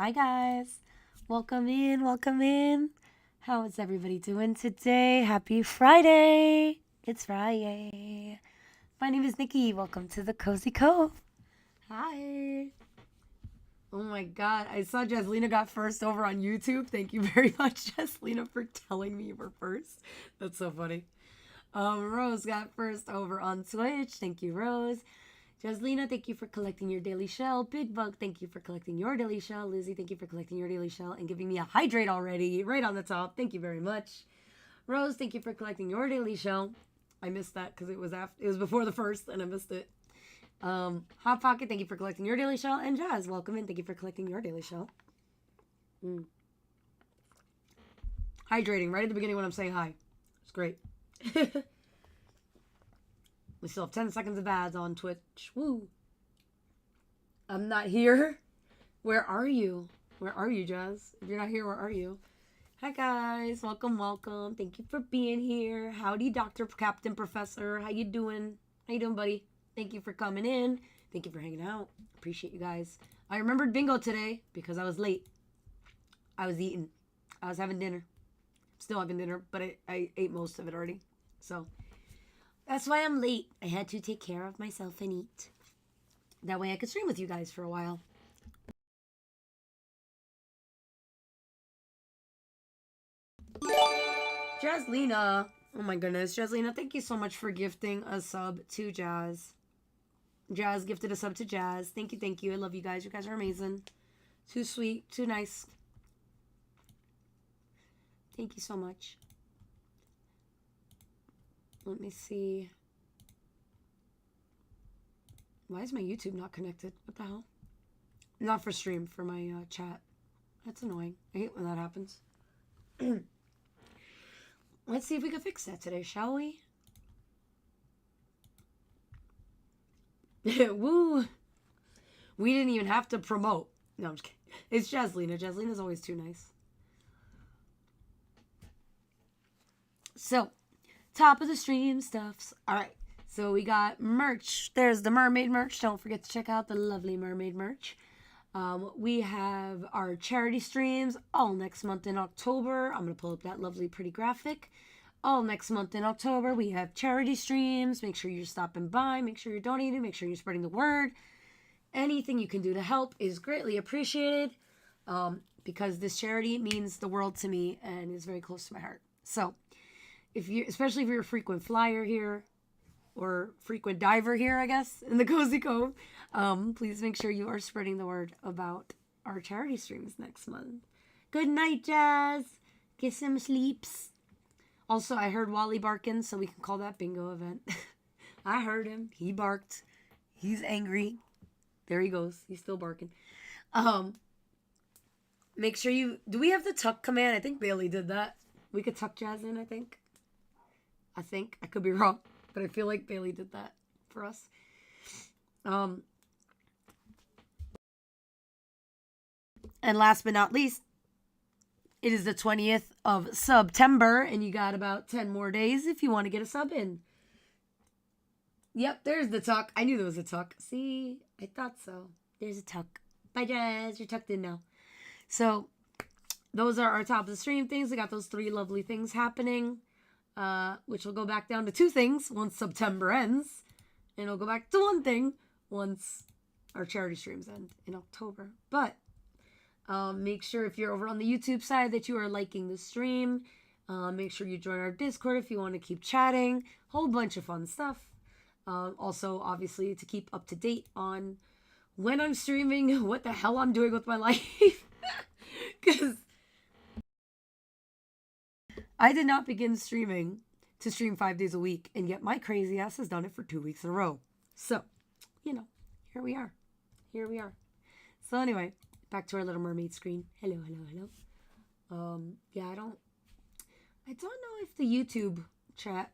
Hi guys, welcome in, welcome in. How is everybody doing today? Happy Friday. It's Friday. My name is Nikki. Welcome to the Cozy Cove. Hi. Oh my god, I saw Jaslina got first over on YouTube. Thank you very much, Jaslina, for telling me you were first. That's so funny. Rose got first over on Twitch. Thank you, Rose. Jaslina, thank you for collecting your daily shell. Big Bug, thank you for collecting your daily shell. Lizzie, thank you for collecting your daily shell and giving me a hydrate already, right on the top. Thank you very much. Rose, thank you for collecting your daily shell. I missed that because it was before the first and I missed it. Hot Pocket, thank you for collecting your daily shell. And Jazz, welcome in. Thank you for collecting your daily shell. Hydrating right at the beginning when I'm saying hi. It's great. We still have 10 seconds of ads on Twitch. Woo. I'm not here. Where are you? Where are you, Jazz? If you're not here, where are you? Hi, guys. Welcome, welcome. Thank you for being here. Howdy, Dr. Captain Professor. How you doing? How you doing, buddy? Thank you for coming in. Thank you for hanging out. Appreciate you guys. I remembered bingo today because I was late. I was eating. I was having dinner. Still having dinner, but I ate most of it already. So that's why I'm late. I had to take care of myself and eat. That way I could stream with you guys for a while. Jaslina. Oh my goodness. Jaslina, thank you so much for gifting a sub to Jazz. Jazz gifted a sub to Jazz. Thank you, thank you. I love you guys. You guys are amazing. Too sweet. Too nice. Thank you so much. Let me see. Why is my YouTube not connected? What the hell? Not for stream, for my chat. That's annoying. I hate when that happens. Let's see if we can fix that today, shall we? Woo! We didn't even have to promote. No, I'm just kidding. It's Jaslina. Jaslina's always too nice. So, top of the stream stuffs. All right. So we got merch. There's the mermaid merch. Don't forget to check out the lovely mermaid merch. We have our charity streams all next month in October. I'm going to pull up that lovely pretty graphic. All next month in October, we have charity streams. Make sure you're stopping by. Make sure you're donating. Make sure you're spreading the word. Anything you can do to help is greatly appreciated because this charity means the world to me and is very close to my heart. So, especially if you're a frequent flyer here or frequent diver here, I guess, in the Cozy Cove, please make sure you are spreading the word about our charity streams next month. Good night, Jazz. Get some sleeps. Also, I heard Wally barking, so we can call that bingo event. I heard him. He barked. He's angry. There he goes. He's still barking. Make sure do we have the tuck command? I think Bailey did that. We could tuck Jazz in, I think. I could be wrong, but I feel like Bailey did that for us. And last but not least, it is the 20th of September, and you got about 10 more days if you want to get a sub in. Yep, there's the tuck. I knew there was a tuck. See, I thought so. There's a tuck. Bye, Jazz. You're tucked in now. So, those are our top of the stream things. We got those 3 lovely things happening. Which will go back down to 2 things once September ends. And it'll go back to 1 thing once our charity streams end in October. But make sure if you're over on the YouTube side that you are liking the stream. Make sure you join our Discord if you want to keep chatting. Whole bunch of fun stuff. Also, obviously, to keep up to date on when I'm streaming, what the hell I'm doing with my life. Because I did not begin streaming to stream 5 days a week, and yet my crazy ass has done it for 2 weeks in a row. So, here we are. Here we are. So anyway, back to our Little Mermaid screen. Hello, hello, hello. Yeah, I don't know if the YouTube chat,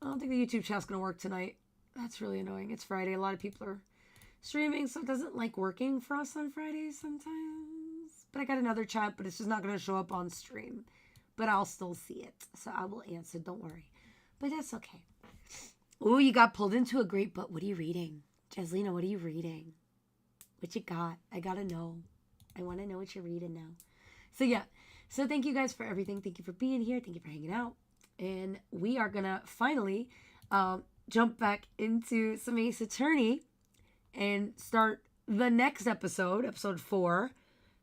I don't think the YouTube chat's going to work tonight. That's really annoying. It's Friday. A lot of people are streaming, so it doesn't like working for us on Fridays sometimes. But I got another chat, but it's just not going to show up on stream. But I'll still see it. So I will answer. Don't worry. But that's okay. Oh, you got pulled into a great book. What are you reading? Jaslina, what are you reading? What you got? I gotta know. I want to know what you're reading now. So yeah. So thank you guys for everything. Thank you for being here. Thank you for hanging out. And we are going to finally jump back into some Ace Attorney and start the next episode, episode 4.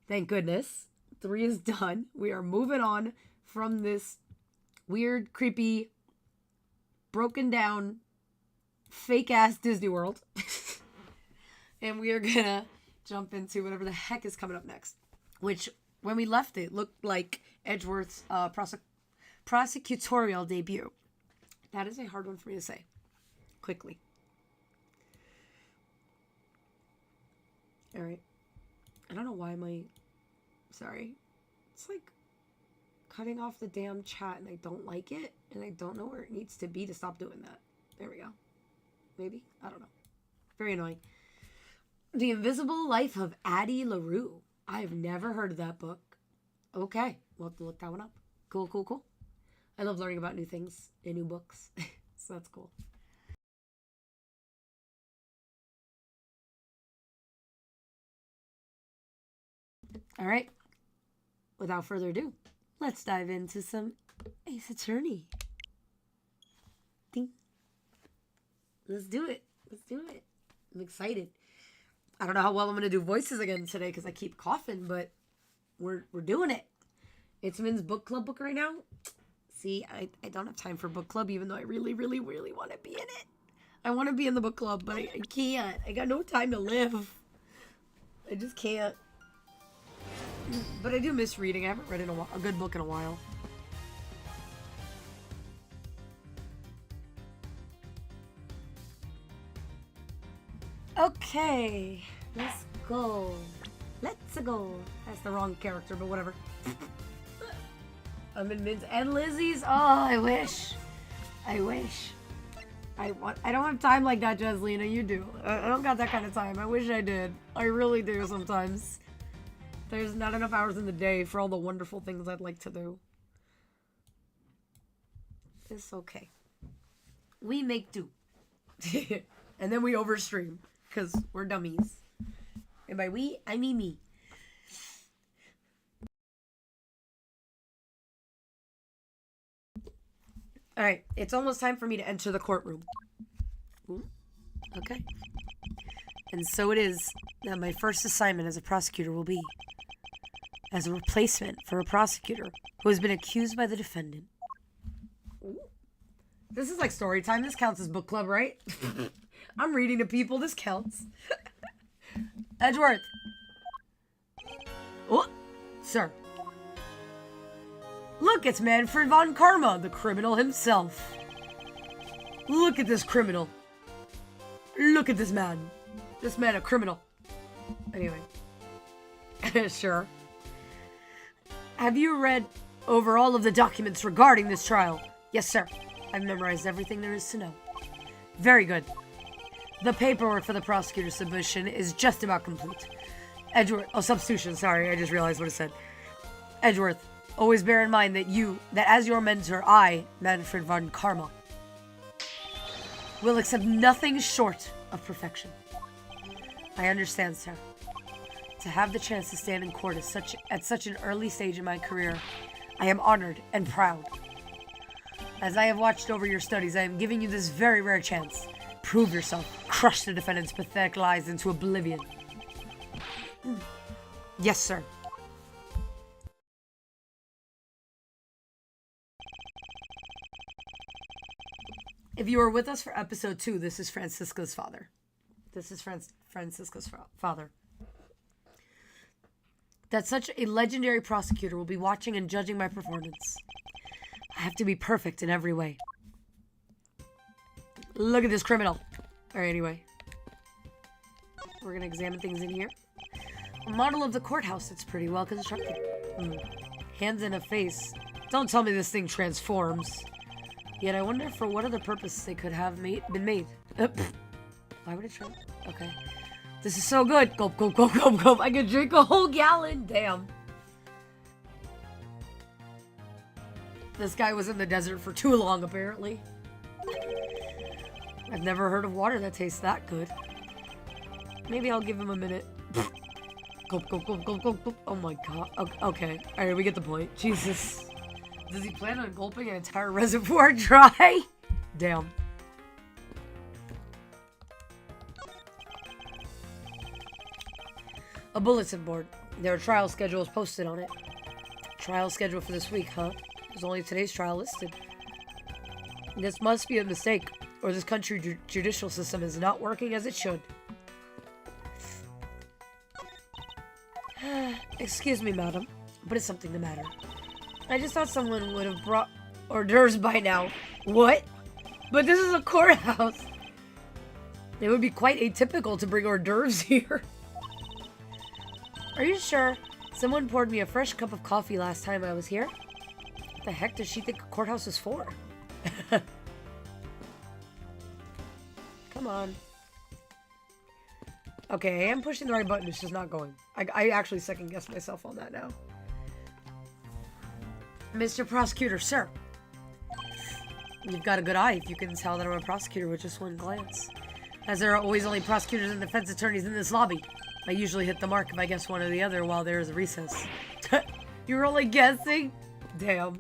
Thank goodness. 3 is done. We are moving on from this weird, creepy, broken down, fake ass Disney World. And we are gonna jump into whatever the heck is coming up next. Which, when we left it, looked like Edgeworth's prosecutorial debut. That is a hard one for me to say. Quickly. Alright. I don't know why sorry. It's like cutting off the damn chat and I don't like it. And I don't know where it needs to be to stop doing that. There we go. Maybe? I don't know. Very annoying. The Invisible Life of Addie LaRue. I've never heard of that book. Okay. We'll have to look that one up. Cool, cool, cool. I love learning about new things and new books. So that's cool. All right. Without further ado, let's dive into some Ace Attorney. Ding. Let's do it. Let's do it. I'm excited. I don't know how well I'm going to do voices again today because I keep coughing, but we're doing it. It's Min's book club book right now. See, I don't have time for book club, even though I really, really, really want to be in it. I want to be in the book club, but I can't. I got no time to live. I just can't. But I do miss reading. I haven't read a good book in a while. Okay, let's go. Let's go. That's the wrong character, but whatever. I'm in Min's and Lizzie's. Oh, I wish. I wish. I don't have time like that, Jeslina. You do. I don't got that kind of time. I wish I did. I really do sometimes. There's not enough hours in the day for all the wonderful things I'd like to do. It's okay. We make do. And then we overstream. Because we're dummies. And by we, I mean me. Alright, it's almost time for me to enter the courtroom. Ooh, okay. And so it is that my first assignment as a prosecutor will be as a replacement for a prosecutor who has been accused by the defendant. Ooh. This is like story time. This counts as book club, right? I'm reading to people. This counts. Edgeworth. Oh, sir. Look, it's Manfred von Karma, the criminal himself. Look at this criminal. Look at this man. This man a criminal. Anyway. Sure. Have you read over all of the documents regarding this trial? Yes, sir. I've memorized everything there is to know. Very good. The paperwork for the prosecutor's submission is just about complete. Edgeworth, substitution, sorry, I just realized what it said. Edgeworth, always bear in mind that as your mentor, I, Manfred von Karma, will accept nothing short of perfection. I understand, sir. To have the chance to stand in court at such an early stage in my career, I am honored and proud. As I have watched over your studies, I am giving you this very rare chance. Prove yourself. Crush the defendant's pathetic lies into oblivion. Yes, sir. If you were with us for episode 2, this is Francisca's father. This is Francisca's father. That such a legendary prosecutor will be watching and judging my performance. I have to be perfect in every way. Look at this criminal. Alright, anyway. We're gonna examine things in here. A model of the courthouse that's pretty well constructed. Hands in a face. Don't tell me this thing transforms. Yet I wonder for what other purpose they could have been made. Why would it try? Okay. This is so good. Gulp, gulp, gulp, gulp, gulp. I could drink a whole gallon. Damn. This guy was in the desert for too long, apparently. I've never heard of water that tastes that good. Maybe I'll give him a minute. Gulp, gulp, gulp, gulp, gulp, gulp. Oh my god. Okay. Alright, we get the point. Jesus. Does he plan on gulping an entire reservoir dry? Damn. A bulletin board. Their trial schedule is posted on it. Trial schedule for this week, huh? There's only today's trial listed. This must be a mistake, or this country judicial system is not working as it should. Excuse me, madam, but is something the matter? I just thought someone would have brought hors d'oeuvres by now. What? But this is a courthouse. It would be quite atypical to bring hors d'oeuvres here. Are you sure? Someone poured me a fresh cup of coffee last time I was here. What the heck does she think a courthouse is for? Come on. Okay, I am pushing the right button, it's just not going. I actually second-guessed myself on that now. Mr. Prosecutor, sir. You've got a good eye if you can tell that I'm a prosecutor with just one glance. As there are always only prosecutors and defense attorneys in this lobby, I usually hit the mark if I guess one or the other while there is a recess. You're only guessing? Damn.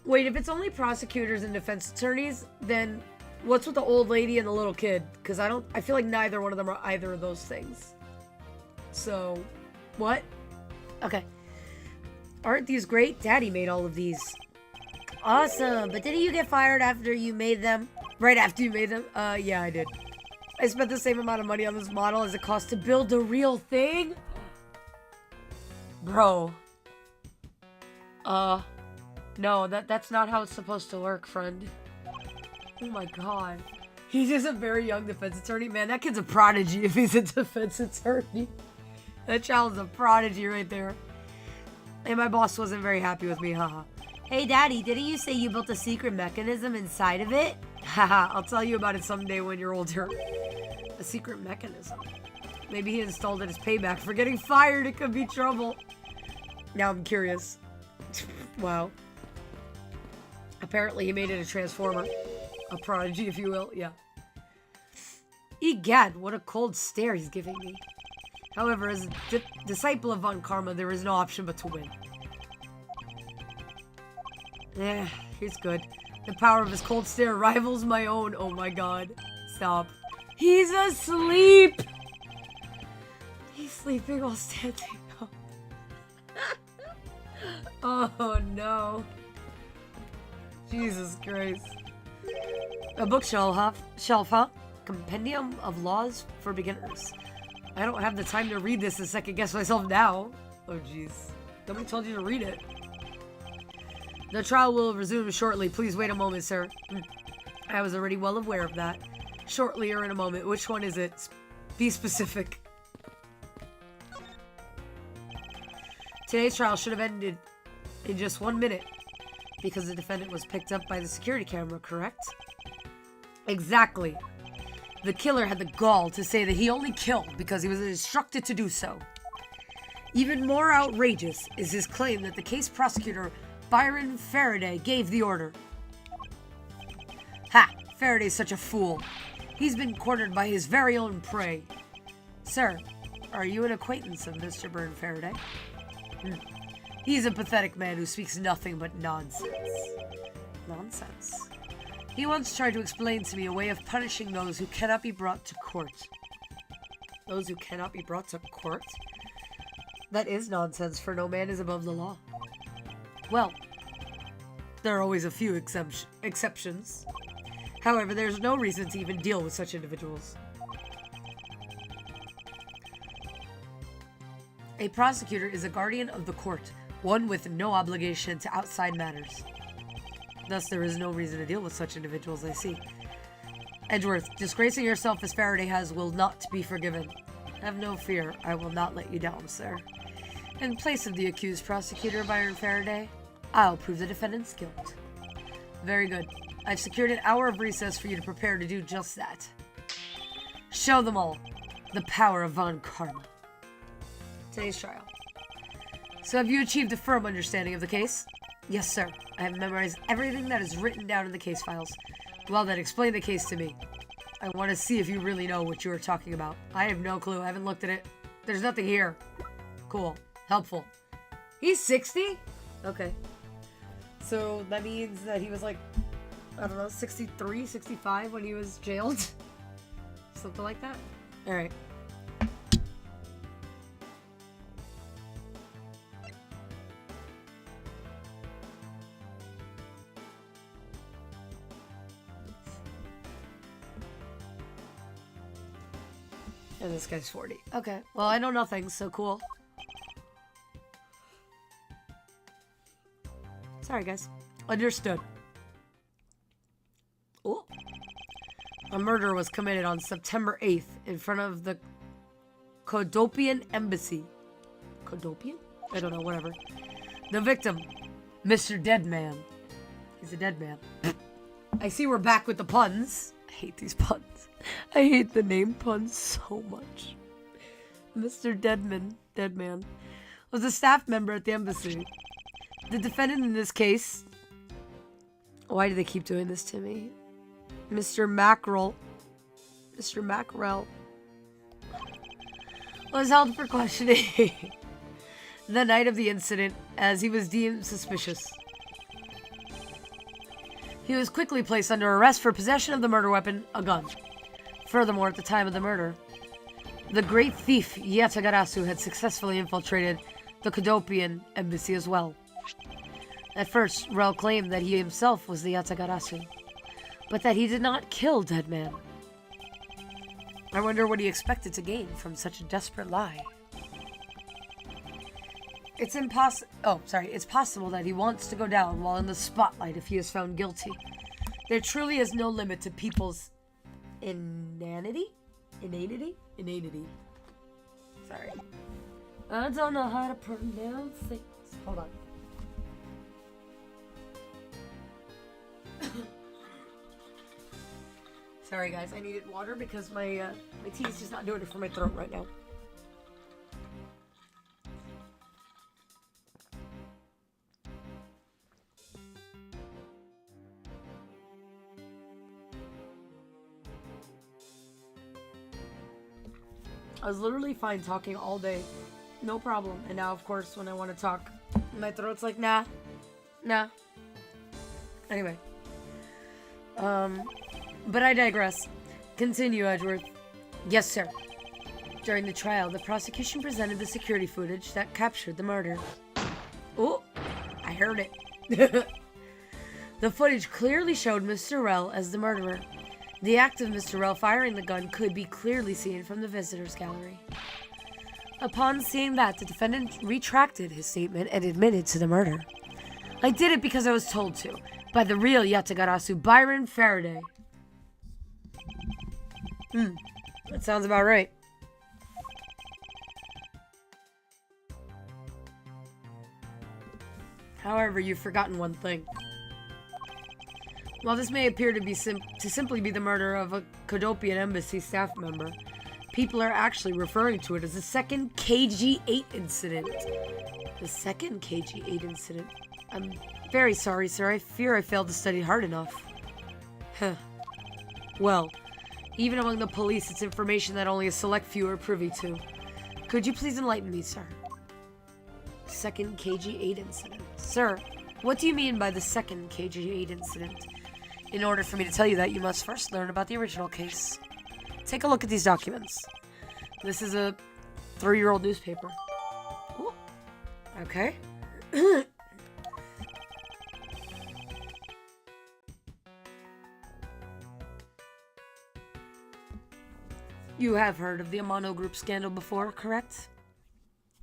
Wait, if it's only prosecutors and defense attorneys, then what's with the old lady and the little kid? Because I feel like neither one of them are either of those things. So, what? Okay. Aren't these great? Daddy made all of these. Awesome, but didn't you get fired after you made them? Right after you made them? Yeah, I did. I spent the same amount of money on this model as it cost to build the real thing? Bro. No, that's not how it's supposed to work, friend. Oh my god. He's just a very young defense attorney. Man, that kid's a prodigy if he's a defense attorney. That child's a prodigy right there. And my boss wasn't very happy with me, haha. Hey, Daddy, didn't you say you built a secret mechanism inside of it? Haha, I'll tell you about it someday when you're older. A secret mechanism. Maybe he installed it as payback for getting fired. It could be trouble. Now I'm curious. Wow. Apparently he made it a transformer. A prodigy, if you will. Yeah. Egad, what a cold stare he's giving me. However, as a disciple of Von Karma, there is no option but to win. Yeah, he's good. The power of his cold stare rivals my own. Oh my god. Stop. He's asleep! He's sleeping while standing up. Oh no. Jesus Christ. A bookshelf, huh? Compendium of Laws for Beginners. I don't have the time to read this and second guess myself now. Oh jeez. Nobody told you to read it. The trial will resume shortly. Please wait a moment, sir. I was already well aware of that. Shortly or in a moment. Which one is it? Be specific. Today's trial should have ended in just 1 minute because the defendant was picked up by the security camera, correct? Exactly. The killer had the gall to say that he only killed because he was instructed to do so. Even more outrageous is his claim that the case prosecutor, Byron Faraday, gave the order. Ha! Faraday's such a fool. He's been cornered by his very own prey. Sir, are you an acquaintance of Mr. Byrne Faraday? He's a pathetic man who speaks nothing but nonsense. Nonsense? He once tried to explain to me a way of punishing those who cannot be brought to court. Those who cannot be brought to court? That is nonsense, for no man is above the law. Well, there are always a few exceptions. However, there's no reason to even deal with such individuals. A prosecutor is a guardian of the court, one with no obligation to outside matters. Thus, there is no reason to deal with such individuals, I see. Edgeworth, disgracing yourself as Faraday has will not be forgiven. Have no fear, I will not let you down, sir. In place of the accused prosecutor, Byron Faraday, I'll prove the defendant's guilt. Very good. I've secured an hour of recess for you to prepare to do just that. Show them all the power of Von Karma. Today's trial. So have you achieved a firm understanding of the case? Yes, sir. I have memorized everything that is written down in the case files. Well then, explain the case to me. I want to see if you really know what you were talking about. I have no clue. I haven't looked at it. There's nothing here. Cool. Helpful. He's 60? Okay. So that means that he was like, I don't know, 63, 65 when he was jailed? Something like that? Alright. And this guy's 40. Okay. Well, I know nothing, so cool. Sorry, guys. Understood. Oh. A murder was committed on September 8th in front of the Kodopian Embassy. Kodopian? I don't know, whatever. The victim, Mr. Deadman. He's a dead man. I see we're back with the puns. I hate these puns. I hate the name puns so much. Mr. Deadman, was a staff member at the embassy. The defendant in this case... Why do they keep doing this to me? Mr. Mackerel was held for questioning the night of the incident as he was deemed suspicious. He was quickly placed under arrest for possession of the murder weapon, a gun. Furthermore, at the time of the murder, the great thief Yatagarasu had successfully infiltrated the Kodopian embassy as well. At first, Rel claimed that he himself was the Yatagarasu, but that he did not kill Deadman. I wonder what he expected to gain from such a desperate lie. It's possible that he wants to go down while in the spotlight if he is found guilty. There truly is no limit to people's inanity? Sorry. I don't know how to pronounce things. Hold on. Sorry guys, I needed water because my tea is just not doing it for my throat right now. I was literally fine talking all day. No problem. And now, of course, when I want to talk, my throat's like, nah. Anyway. But I digress. Continue, Edgeworth. Yes, sir. During the trial, the prosecution presented the security footage that captured the murder. Oh, I heard it. The footage clearly showed Mr. Rel as the murderer. The act of Mr. Rel firing the gun could be clearly seen from the visitors' gallery. Upon seeing that, the defendant retracted his statement and admitted to the murder. I did it because I was told to, by the real Yatagarasu, Byron Faraday. That sounds about right. However, you've forgotten one thing. While this may appear to simply be the murder of a Kodopian embassy staff member, people are actually referring to it as the second KG-8 incident. The second KG-8 incident. I'm very sorry, sir. I fear I failed to study hard enough. Huh. Well, even among the police, it's information that only a select few are privy to. Could you please enlighten me, sir? Second KG-8 incident. Sir, what do you mean by the second KG-8 incident? In order for me to tell you that, you must first learn about the original case. Take a look at these documents. This is a 3-year-old newspaper. Ooh. Okay. You have heard of the Amano Group scandal before, correct?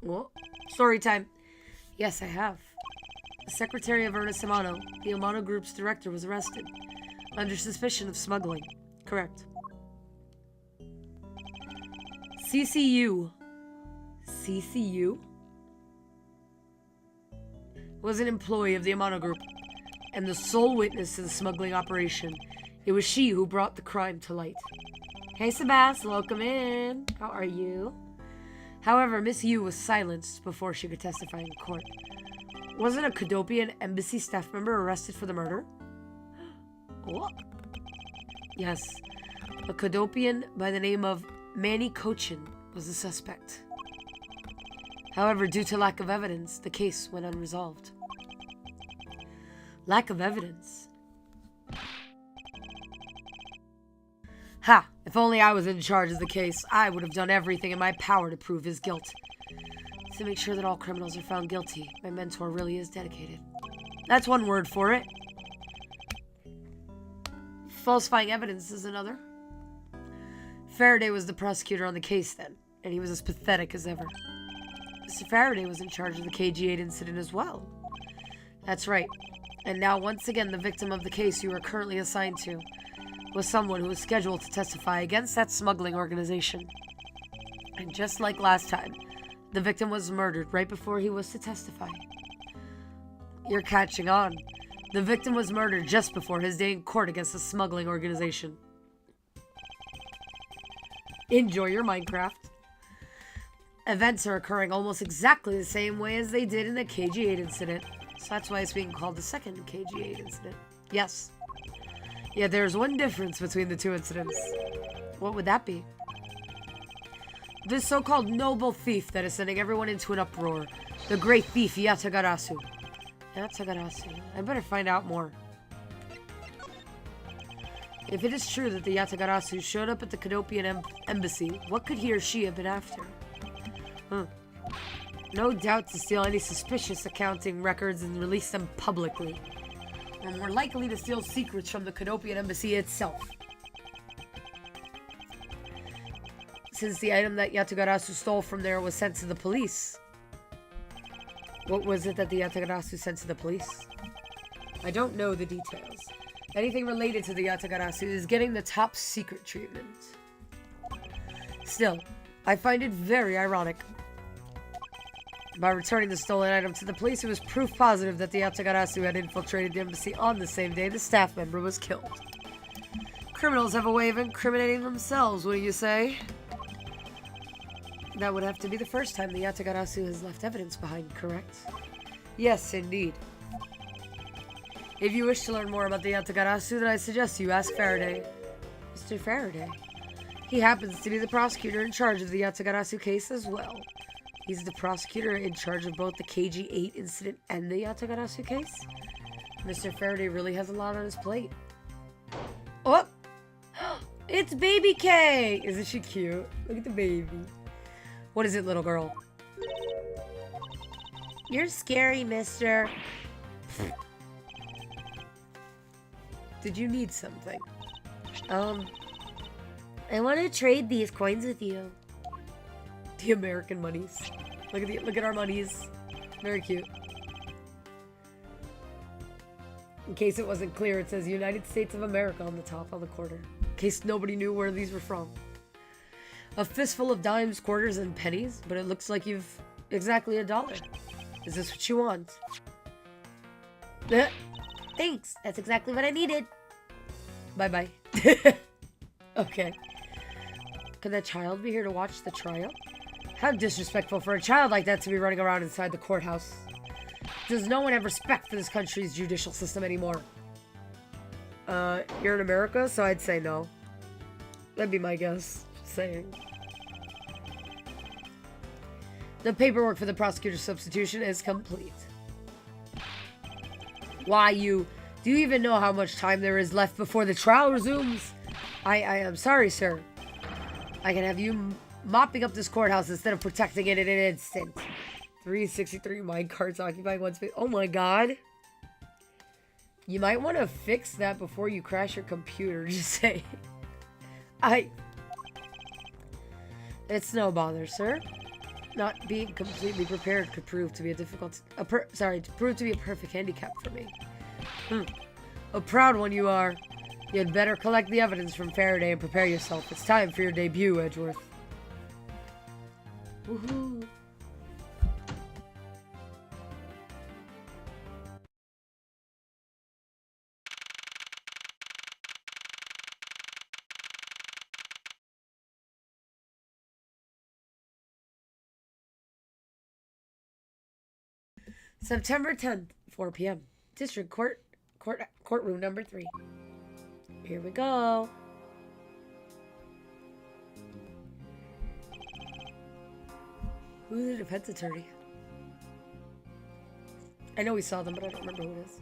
Well, story time. Yes, I have. The secretary of Ernest Amano, the Amano Group's director, was arrested under suspicion of smuggling. Correct. CCU was an employee of the Amano Group and the sole witness to the smuggling operation. It was she who brought the crime to light. Hey, Sebas, welcome in. How are you? However, Miss Yu was silenced before she could testify in court. Wasn't a Kodopian embassy staff member arrested for the murder? What? Yes. A Cadopian by the name of Manny Cochin was the suspect. However, due to lack of evidence, the case went unresolved. Lack of evidence? Ha! If only I was in charge of the case, I would have done everything in my power to prove his guilt. To make sure that all criminals are found guilty, my mentor really is dedicated. That's one word for it. Falsifying evidence is another. Faraday was the prosecutor on the case then, and he was as pathetic as ever. Mr. Faraday was in charge of the KG-8 incident as well. That's right. And now, once again, the victim of the case you are currently assigned to was someone who was scheduled to testify against that smuggling organization. And just like last time, the victim was murdered right before he was to testify. You're catching on. The victim was murdered just before his day in court against the smuggling organization. Enjoy your Minecraft. Events are occurring almost exactly the same way as they did in the KG-8 incident. So that's why it's being called the second KG-8 incident. Yes. Yeah, there's one difference between the two incidents. What would that be? This so-called noble thief that is sending everyone into an uproar. The great thief Yatagarasu. Yatagarasu. I better find out more. If it is true that the Yatagarasu showed up at the Cadopian embassy, what could he or she have been after? No doubt to steal any suspicious accounting records and release them publicly. Or more likely to steal secrets from the Cadopian embassy itself. Since the item that Yatagarasu stole from there was sent to the police. What was it that the Yatagarasu sent to the police? I don't know the details. Anything related to the Yatagarasu is getting the top secret treatment. Still, I find it very ironic. By returning the stolen item to the police, it was proof positive that the Yatagarasu had infiltrated the embassy on the same day the staff member was killed. Criminals have a way of incriminating themselves, wouldn't you say? That would have to be the first time the Yatagarasu has left evidence behind, correct? Yes, indeed. If you wish to learn more about the Yatagarasu, then I suggest you ask Faraday. Mr. Faraday? He happens to be the prosecutor in charge of the Yatagarasu case as well. He's the prosecutor in charge of both the KG-8 incident and the Yatagarasu case. Mr. Faraday really has a lot on his plate. Oh! It's Baby K! Isn't she cute? Look at the baby. What is it, little girl? You're scary, mister. Did you need something? I want to trade these coins with you. The American monies. Look at our monies. Very cute. In case it wasn't clear, it says United States of America on the top on the quarter. In case nobody knew where these were from. A fistful of dimes, quarters, and pennies, but it looks like you've exactly $1. Is this what you want? Thanks. That's exactly what I needed. Bye-bye. Okay. Could that child be here to watch the trial? How disrespectful for a child like that to be running around inside the courthouse. Does no one have respect for this country's judicial system anymore? You're in America, so I'd say no. That'd be my guess. Just saying. The paperwork for the prosecutor's substitution is complete. Why, do you even know how much time there is left before the trial resumes? I am sorry, sir. I can have you mopping up this courthouse instead of protecting it in an instant. 363 minecarts occupying one space. Oh my god. You might want to fix that before you crash your computer, just say. It's no bother, sir. Not being completely prepared could prove to be a prove to be a perfect handicap for me. A proud one you are. You'd better collect the evidence from Faraday and prepare yourself. It's time for your debut, Edgeworth. Woohoo! September 10th, 4 p.m. District Courtroom number 3. Here we go. Who's the defense attorney? I know we saw them, but I don't remember who it is.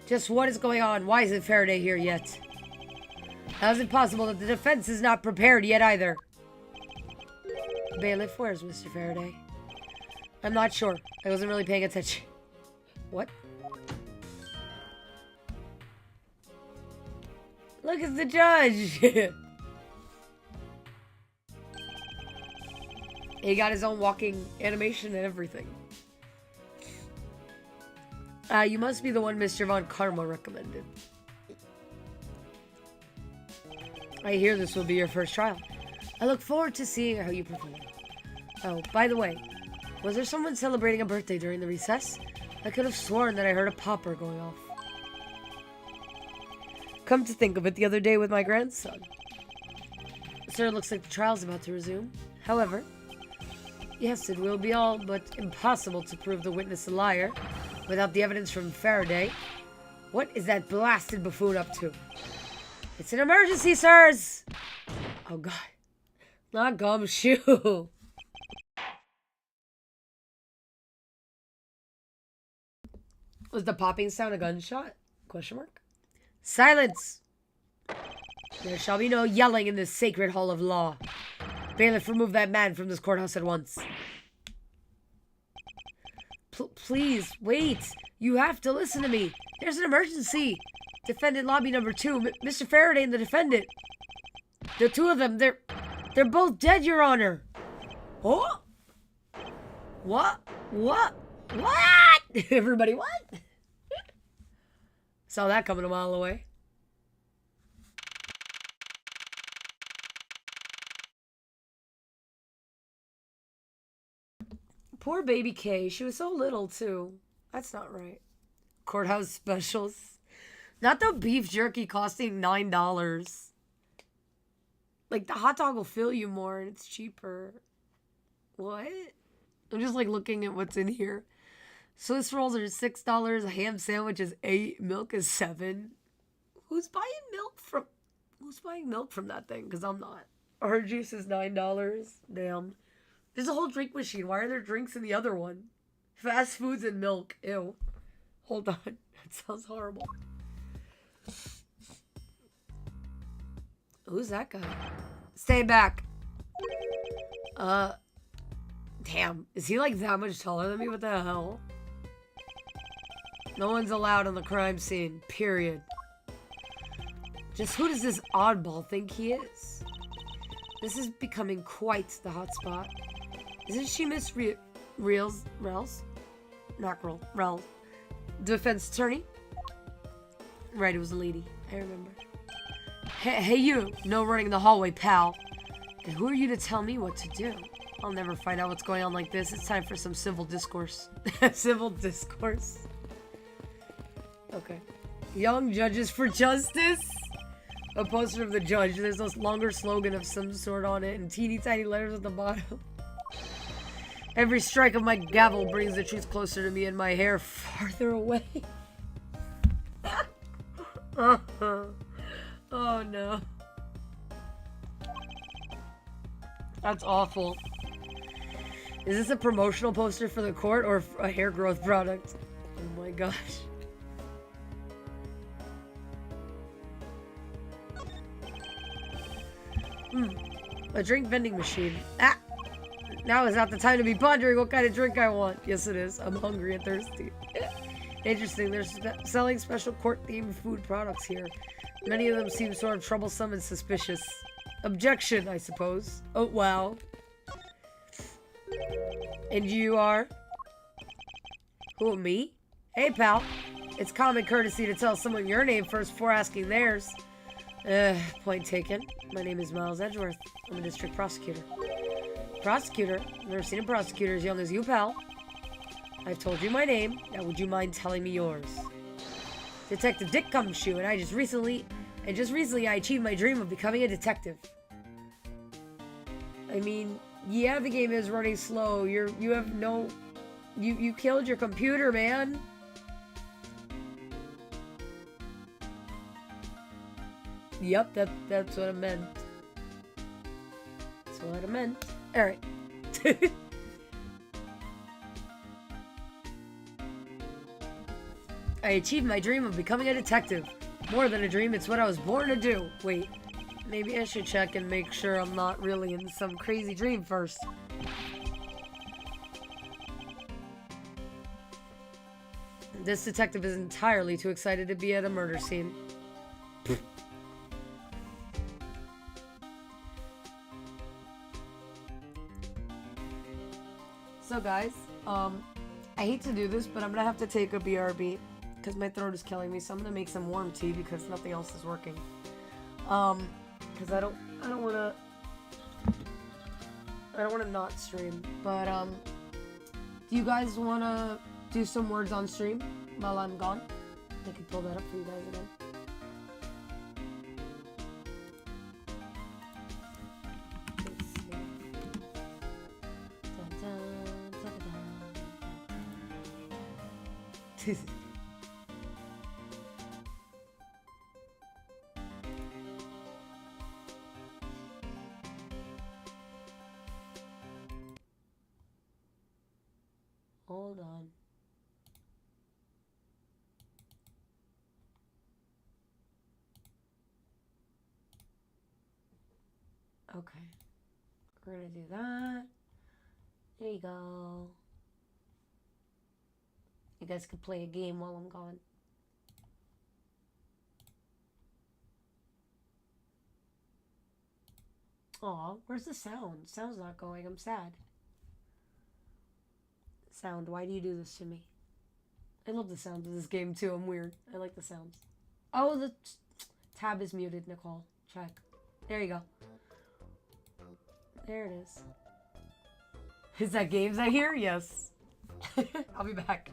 Just what is going on? Why isn't Faraday here yet? How is it possible that the defense is not prepared yet either? Bailiff, where's Mr. Faraday? I'm not sure. I wasn't really paying attention. What? Look, it's the judge! He got his own walking animation and everything. You must be the one Mr. Von Karma recommended. I hear this will be your first trial. I look forward to seeing how you perform. Oh, by the way, was there someone celebrating a birthday during the recess? I could have sworn that I heard a popper going off. Come to think of it, the other day with my grandson. Sir, it looks like the trial's about to resume. However, yes, it will be all but impossible to prove the witness a liar without the evidence from Faraday. What is that blasted buffoon up to? It's an emergency, sirs! Oh, God. Not gumshoe. Was the popping sound a gunshot? Question mark. Silence! There shall be no yelling in this sacred hall of law. Bailiff, remove that man from this courthouse at once. Please, wait. You have to listen to me. There's an emergency. Defendant lobby number 2. Mr. Faraday and the defendant. The two of them, they're both dead, Your Honor. Oh? What? What? What? Everybody, what? Saw that coming a mile away. Poor baby Kay. She was so little, too. That's not right. Courthouse specials. Not the beef jerky costing $9. Like, the hot dog will fill you more and it's cheaper. What? I'm just, like, looking at what's in here. Swiss rolls are $6. A ham sandwich is $8. Milk is $7. Who's buying milk from that thing? Because I'm not. Orange juice is $9. Damn. There's a whole drink machine. Why are there drinks in the other one? Fast foods and milk. Ew. Hold on. That sounds horrible. Who's that guy? Stay back. Damn. Is he like that much taller than me? What the hell? No one's allowed on the crime scene. Period. Just who does this oddball think he is? This is becoming quite the hot spot. Isn't she Miss Rels? Not Rel. Defense attorney? Right, it was a lady. I remember. Hey you! No running in the hallway, pal. And who are you to tell me what to do? I'll never find out what's going on like this. It's time for some civil discourse. Civil discourse. Okay. Young judges for justice? A poster of the judge. There's a longer slogan of some sort on it and teeny tiny letters at the bottom. Every strike of my gavel brings the truth closer to me and my hair farther away. Oh no. That's awful. Is this a promotional poster for the court or a hair growth product? Oh my gosh. A drink vending machine. Ah! Now is not the time to be pondering what kind of drink I want. Yes, it is. I'm hungry and thirsty. Interesting. They're selling special court-themed food products here. Many of them seem sort of troublesome and suspicious. Objection, I suppose. Oh, wow. And you are? Who, me? Hey, pal. It's common courtesy to tell someone your name first before asking theirs. Point taken. My name is Miles Edgeworth. I'm a district prosecutor. Prosecutor? Never seen a prosecutor as young as you, pal. I've told you my name. Now, would you mind telling me yours? Detective Dick Gumshoe, and just recently I achieved my dream of becoming a detective. I mean, yeah, the game is running slow. You killed your computer, man. Yep, that's what I meant. That's what I meant. Alright. I achieved my dream of becoming a detective. More than a dream, it's what I was born to do. Wait, maybe I should check and make sure I'm not really in some crazy dream first. This detective is entirely too excited to be at a murder scene. So guys, I hate to do this, but I'm gonna have to take a BRB because my throat is killing me. So I'm gonna make some warm tea because nothing else is working. Because I don't wanna not stream. But do you guys wanna do some words on stream while I'm gone? I can pull that up for you guys again. Hold on. Okay. We're gonna do that. There you go. You guys can play a game while I'm gone. Aw, where's the sound? Sound's not going. I'm sad. Sound, why do you do this to me? I love the sounds of this game too. I'm weird. I like the sounds. Oh, the tab is muted, Nicole. Check. There you go. There it is. Is that games I hear? Yes. I'll be back.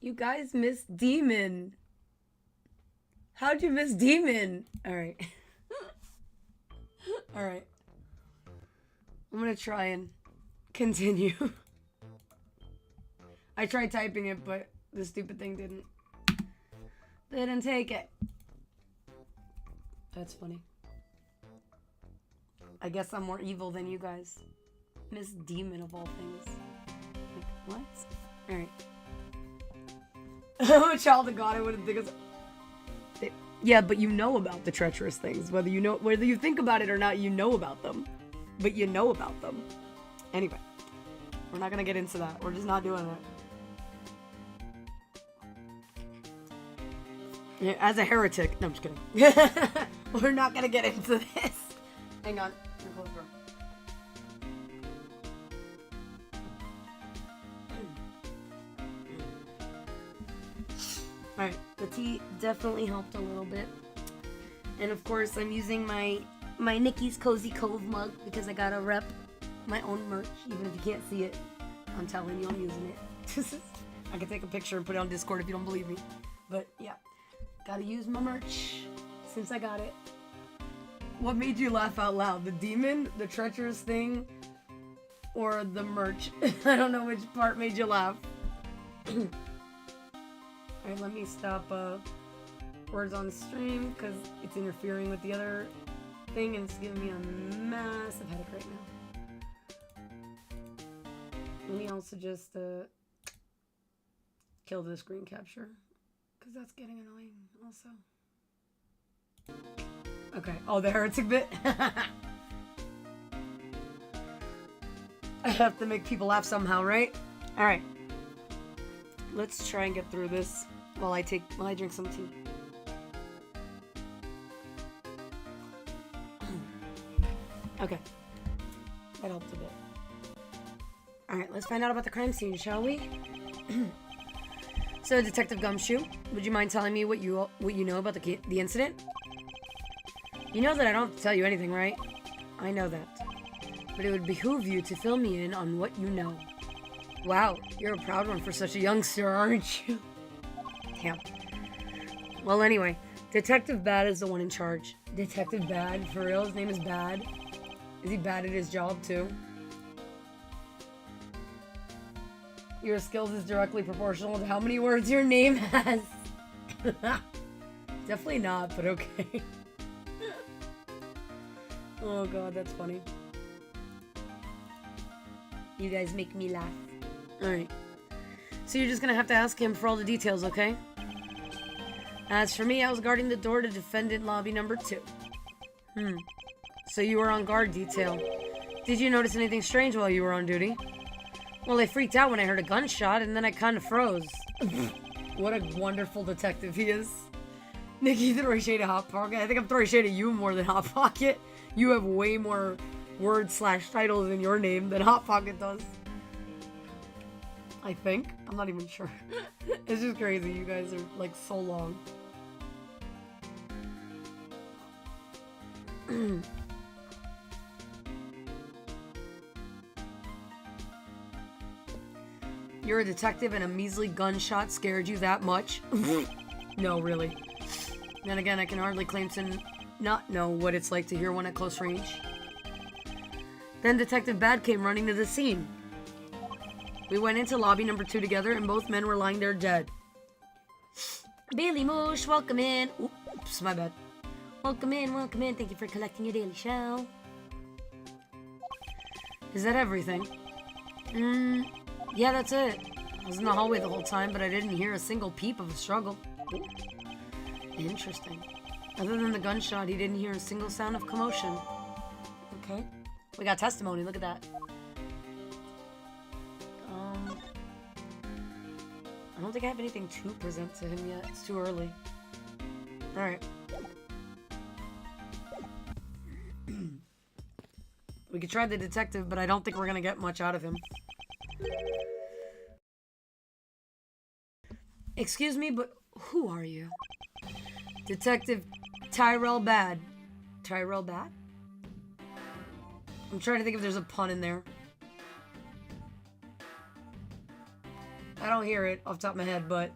You guys missed Demon. How'd you miss Demon? Alright. Alright. I'm gonna try and continue. I tried typing it, but the stupid thing didn't take it. That's funny. I guess I'm more evil than you guys. Miss Demon of all things. Like, what? Alright. I'm a child of God, I wouldn't think of... Yeah, but you know about the treacherous things. Whether you think about it or not, you know about them. But you know about them. Anyway. We're not gonna get into that. We're just not doing it. Yeah, as a heretic. No, I'm just kidding. We're not gonna get into this. Hang on. Alright, the tea definitely helped a little bit. And of course, I'm using my Nikki's Cozy Cove mug because I gotta rep my own merch. Even if you can't see it, I'm telling you I'm using it. I can take a picture and put it on Discord if you don't believe me. But yeah, gotta use my merch since I got it. What made you laugh out loud? The demon, the treacherous thing, or the merch? I don't know which part made you laugh. Alright, let me stop words on stream because it's interfering with the other thing and it's giving me a massive headache right now. Let me also just kill the screen capture because that's getting annoying also. Okay. Oh, the heretic bit. I have to make people laugh somehow, right? All right. Let's try and get through this while I drink some tea. Okay. That helped a bit. All right, let's find out about the crime scene, shall we? So, Detective Gumshoe, would you mind telling me what you know about the incident? You know that I don't have to tell you anything, right? I know that. But it would behoove you to fill me in on what you know. Wow, you're a proud one for such a youngster, aren't you? Damn. Well, anyway, Detective Bad is the one in charge. Detective Bad? For real? His name is Bad? Is he bad at his job, too? Your skills is directly proportional to how many words your name has. Definitely not, but okay. Oh god, that's funny. You guys make me laugh. Alright. So you're just gonna have to ask him for all the details, okay? As for me, I was guarding the door to defendant lobby number 2. So you were on guard detail. Did you notice anything strange while you were on duty? Well, I freaked out when I heard a gunshot, and then I kind of froze. What a wonderful detective he is. Nikki, throwing shade at Hot Pocket. I think I'm throwing shade at you more than Hot Pocket. You have way more words/titles in your name than Hot Pocket does. I think. I'm not even sure. It's just crazy. You guys are, like, so long. You're a detective and a measly gunshot scared you that much? No, really. Then again, I can hardly claim to not know what it's like to hear one at close range. Then Detective Bad came running to the scene. We went into lobby number 2 together and both men were lying there dead. Bailey Moosh, welcome in. Oops, my bad. Welcome in, welcome in. Thank you for collecting your daily shell. Is that everything? Yeah, that's it. I was in the hallway the whole time, but I didn't hear a single peep of a struggle. Ooh. Interesting. Other than the gunshot, he didn't hear a single sound of commotion. Okay. We got testimony, look at that. I don't think I have anything to present to him yet. It's too early. Alright. We could try the detective, but I don't think we're gonna get much out of him. Excuse me, but who are you? Detective Tyrell Bad. Tyrell Bad? I'm trying to think if there's a pun in there. I don't hear it off the top of my head, but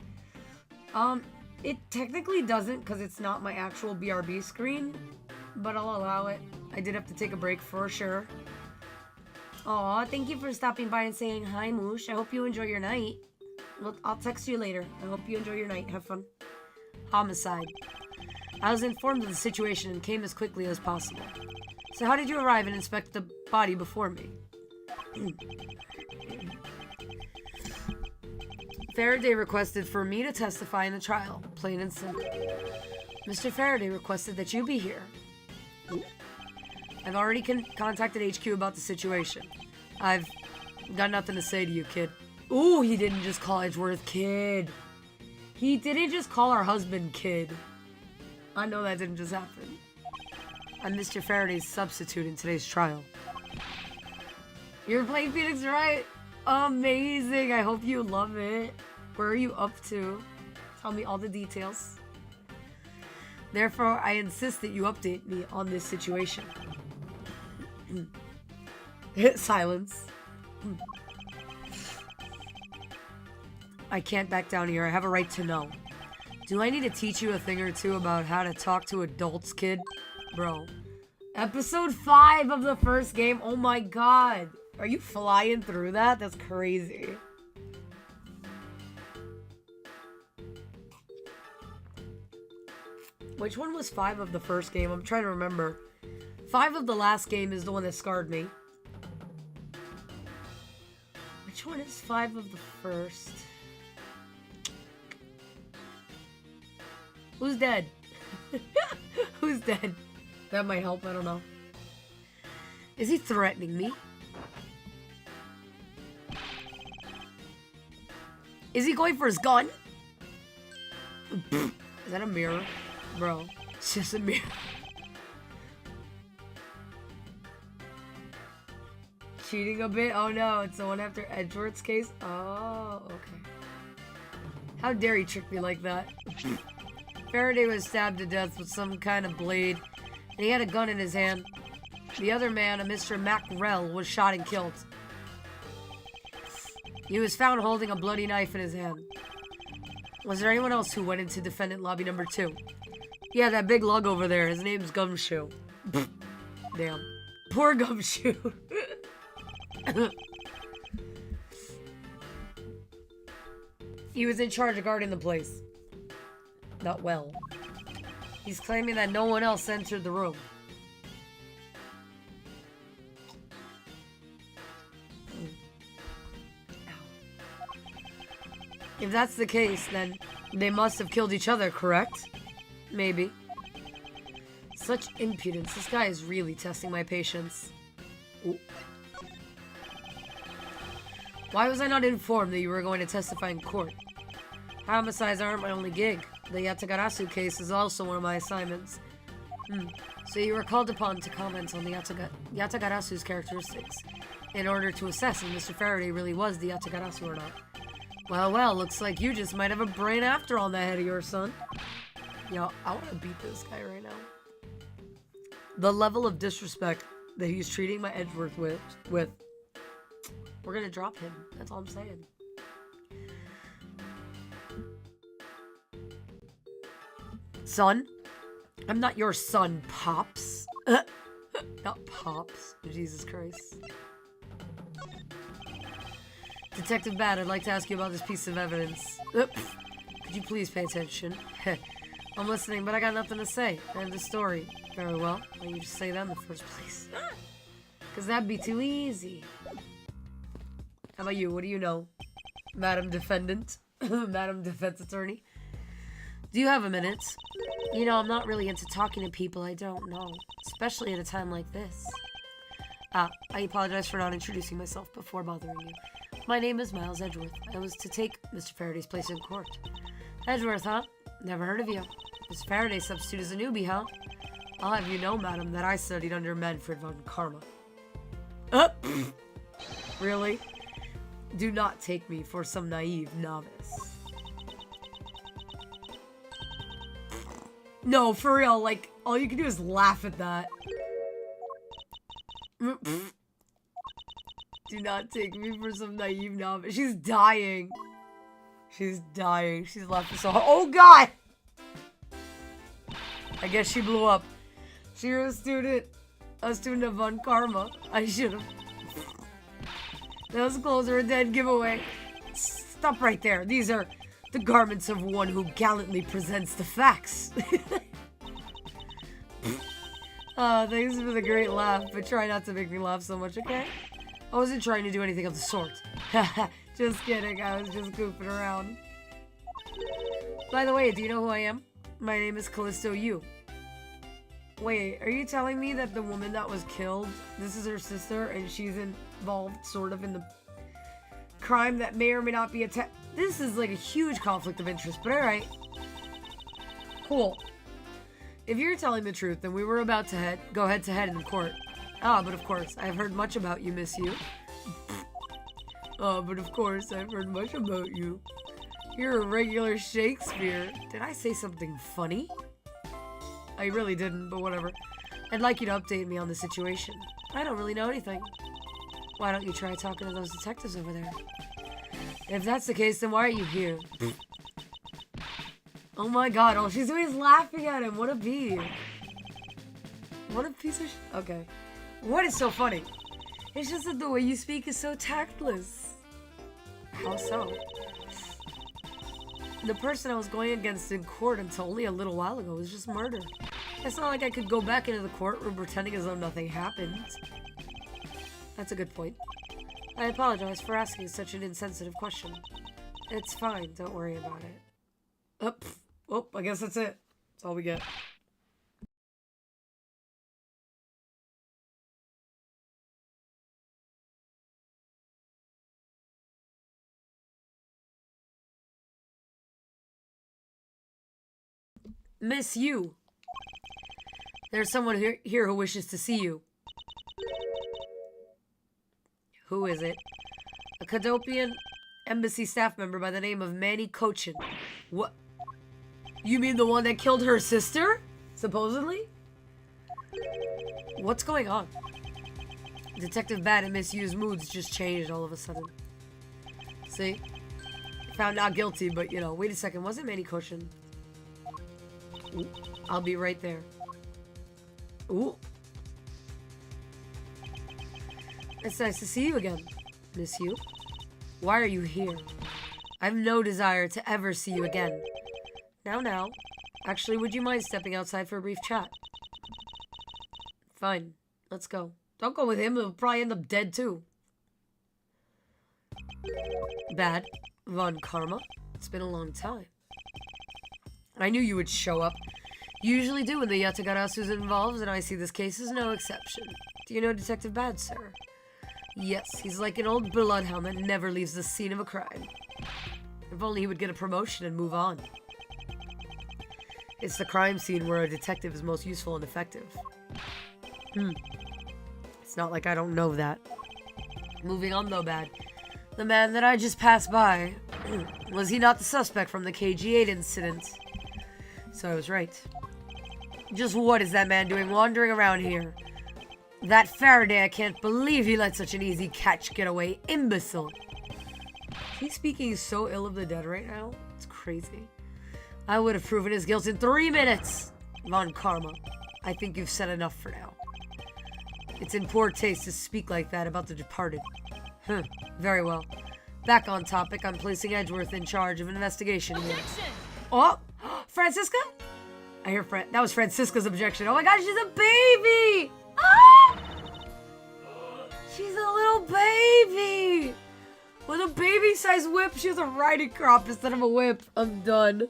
it technically doesn't because it's not my actual BRB screen, but I'll allow it. I did have to take a break for sure. Aw, thank you for stopping by and saying hi, Moosh. I hope you enjoy your night. Well, I'll text you later. I hope you enjoy your night. Have fun. Homicide. I was informed of the situation and came as quickly as possible. So how did you arrive and inspect the body before me? Faraday requested for me to testify in the trial. Plain and simple. Mr. Faraday requested that you be here. I've already contacted HQ about the situation. I've got nothing to say to you, kid. Ooh, he didn't just call Edgeworth kid. He didn't just call our husband kid. I know that didn't just happen. I'm Mr. Faraday's substitute in today's trial. You're playing Phoenix Wright? Amazing. I hope you love it. Where are you up to? Tell me all the details. Therefore, I insist that you update me on this situation. Silence. I can't back down here. I have a right to know. Do I need to teach you a thing or two about how to talk to adults, kid? Bro. Episode 5 of the first game? Oh my god. Are you flying through that? That's crazy. Which one was 5 of the first game? I'm trying to remember. 5 of the last game is the one that scarred me. Which one is 5 of the first? Who's dead? Who's dead? That might help, I don't know. Is he threatening me? Is he going for his gun? Is that a mirror? Bro, it's just a mirror. Cheating a bit? Oh no, it's the one after Edgeworth's case? Oh, okay. How dare he trick me like that? Faraday was stabbed to death with some kind of blade, and he had a gun in his hand. The other man, a Mr. Macrell, was shot and killed. He was found holding a bloody knife in his hand. Was there anyone else who went into defendant lobby number 2? Yeah, that big lug over there. His name's Gumshoe. Damn. Poor Gumshoe. He was in charge of guarding the place. Not well. He's claiming that no one else entered the room. If that's the case, then they must have killed each other, correct? Maybe. Such impudence. This guy is really testing my patience. Ooh. Why was I not informed that you were going to testify in court? Homicides aren't my only gig. The Yatagarasu case is also one of my assignments. So you were called upon to comment on the Yatagarasu's characteristics in order to assess if Mr. Faraday really was the Yatagarasu or not. Well, looks like you just might have a brain after all on the head of yours, son. Yo, I want to beat this guy right now. The level of disrespect that he's treating my Edgeworth with, we're gonna drop him. That's all I'm saying. Son? I'm not your son, Pops. Not Pops. Jesus Christ. Detective Bat, I'd like to ask you about this piece of evidence. Could you please pay attention? I'm listening, but I got nothing to say. End of story. Very well. Why don't you just say that in the first place? Because that'd be too easy. How about you? What do you know? Madam Defendant? Madam Defense Attorney? Do you have a minute? You know, I'm not really into talking to people I don't know. Especially at a time like this. I apologize for not introducing myself before bothering you. My name is Miles Edgeworth. I was to take Mr. Faraday's place in court. Edgeworth, huh? Never heard of you. Mr. Faraday's substitute is a newbie, huh? I'll have you know, madam, that I studied under Manfred von Karma. Really? Do not take me for some naive novice. No, for real, like, all you can do is laugh at that. Do not take me for some naive novice. She's dying. She's dying. She's laughing so hard. Oh, God! I guess she blew up. You're a student of Von Karma. I should've. That was closer, a dead giveaway. stop right there. These are the garments of one who gallantly presents the facts. Thanks for the great laugh, but try not to make me laugh so much, okay? I wasn't trying to do anything of the sort. Just kidding, I was just goofing around. By the way, do you know who I am? My name is Callisto Yu. Wait, are you telling me that the woman that was killed, this is her sister, and she's involved sort of in the crime that may or may not be This is like a huge conflict of interest, but alright. Cool. If you're telling the truth, then we were about to go head to head in court. Ah, but of course, I've heard much about you, Miss Yu. But of course, I've heard much about you. You're a regular Shakespeare. Did I say something funny? I really didn't, but whatever. I'd like you to update me on the situation. I don't really know anything. Why don't you try talking to those detectives over there? If that's the case, then why are you here? Oh my god, all she's doing is laughing at him. What a bee. What a piece of okay. What is so funny? It's just that the way you speak is so tactless. How so? The person I was going against in court until only a little while ago was just murdered. It's not like I could go back into the courtroom pretending as though nothing happened. That's a good point. I apologize for asking such an insensitive question. It's fine, don't worry about it. Oh, I guess that's it. That's all we get. Miss Yu. There's someone here who wishes to see you. Who is it? A Cadopian embassy staff member by the name of Manny Cochin. What? You mean the one that killed her sister? Supposedly? What's going on? Detective Bad and Miss Yu's moods just changed all of a sudden. See? Found not guilty, but you know, wait a second, wasn't Manny Cochin? Ooh, I'll be right there. Ooh. It's nice to see you again, Miss Yu. Why are you here? I have no desire to ever see you again. Now. Actually, would you mind stepping outside for a brief chat? Fine. Let's go. Don't go with him. He'll probably end up dead, too. Bad. Von Karma. It's been a long time. I knew you would show up. You usually do when the Yatagarasu's involved, and I see this case is no exception. Do you know Detective Bad, sir? Yes, he's like an old bloodhound that never leaves the scene of a crime. If only he would get a promotion and move on. It's the crime scene where a detective is most useful and effective. It's not like I don't know that. Moving on though, Bad. The man that I just passed by, was he not the suspect from the KG8 incident? So I was right. Just what is that man doing wandering around here? That Faraday, I can't believe he let such an easy catch get away. Imbecile. He's speaking so ill of the dead right now. It's crazy. I would have proven his guilt in 3 minutes. Von Karma, I think you've said enough for now. It's in poor taste to speak like that about the departed. Very well. Back on topic, I'm placing Edgeworth in charge of an investigation here. Oh, Francisca? I hear that was Francisca's objection. Oh my god, she's a baby! Ah! She's a little baby! With a baby-sized whip, she has a riding crop instead of a whip. I'm done.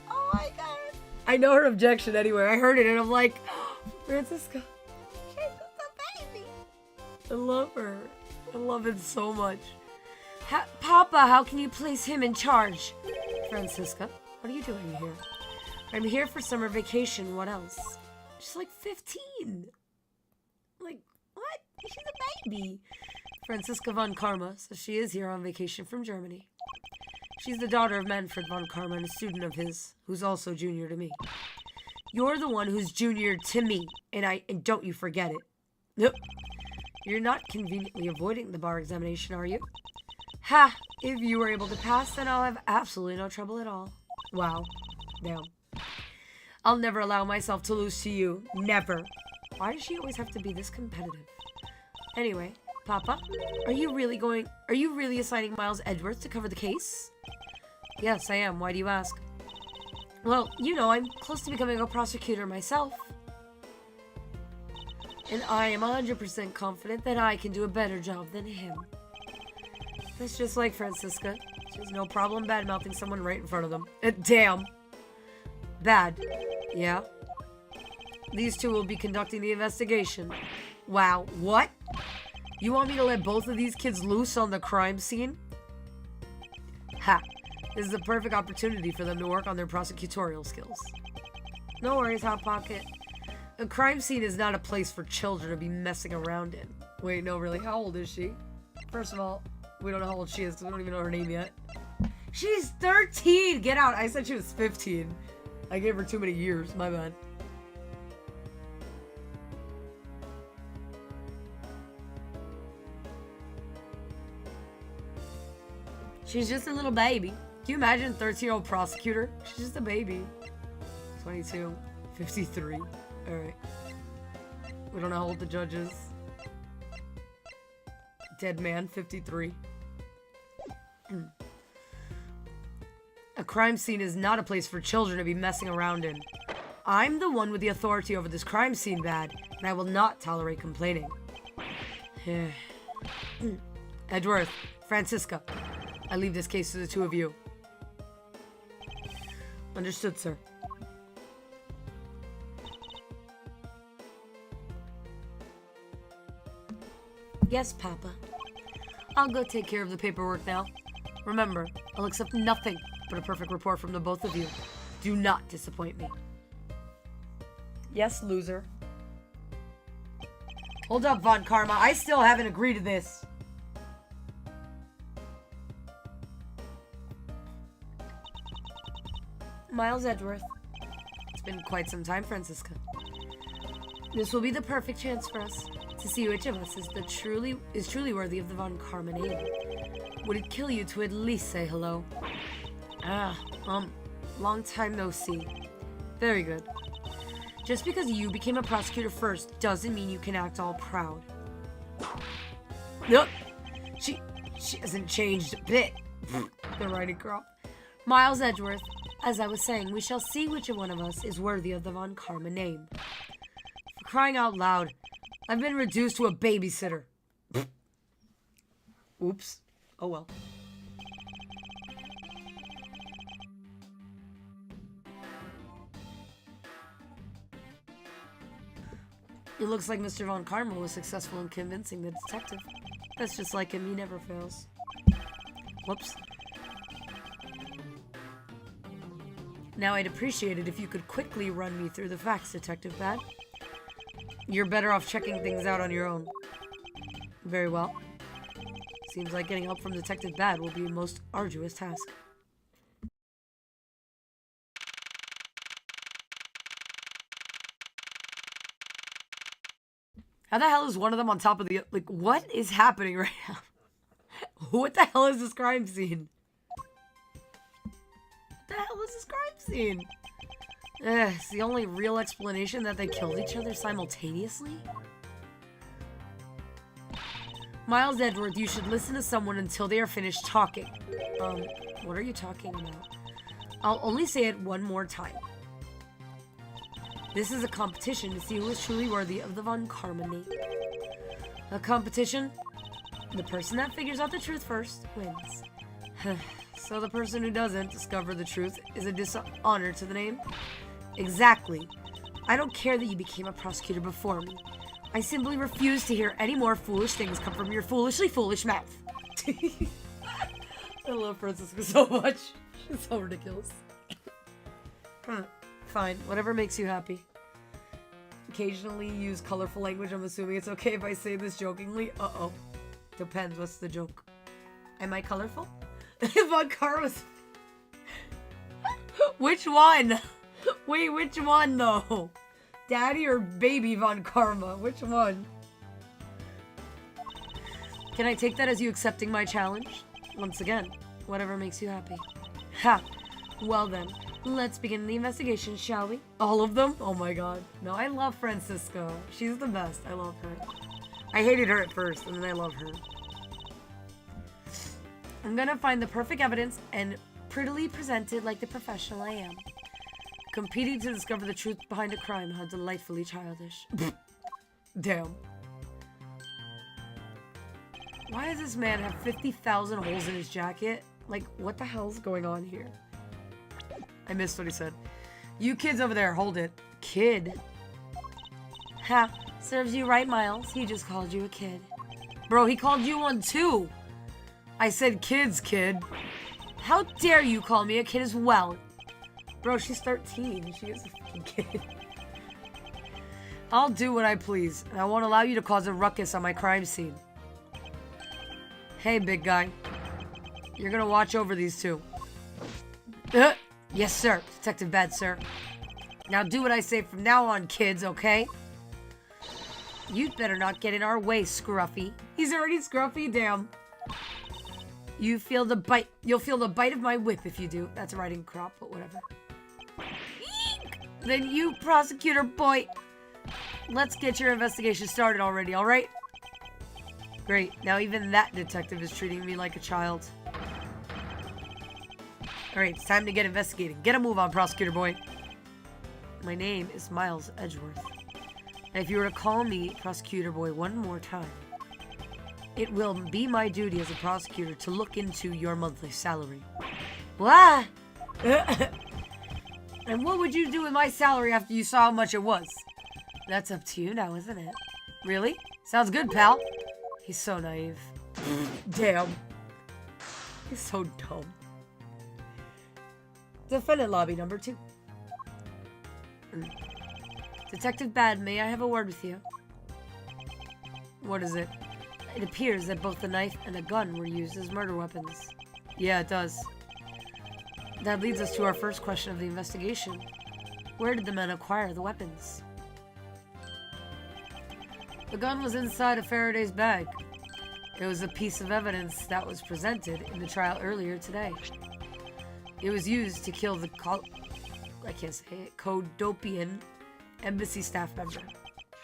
Oh my god. I know her objection anyway. I heard it and I'm like, oh, Francisca. She's a baby. I love her. I love it so much. Papa, how can you place him in charge? Francisca, what are you doing here? I'm here for summer vacation. What else? She's like 15. Like, what? She's a baby. Francisca von Karma says she is here on vacation from Germany. She's the daughter of Manfred von Karma and a student of his, who's also junior to me. You're the one who's junior to me, and don't you forget it. Nope. You're not conveniently avoiding the bar examination, are you? Ha! If you were able to pass, then I'll have absolutely no trouble at all. Wow. Damn. I'll never allow myself to lose to you. Never. Why does she always have to be this competitive? Anyway, Papa, are you really assigning Miles Edgeworth to cover the case? Yes, I am. Why do you ask? Well, you know, I'm close to becoming a prosecutor myself. And I am 100% confident that I can do a better job than him. That's just like Francisca. She has no problem bad-mouthing someone right in front of them. Damn. Bad. Yeah? These two will be conducting the investigation. Wow. What? You want me to let both of these kids loose on the crime scene? Ha. This is a perfect opportunity for them to work on their prosecutorial skills. No worries, Hot Pocket. A crime scene is not a place for children to be messing around in. Wait, no, really? How old is she? First of all, we don't know how old she is because we don't even know her name yet. She's 13! Get out! I said she was 15. I gave her too many years. My bad. She's just a little baby. Can you imagine a 13-year-old prosecutor? She's just a baby. 22. 53. Alright. We don't know how old the judge is. Dead man, 53. A crime scene is not a place for children to be messing around in. I'm the one with the authority over this crime scene, Bad, and I will not tolerate complaining. Edgeworth, Francisca, I leave this case to the two of you. Understood, sir. Yes, Papa. I'll go take care of the paperwork now. Remember, I'll accept nothing but a perfect report from the both of you. Do not disappoint me. Yes, loser. Hold up, Von Karma. I still haven't agreed to this. Miles Edgeworth. It's been quite some time, Francisca. This will be the perfect chance for us to see which of us is truly worthy of the Von Karma name. Would it kill you to at least say hello? Long time no see. Very good. Just because you became a prosecutor first doesn't mean you can act all proud. Nope. She hasn't changed a bit. The writing crop. Miles Edgeworth, as I was saying, we shall see which one of us is worthy of the Von Karma name. For crying out loud, I've been reduced to a babysitter. Oops. Oh well. It looks like Mr. Von Karma was successful in convincing the detective. That's just like him, he never fails. Whoops. Now I'd appreciate it if you could quickly run me through the facts, Detective Bad. You're better off checking things out on your own. Very well. Seems like getting help from Detective Bad will be a most arduous task. How the hell is one of them on top of the... Like, what is happening right now? What the hell is this crime scene? What the hell is this crime scene? It's the only real explanation that they killed each other simultaneously? Miles Edgeworth, you should listen to someone until they are finished talking. What are you talking about? I'll only say it one more time. This is a competition to see who is truly worthy of the Von Karma name. A competition? The person that figures out the truth first wins. So the person who doesn't discover the truth is a dishonor to the name? Exactly. I don't care that you became a prosecutor before me. I simply refuse to hear any more foolish things come from your foolishly foolish mouth. I love Francisca so much. She's so ridiculous. Fine, whatever makes you happy. Occasionally use colorful language. I'm assuming it's okay if I say this jokingly. Uh-oh. Depends, what's the joke? Am I colorful? Von Karma's... Which one? Wait, which one though? Daddy or baby Von Karma? Which one? Can I take that as you accepting my challenge? Once again, whatever makes you happy. Ha! Well then, let's begin the investigation, shall we? All of them? Oh my god. No, I love Francisca. She's the best. I love her. I hated her at first, and then I love her. I'm gonna find the perfect evidence and prettily present it like the professional I am. Competing to discover the truth behind a crime. How delightfully childish. Damn. Why does this man have 50,000 holes in his jacket? Like, what the hell's going on here? I missed what he said. You kids over there, hold it. Kid. Ha. Serves you right, Miles. He just called you a kid. Bro, he called you one too. I said kids, kid. How dare you call me a kid as well? Bro, she's 13. She is a fucking kid. I'll do what I please, and I won't allow you to cause a ruckus on my crime scene. Hey, big guy. You're gonna watch over these two. Yes, sir. Detective Bad, sir. Now do what I say from now on, kids, okay? You'd better not get in our way, Scruffy. He's already Scruffy, damn. You'll feel the bite of my whip if you do. That's a riding crop, but whatever. Eek! Then you, prosecutor boy. Let's get your investigation started already, alright? Great. Now even that detective is treating me like a child. Alright, it's time to get investigating. Get a move on, prosecutor boy. My name is Miles Edgeworth. And if you were to call me prosecutor boy one more time, it will be my duty as a prosecutor to look into your monthly salary. Blah! And what would you do with my salary after you saw how much it was? That's up to you now, isn't it? Really? Sounds good, pal. He's so naive. Damn. He's so dumb. Defendant lobby number 2. Detective Bad, may I have a word with you? What is it? It appears that both the knife and the gun were used as murder weapons. Yeah, it does. That leads us to our first question of the investigation. Where did the men acquire the weapons? The gun was inside of Faraday's bag. It was a piece of evidence that was presented in the trial earlier today. It was used to kill the Codopian embassy staff member.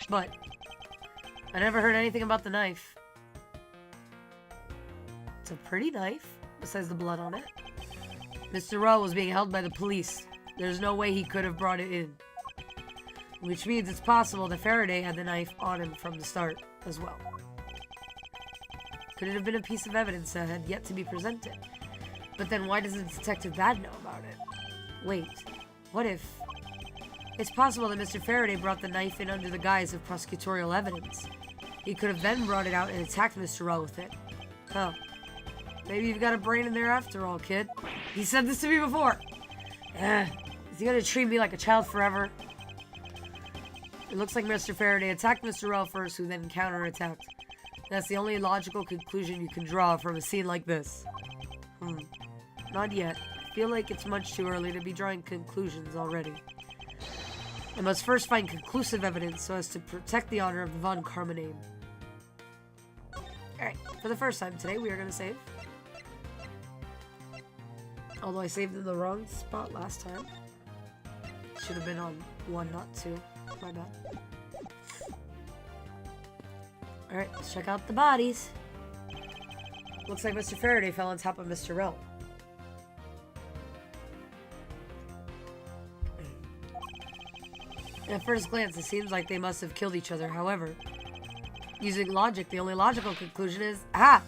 But I never heard anything about the knife. It's a pretty knife, besides the blood on it. Mr. Rowe was being held by the police. There's no way he could have brought it in. Which means it's possible that Faraday had the knife on him from the start as well. Could it have been a piece of evidence that had yet to be presented? But then why doesn't Detective Bad know about it? Wait, what if... It's possible that Mr. Faraday brought the knife in under the guise of prosecutorial evidence. He could have then brought it out and attacked Mr. Rowe with it. Huh. Maybe you've got a brain in there after all, kid. He said this to me before. Is he gonna treat me like a child forever? It looks like Mr. Faraday attacked Mr. Rowe first, who then counterattacked. That's the only logical conclusion you can draw from a scene like this. Not yet. I feel like it's much too early to be drawing conclusions already. I must first find conclusive evidence so as to protect the honor of the Von Karma name. Alright, for the first time today, we are going to save. Although I saved in the wrong spot last time. Should have been on 1, not 2. My bad. Alright, let's check out the bodies. Looks like Mr. Faraday fell on top of Mr. Rowe. At first glance, it seems like they must have killed each other. However, using logic, the only logical conclusion is... Ah!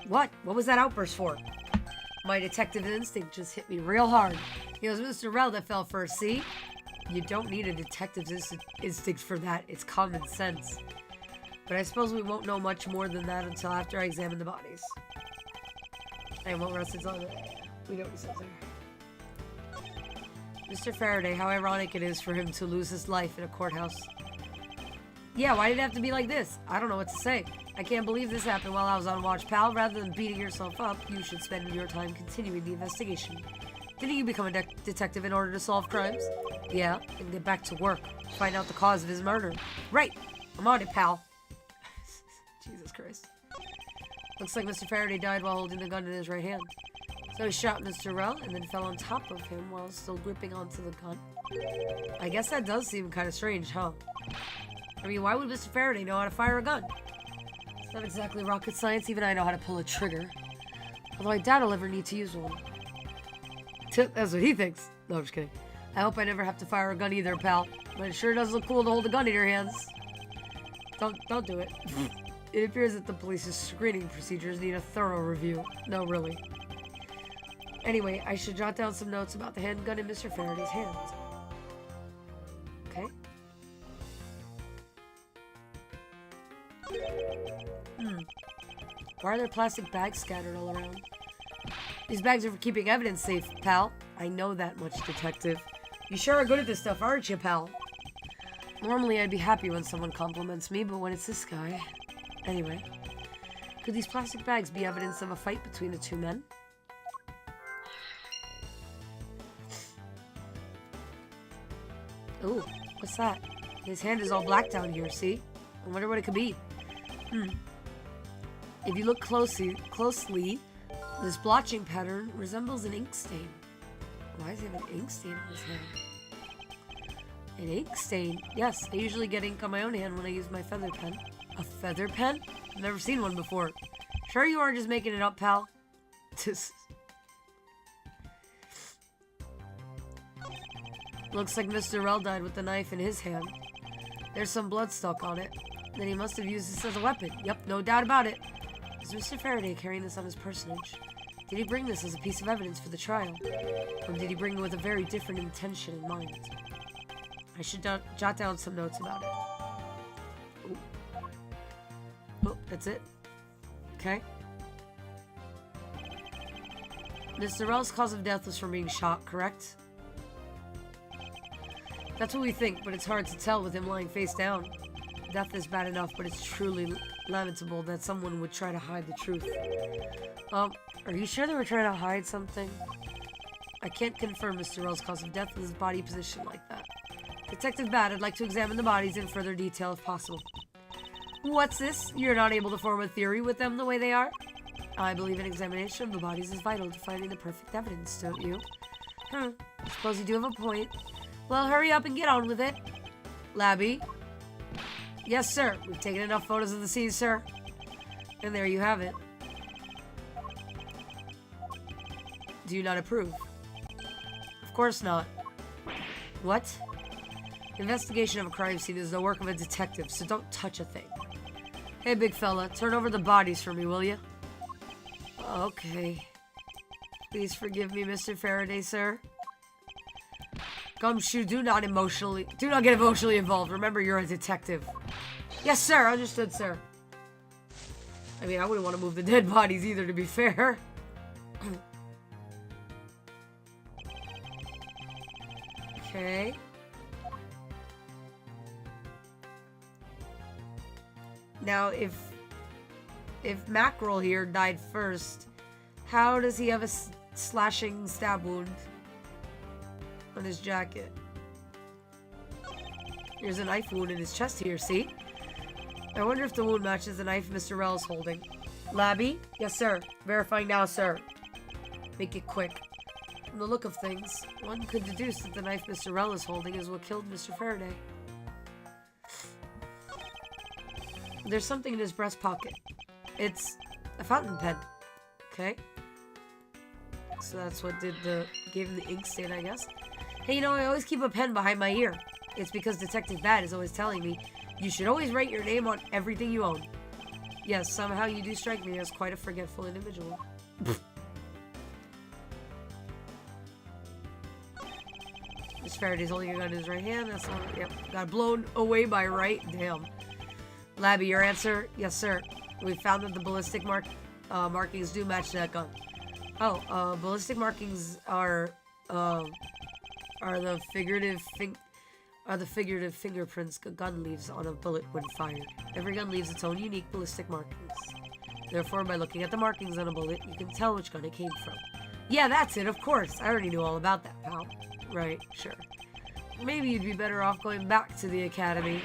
What? What was that outburst for? My detective instinct just hit me real hard. It was Mr. Rowe that fell first, see? You don't need a detective's instinct for that. It's common sense. But I suppose we won't know much more than that until after I examine the bodies. I won't rest until... We know what he says there. Mr. Faraday, how ironic it is for him to lose his life in a courthouse. Yeah, why did it have to be like this? I don't know what to say. I can't believe this happened while I was on watch, pal. Rather than beating yourself up, you should spend your time continuing the investigation. Didn't you become a detective in order to solve crimes? Yeah, and get back to work. Find out the cause of his murder. Right! I'm on it, pal. Jesus Christ. Looks like Mr. Faraday died while holding the gun in his right hand. So he shot Mr. Rowe and then fell on top of him while still gripping onto the gun. I guess that does seem kind of strange, huh? I mean, why would Mr. Faraday know how to fire a gun? It's not exactly rocket science. Even I know how to pull a trigger. Although I doubt I'll ever need to use one. That's what he thinks. No, I'm just kidding. I hope I never have to fire a gun either, pal. But it sure does look cool to hold a gun in your hands. Don't do it. It appears that the police's screening procedures need a thorough review. No, really. Anyway, I should jot down some notes about the handgun in Mr. Faraday's hands. Okay. Why are there plastic bags scattered all around? These bags are for keeping evidence safe, pal. I know that much, detective. You sure are good at this stuff, aren't you, pal? Normally, I'd be happy when someone compliments me, but when it's this guy... Anyway. Could these plastic bags be evidence of a fight between the two men? Ooh, what's that? His hand is all black down here, see? I wonder what it could be. If you look closely, this blotching pattern resembles an ink stain. Why does he have an ink stain on his hand? An ink stain? Yes, I usually get ink on my own hand when I use my feather pen. A feather pen? I've never seen one before. Sure you aren't just making it up, pal? Looks like Mr. Rell died with the knife in his hand. There's some blood stuck on it. Then he must have used this as a weapon. Yep, no doubt about it. Is Mr. Faraday carrying this on his personage? Did he bring this as a piece of evidence for the trial? Or did he bring it with a very different intention in mind? I should jot down some notes about it. Ooh. Oh, that's it? Okay. Mr. Rell's cause of death was from being shot, correct? That's what we think, but it's hard to tell with him lying face down. Death is bad enough, but it's truly lamentable that someone would try to hide the truth. Are you sure they were trying to hide something? I can't confirm Mr. Rell's cause of death with his body positioned like that. Detective Bat, I'd like to examine the bodies in further detail if possible. What's this? You're not able to form a theory with them the way they are? I believe an examination of the bodies is vital to finding the perfect evidence, don't you? I suppose you do have a point. Well, hurry up and get on with it. Labby? Yes, sir. We've taken enough photos of the scene, sir. And there you have it. Do you not approve? Of course not. What? Investigation of a crime scene is the work of a detective, so don't touch a thing. Hey, big fella, turn over the bodies for me, will you? Okay. Please forgive me, Mr. Faraday, sir. Gumshoe, do not get emotionally involved. Remember, you're a detective. Yes, sir. Understood, sir. I mean, I wouldn't want to move the dead bodies either, to be fair. Okay. Now, if Mackerel here died first, how does he have a slashing stab wound on his jacket? There's a knife wound in his chest here, see? I wonder if the wound matches the knife Mr. Rell is holding. Labby? Yes, sir. Verifying now, sir. Make it quick. From the look of things, one could deduce that the knife Mr. Rell is holding is what killed Mr. Faraday. There's something in his breast pocket. It's a fountain pen. Okay. So that's what gave him the ink stain, I guess. Hey, you know, I always keep a pen behind my ear. It's because Detective Bat is always telling me, you should always write your name on everything you own. Yes, somehow you do strike me as quite a forgetful individual. Miss Faraday's holding a gun in his right hand. That's one. Yep. Got blown away by right. Damn. Labby, your answer? Yes, sir. We found that the ballistic markings do match that gun. Oh, ballistic markings are the figurative fingerprints a gun leaves on a bullet when fired. Every gun leaves its own unique ballistic markings. Therefore, by looking at the markings on a bullet, you can tell which gun it came from. Yeah, that's it, of course. I already knew all about that, pal. Right, sure. Maybe you'd be better off going back to the academy.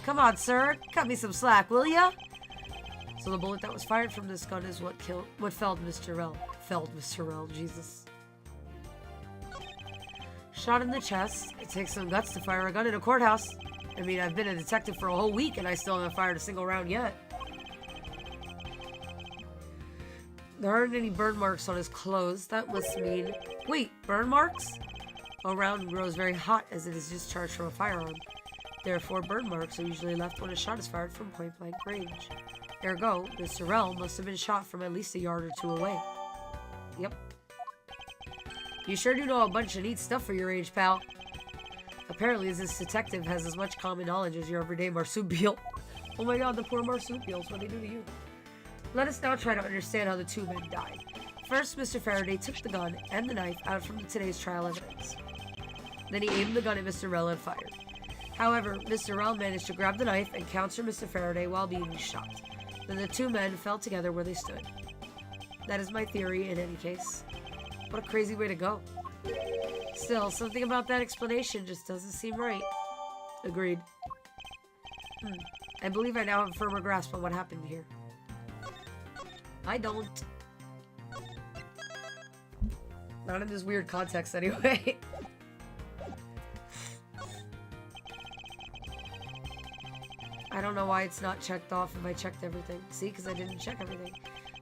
Come on, sir. Cut me some slack, will ya? So the bullet that was fired from this gun is what felled Mr. Rell. Felled Mr. Rell, Jesus. Shot in the chest. It takes some guts to fire a gun in a courthouse. I mean, I've been a detective for a whole week and I still haven't fired a single round yet. There aren't any burn marks on his clothes. That must mean... Wait, burn marks? A round grows very hot as it is discharged from a firearm. Therefore, burn marks are usually left when a shot is fired from point-blank range. Ergo, Mr. Rel must have been shot from at least a yard or two away. Yep. You sure do know a bunch of neat stuff for your age, pal. Apparently, this detective has as much common knowledge as your everyday marsupial. Oh my god, the poor marsupials, what they do to you. Let us now try to understand how the two men died. First, Mr. Faraday took the gun and the knife out from today's trial evidence. Then he aimed the gun at Mr. Rel and fired. However, Mr. Rel managed to grab the knife and counter Mr. Faraday while being shot. Then the two men fell together where they stood. That is my theory in any case. What a crazy way to go. Still, something about that explanation just doesn't seem right. Agreed. I believe I now have a firmer grasp on what happened here. I don't. Not in this weird context, anyway. I don't know why it's not checked off if I checked everything. See, because I didn't check everything.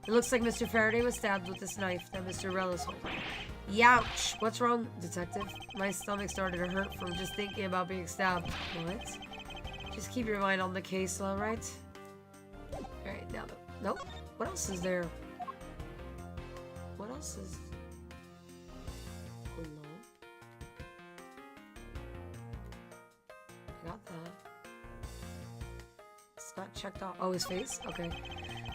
It looks like Mr. Faraday was stabbed with this knife that Mr. Rel is holding. Youch! What's wrong, detective? My stomach started to hurt from just thinking about being stabbed. What? Just keep your mind on the case, alright? Alright, now though. Nope. What else is there? What else is... Hello? I got that. It's not checked off. Oh, his face? Okay.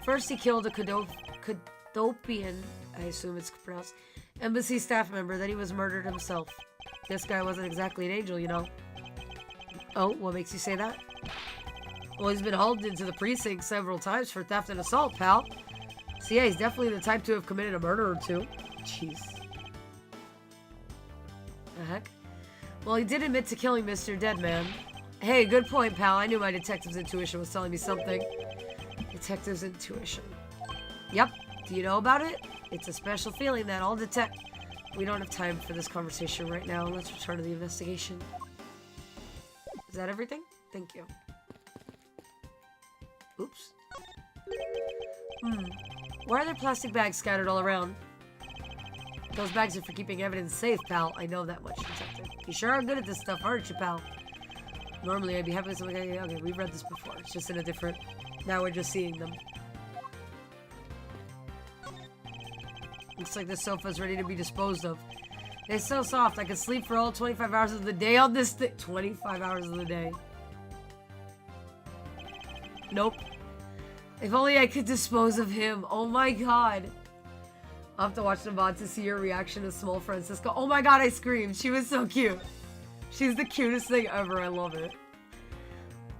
First he killed a Cadopian, I assume it's pronounced, embassy staff member, then he was murdered himself. This guy wasn't exactly an angel, you know. Oh, what makes you say that? Well, he's been hauled into the precinct several times for theft and assault, pal. So yeah, he's definitely the type to have committed a murder or two. Jeez. The heck? Well, he did admit to killing Mr. Deadman. Hey, good point, pal. I knew my detective's intuition was telling me something. Detective's intuition. Yep. Do you know about it? It's a special feeling that all detect... We don't have time for this conversation right now. Let's return to the investigation. Is that everything? Thank you. Oops. Why are there plastic bags scattered all around? Those bags are for keeping evidence safe, pal. I know that much, detective. You sure are good at this stuff, aren't you, pal? Normally, I'd be happy with something. Okay, we've read this before. It's just in a different... Now we're just seeing them. Looks like the sofa's ready to be disposed of. It's so soft, I could sleep for all 25 hours of the day on this thing. 25 hours of the day. Nope. If only I could dispose of him. Oh my god. I'll have to watch the VOD to see your reaction to small Francisco. Oh my god, I screamed. She was so cute. She's the cutest thing ever. I love it.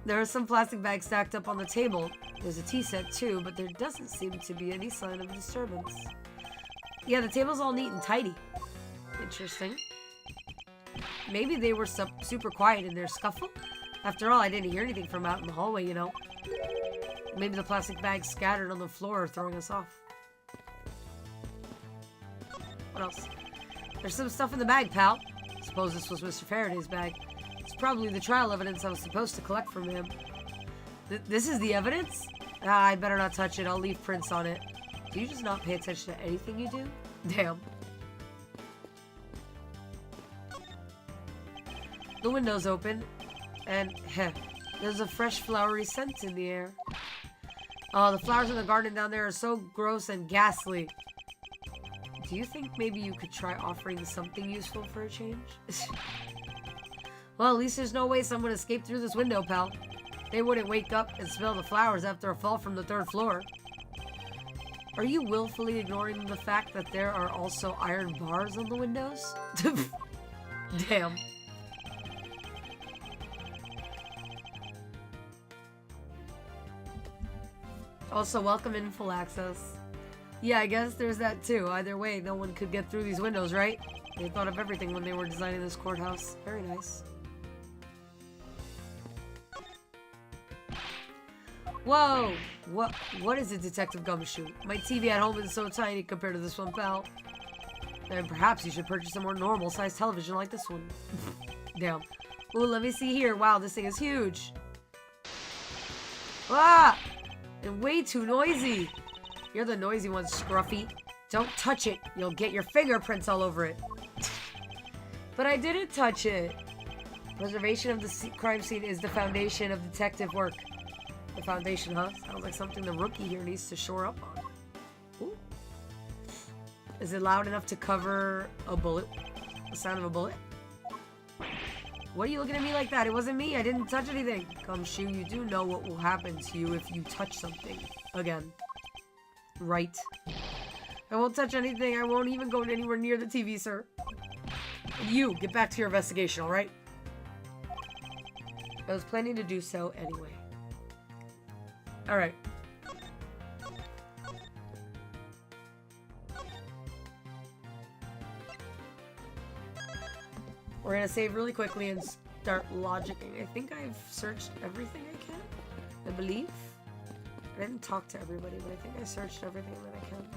There are some plastic bags stacked up on the table. There's a tea set too, but there doesn't seem to be any sign of disturbance. Yeah, the table's all neat and tidy. Interesting. Maybe they were super quiet in their scuffle? After all, I didn't hear anything from out in the hallway, you know. Maybe the plastic bags scattered on the floor are throwing us off. What else? There's some stuff in the bag, pal. Suppose this was Mr. Faraday's bag. It's probably the trial evidence I was supposed to collect from him. This is the evidence? Ah, I better not touch it. I'll leave prints on it. Do you just not pay attention to anything you do? Damn. The window's open, and there's a fresh flowery scent in the air. Oh, the flowers in the garden down there are so gross and ghastly. Do you think maybe you could try offering something useful for a change? Well, at least there's no way someone escaped through this window, pal. They wouldn't wake up and smell the flowers after a fall from the 3rd floor. Are you willfully ignoring the fact that there are also iron bars on the windows? Damn. Also, welcome in full access. Yeah, I guess there's that too. Either way, no one could get through these windows, right? They thought of everything when they were designing this courthouse. Very nice. Whoa! What is a Detective Gumshoe? My TV at home is so tiny compared to this one, pal. And perhaps you should purchase a more normal-sized television like this one. Damn. Ooh, let me see here. Wow, this thing is huge. Ah! And way too noisy. You're the noisy one, Scruffy. Don't touch it. You'll get your fingerprints all over it. But I didn't touch it. Preservation of the crime scene is the foundation of detective work. The foundation, huh? Sounds like something the rookie here needs to shore up on. Ooh. Is it loud enough to cover a bullet? The sound of a bullet? What are you looking at me like that? It wasn't me. I didn't touch anything. Gumshoe, you do know what will happen to you if you touch something again. Right. I won't touch anything. I won't even go anywhere near the TV, sir. You, get back to your investigation, alright? I was planning to do so anyway. Alright. We're gonna save really quickly and start logicking. I think I've searched everything I can. I believe. I didn't talk to everybody, but I think I searched everything that I can.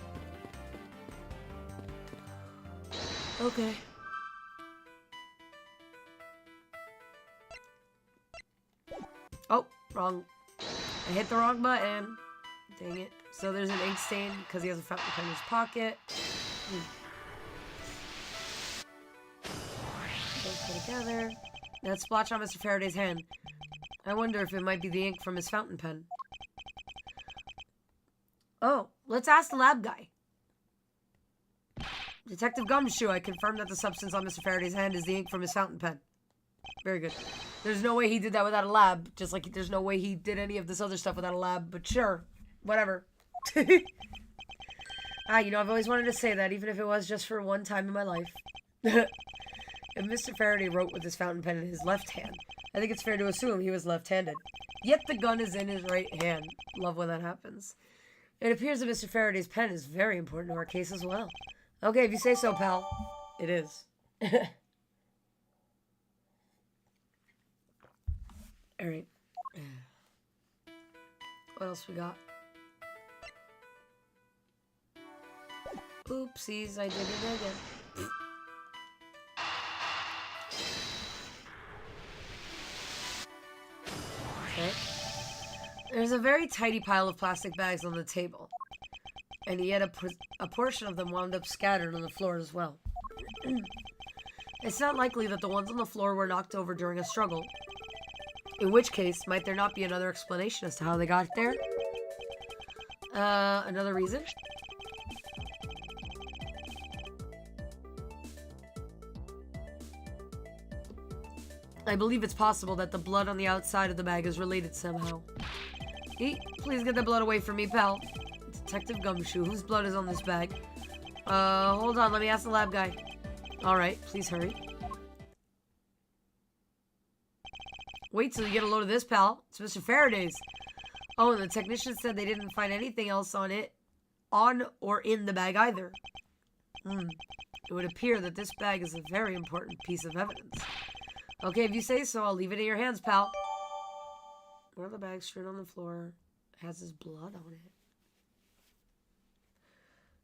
Okay. Oh, wrong. I hit the wrong button. Dang it. So there's an ink stain because he has a fountain pen in his pocket. Those go together. That splotch on Mr. Faraday's hand. I wonder if it might be the ink from his fountain pen. Oh, let's ask the lab guy. Detective Gumshoe, I confirm that the substance on Mr. Faraday's hand is the ink from his fountain pen. Very good. There's no way he did that without a lab, just like there's no way he did any of this other stuff without a lab, but sure. Whatever. You know, I've always wanted to say that, even if it was just for one time in my life. If Mr. Faraday wrote with his fountain pen in his left hand, I think it's fair to assume he was left-handed. Yet the gun is in his right hand. Love when that happens. It appears that Mr. Faraday's pen is very important to our case as well. Okay, if you say so, pal. It is. Alright. What else we got? Oopsies, I did it again. Okay. There's a very tidy pile of plastic bags on the table. And yet a portion of them wound up scattered on the floor as well. It's not likely that the ones on the floor were knocked over during a struggle. In which case, might there not be another explanation as to how they got there? Another reason? I believe it's possible that the blood on the outside of the bag is related somehow. Eat, please get the blood away from me, pal. Detective Gumshoe, whose blood is on this bag? Hold on, let me ask the lab guy. Alright, please hurry. Wait till you get a load of this, pal. It's Mr. Faraday's. Oh, and the technician said they didn't find anything else on or in the bag either. It would appear that this bag is a very important piece of evidence. Okay, if you say so, I'll leave it in your hands, pal. One of the bags strewn on the floor has his blood on it.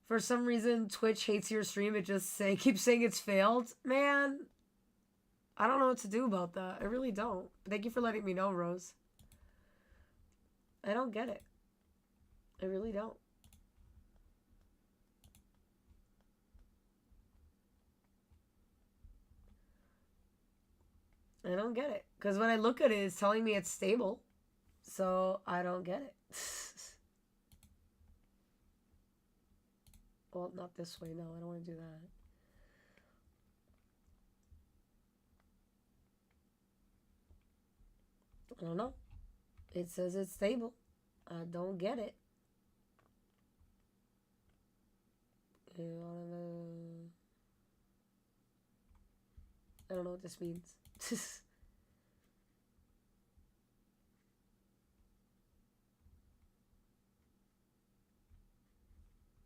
For some reason, Twitch hates your stream. It just keeps saying it's failed. Man, I don't know what to do about that. I really don't. Thank you for letting me know, Rose. I don't get it. I really don't. I don't get it. Because when I look at it, it's telling me it's stable. So, I don't get it. Well, not this way. No, I don't want to do that. I don't know. It says it's stable. I don't get it. I don't know what this means.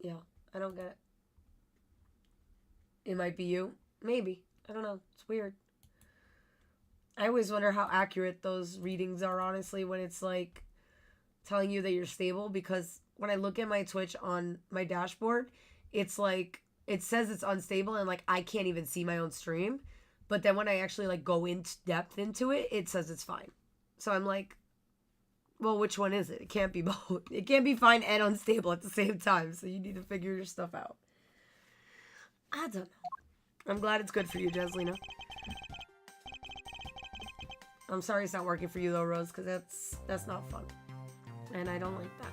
Yeah, I don't get it. It might be you. Maybe. I don't know. It's weird. I always wonder how accurate those readings are, honestly, when it's like telling you that you're stable, because when I look at my Twitch on my dashboard, it's like it says it's unstable and like I can't even see my own stream. But then when I actually like go into depth into it, it says it's fine. So I'm like, well, which one is it? It can't be both. It can't be fine and unstable at the same time. So you need to figure your stuff out. I don't know. I'm glad it's good for you, Jeslina. I'm sorry it's not working for you though, Rose, because that's not fun. And I don't like that.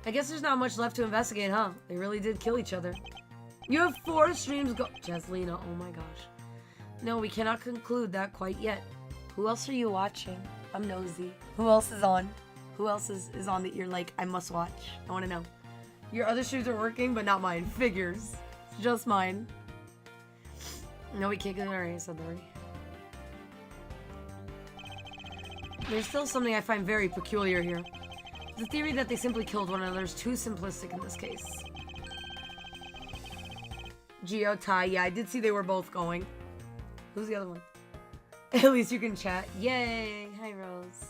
I guess there's not much left to investigate, huh? They really did kill each other. You have 4 streams go- Jeslina, oh my gosh. No, we cannot conclude that quite yet. Who else are you watching? I'm nosy. Who else is on? Who else is on that you're like, I must watch? I want to know. Your other streams are working, but not mine. Figures. It's just mine. No, we can't get it already. I said that already. There's still something I find very peculiar here. The theory that they simply killed one another is too simplistic in this case. Geo, Tai, yeah, I did see they were both going. Who's the other one? At least you can chat. Yay! Hi, Rose.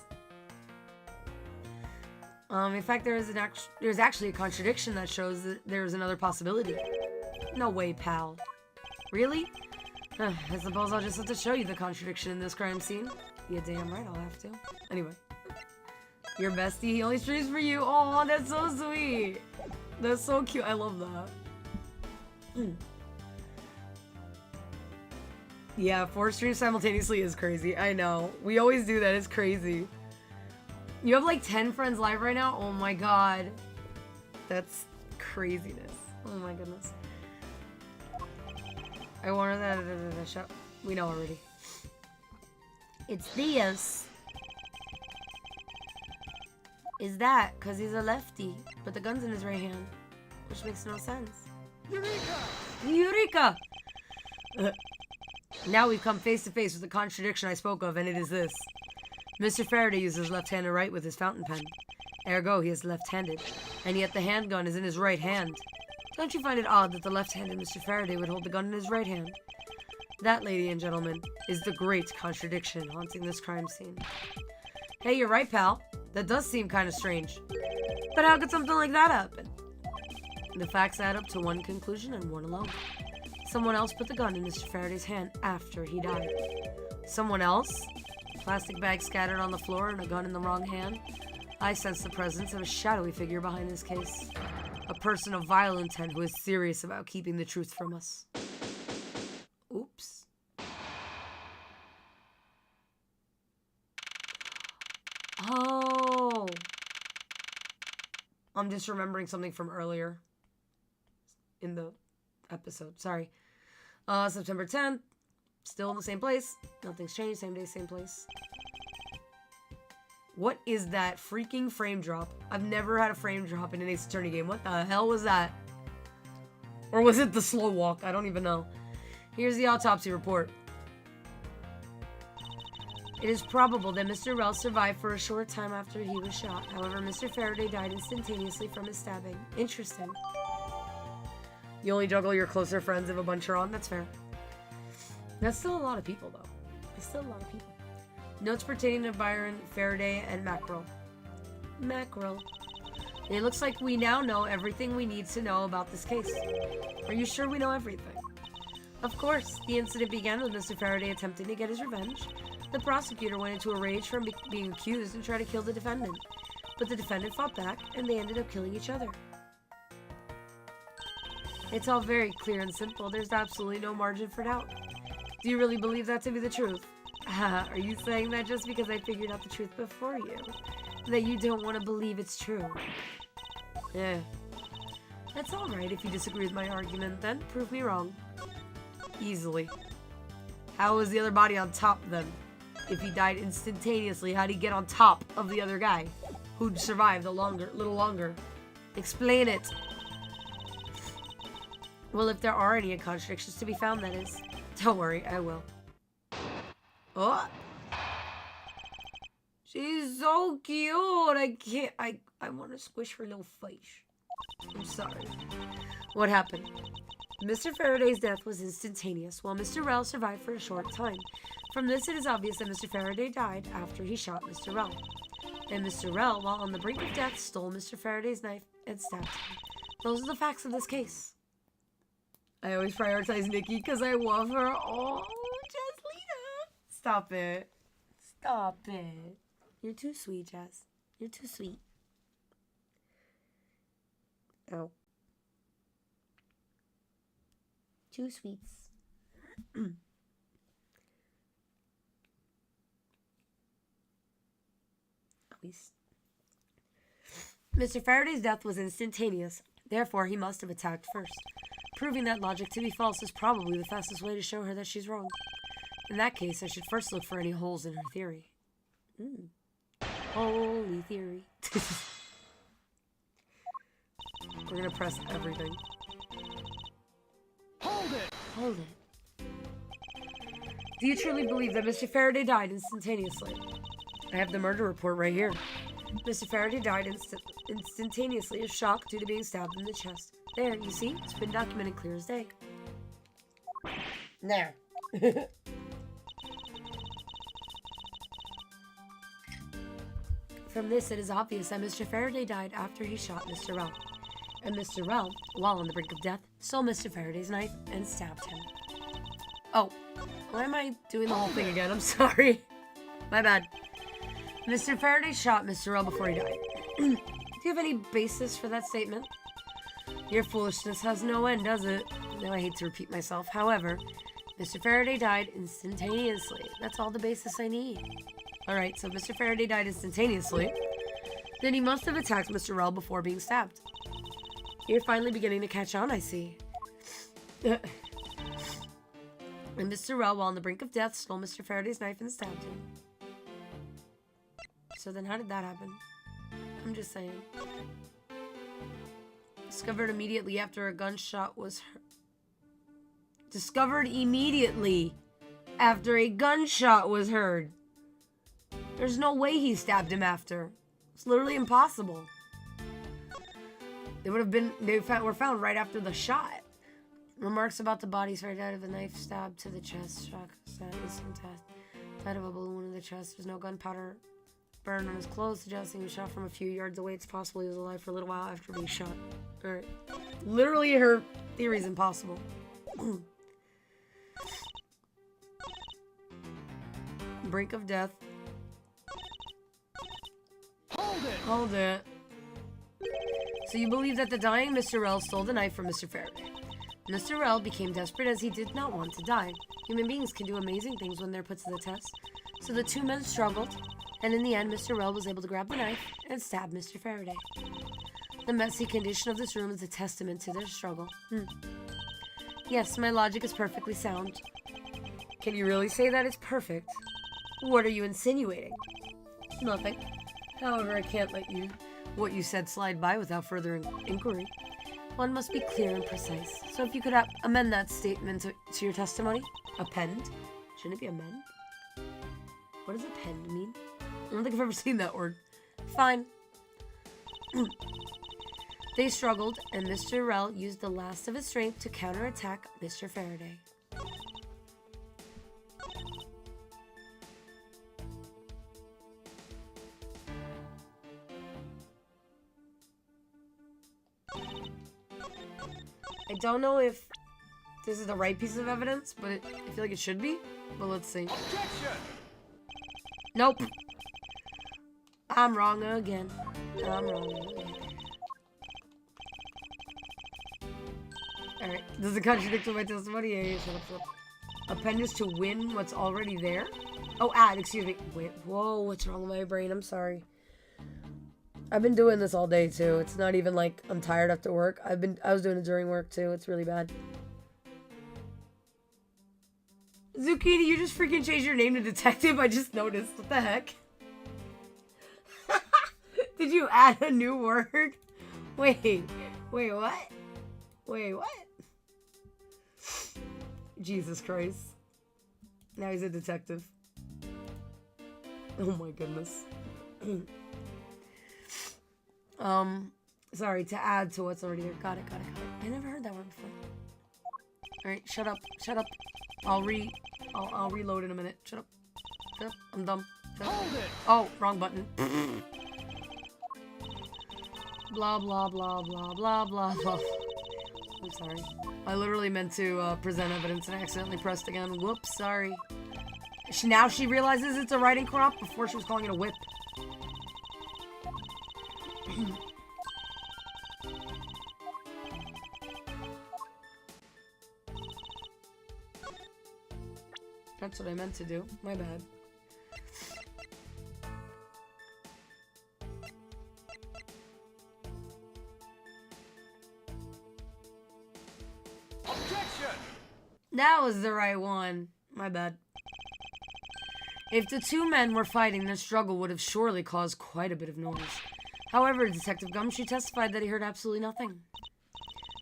In fact, there's actually a contradiction that shows that there's another possibility. No way, pal. Really? I suppose I'll just have to show you the contradiction in this crime scene. Yeah, damn right I'll have to. Anyway. Your bestie, he only streams for you. Oh, that's so sweet. That's so cute. I love that. Yeah, 4 streams simultaneously is crazy. I know. We always do that. It's crazy. You have like 10 friends live right now? Oh my god. That's craziness. Oh my goodness. I wanted that. Shut up. We know already. It's Diaz. Is that because he's a lefty, but the gun's in his right hand, which makes no sense. Eureka! Eureka! Now we've come face to face with the contradiction I spoke of, and it is this. Mr. Faraday uses left hand to write with his fountain pen. Ergo, he is left-handed, and yet the handgun is in his right hand. Don't you find it odd that the left-handed Mr. Faraday would hold the gun in his right hand? That, lady and gentlemen, is the great contradiction haunting this crime scene. Hey, you're right, pal. That does seem kind of strange. But how could something like that happen? The facts add up to one conclusion and one alone. Someone else put the gun in Mr. Faraday's hand after he died. Someone else? Plastic bag scattered on the floor and a gun in the wrong hand? I sense the presence of a shadowy figure behind this case. A person of vile intent who is serious about keeping the truth from us. Oops. Oh. I'm just remembering something from earlier in the episode. Sorry. September 10th. Still in the same place. Nothing's changed. Same day, same place. What is that freaking frame drop? I've never had a frame drop in an Ace Attorney game. What the hell was that? Or was it the slow walk? I don't even know. Here's the autopsy report. It is probable that Mr. Rell survived for a short time after he was shot. However, Mr. Faraday died instantaneously from his stabbing. Interesting. You only juggle your closer friends if a bunch are on? That's fair. That's still a lot of people, though. It's still a lot of people. Notes pertaining to Byron, Faraday, and Mackerel. Mackerel. It looks like we now know everything we need to know about this case. Are you sure we know everything? Of course. The incident began with Mr. Faraday attempting to get his revenge. The prosecutor went into a rage from being accused and tried to kill the defendant. But the defendant fought back, and they ended up killing each other. It's all very clear and simple. There's absolutely no margin for doubt. Do you really believe that to be the truth? Are you saying that just because I figured out the truth before you? That you don't want to believe it's true? Yeah. That's alright if you disagree with my argument, then. Prove me wrong. Easily. How was the other body on top, then? If he died instantaneously, how'd he get on top of the other guy? Who'd survived a little longer? Explain it. Well, if there are any contradictions to be found, that is. Don't worry, I will. Oh! She's so cute! I can't, I want to squish her little face. I'm sorry. What happened? Mr. Faraday's death was instantaneous, while Mr. Rell survived for a short time. From this, it is obvious that Mr. Faraday died after he shot Mr. Rell. And Mr. Rell, while on the brink of death, stole Mr. Faraday's knife and stabbed him. Those are the facts of this case. I always prioritize Nikki because I love her. Oh, Jaslina. Stop it. Stop it. You're too sweet, Jess. You're too sweet. Oh. Two sweets. Mr. Faraday's death was instantaneous. Therefore, he must have attacked first. Proving that logic to be false is probably the fastest way to show her that she's wrong. In that case, I should first look for any holes in her theory. Holy theory. We're gonna press everything. Hold it! Hold it. Do you truly believe that Mr. Faraday died instantaneously? I have the murder report right here. Mr. Faraday died instantaneously of shock due to being stabbed in the chest. There, you see? It's been documented clear as day. There. From this, it is obvious that Mr. Faraday died after he shot Mr. Rell. And Mr. Rell, while on the brink of death, stole Mr. Faraday's knife and stabbed him. Oh, why am I doing the whole thing again? I'm sorry. My bad. Mr. Faraday shot Mr. Rell before he died. Do you have any basis for that statement? Your foolishness has no end, does it? No, I hate to repeat myself. However, Mr. Faraday died instantaneously. That's all the basis I need. Alright, so Mr. Faraday died instantaneously. Then he must have attacked Mr. Rell before being stabbed. You're finally beginning to catch on, I see. And Mr. Rell, while on the brink of death, stole Mr. Faraday's knife and stabbed him. So then how did that happen? I'm just saying. Discovered immediately after a gunshot was heard. Discovered immediately after a gunshot was heard. There's no way he stabbed him after. It's literally impossible. They were found right after the shot. Remarks about the bodies right out of a knife stabbed to the chest. Shock, instant death. Died of a balloon in the chest. There's no gunpowder burn on his clothes, suggesting he was shot from a few yards away. It's possible he was alive for a little while after being shot. Alright. Literally, her theory is impossible. Brink of death. Hold it! Hold it. So you believe that the dying Mr. Rell stole the knife from Mr. Faraday. Mr. Rell became desperate as he did not want to die. Human beings can do amazing things when they're put to the test. So the two men struggled, and in the end, Mr. Rell was able to grab the knife and stab Mr. Faraday. The messy condition of this room is a testament to their struggle. Yes, my logic is perfectly sound. Can you really say that it's perfect? What are you insinuating? Nothing. However, I can't let what you said slide by without further inquiry. One must be clear and precise. So if you could amend that statement to your testimony? Append? Shouldn't it be amend? What does append mean? I don't think I've ever seen that word. Fine. They struggled, and Mr. Rell used the last of his strength to counterattack Mr. Faraday. I don't know if this is the right piece of evidence, but I feel like it should be. But let's see. Objection! Nope. I'm wrong again. I'm wrong again. Alright. Does it contradict with my testimony? Yeah, shut up. Append is to win what's already there? Oh, add. Excuse me. Wait. Whoa, what's wrong with my brain? I'm sorry. I've been doing this all day too. It's not even like I'm tired after work. I was doing it during work too. It's really bad. Zucchini, you just freaking changed your name to detective. I just noticed. What the heck? Did you add a new word? Wait, what? Wait, what? Jesus Christ. Now he's a detective. Oh my goodness. Sorry, to add to what's already there. Got it. I never heard that word before. Alright, shut up. I'll reload in a minute. Shut up. I'm dumb. Hold it! Oh, wrong button. Blah, blah, blah, blah, blah, blah, blah. I'm sorry. I literally meant to present evidence and I accidentally pressed again. Whoops, sorry. Now she realizes it's a riding crop. Before she was calling it a whip. That's what I meant to do. My bad. Objection! That was the right one. My bad. If the two men were fighting, their struggle would have surely caused quite a bit of noise. However, Detective Gumshoe testified that he heard absolutely nothing.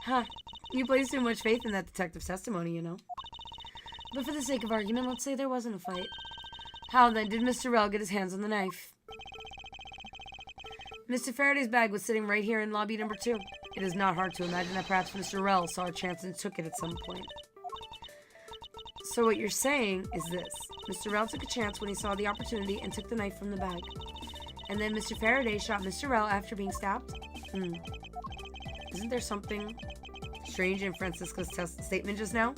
Huh. You place too much faith in that detective's testimony, you know. But for the sake of argument, let's say there wasn't a fight. How then did Mr. Rell get his hands on the knife? Mr. Faraday's bag was sitting right here in lobby number 2. It is not hard to imagine that perhaps Mr. Rell saw a chance and took it at some point. So what you're saying is this. Mr. Rell took a chance when he saw the opportunity and took the knife from the bag. And then Mr. Faraday shot Mr. Rell after being stabbed? Isn't there something strange in Francisca's statement just now?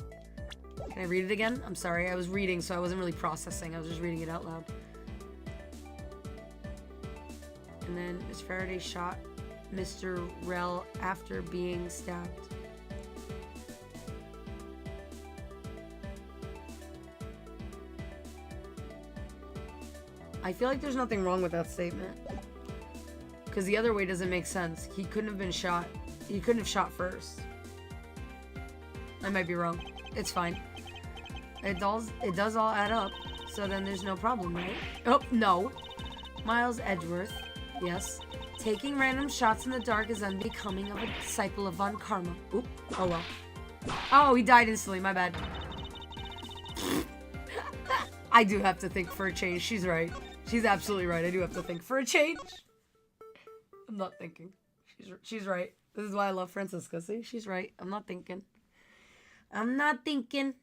Can I read it again? I'm sorry, I was reading, so I wasn't really processing. I was just reading it out loud. And then Mr. Faraday shot Mr. Rell after being stabbed. I feel like there's nothing wrong with that statement. Because the other way doesn't make sense. He couldn't have been shot. He couldn't have shot first. I might be wrong. It's fine. It does all add up. So then there's no problem, right? Oh, no. Miles Edgeworth. Yes. Taking random shots in the dark is unbecoming of a disciple of Von Karma. Oop. Oh, well. Oh, he died instantly. My bad. I do have to think for a change. She's right. She's absolutely right. I do have to think for a change. I'm not thinking. She's right. This is why I love Francisca. See? She's right. I'm not thinking. I'm not thinking.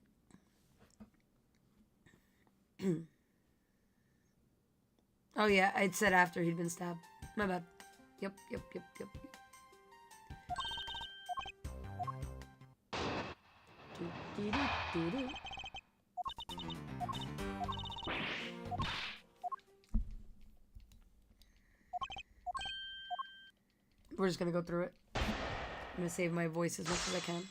Oh, yeah. I'd said after he'd been stabbed. My bad. Yep. Do-do-do-do-do. We're just gonna go through it. I'm gonna save my voice as much as I can.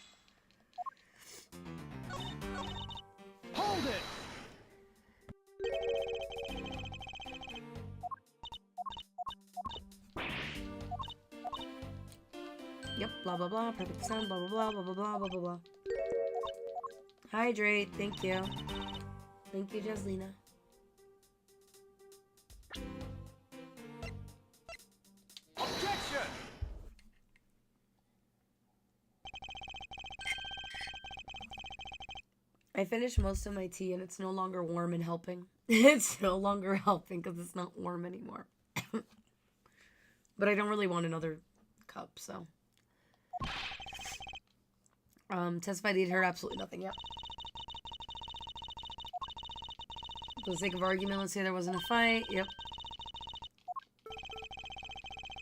Hold it! Yep, blah blah blah, perfect sound, blah blah blah, blah blah blah, blah blah blah. Hydrate, thank you. Thank you, Jaslina. Objection! I finished most of my tea and it's no longer warm and helping. It's no longer helping because it's not warm anymore. But I don't really want another cup, so. Testified he'd heard absolutely nothing yet. For the sake of argument, let's say there wasn't a fight. Yep.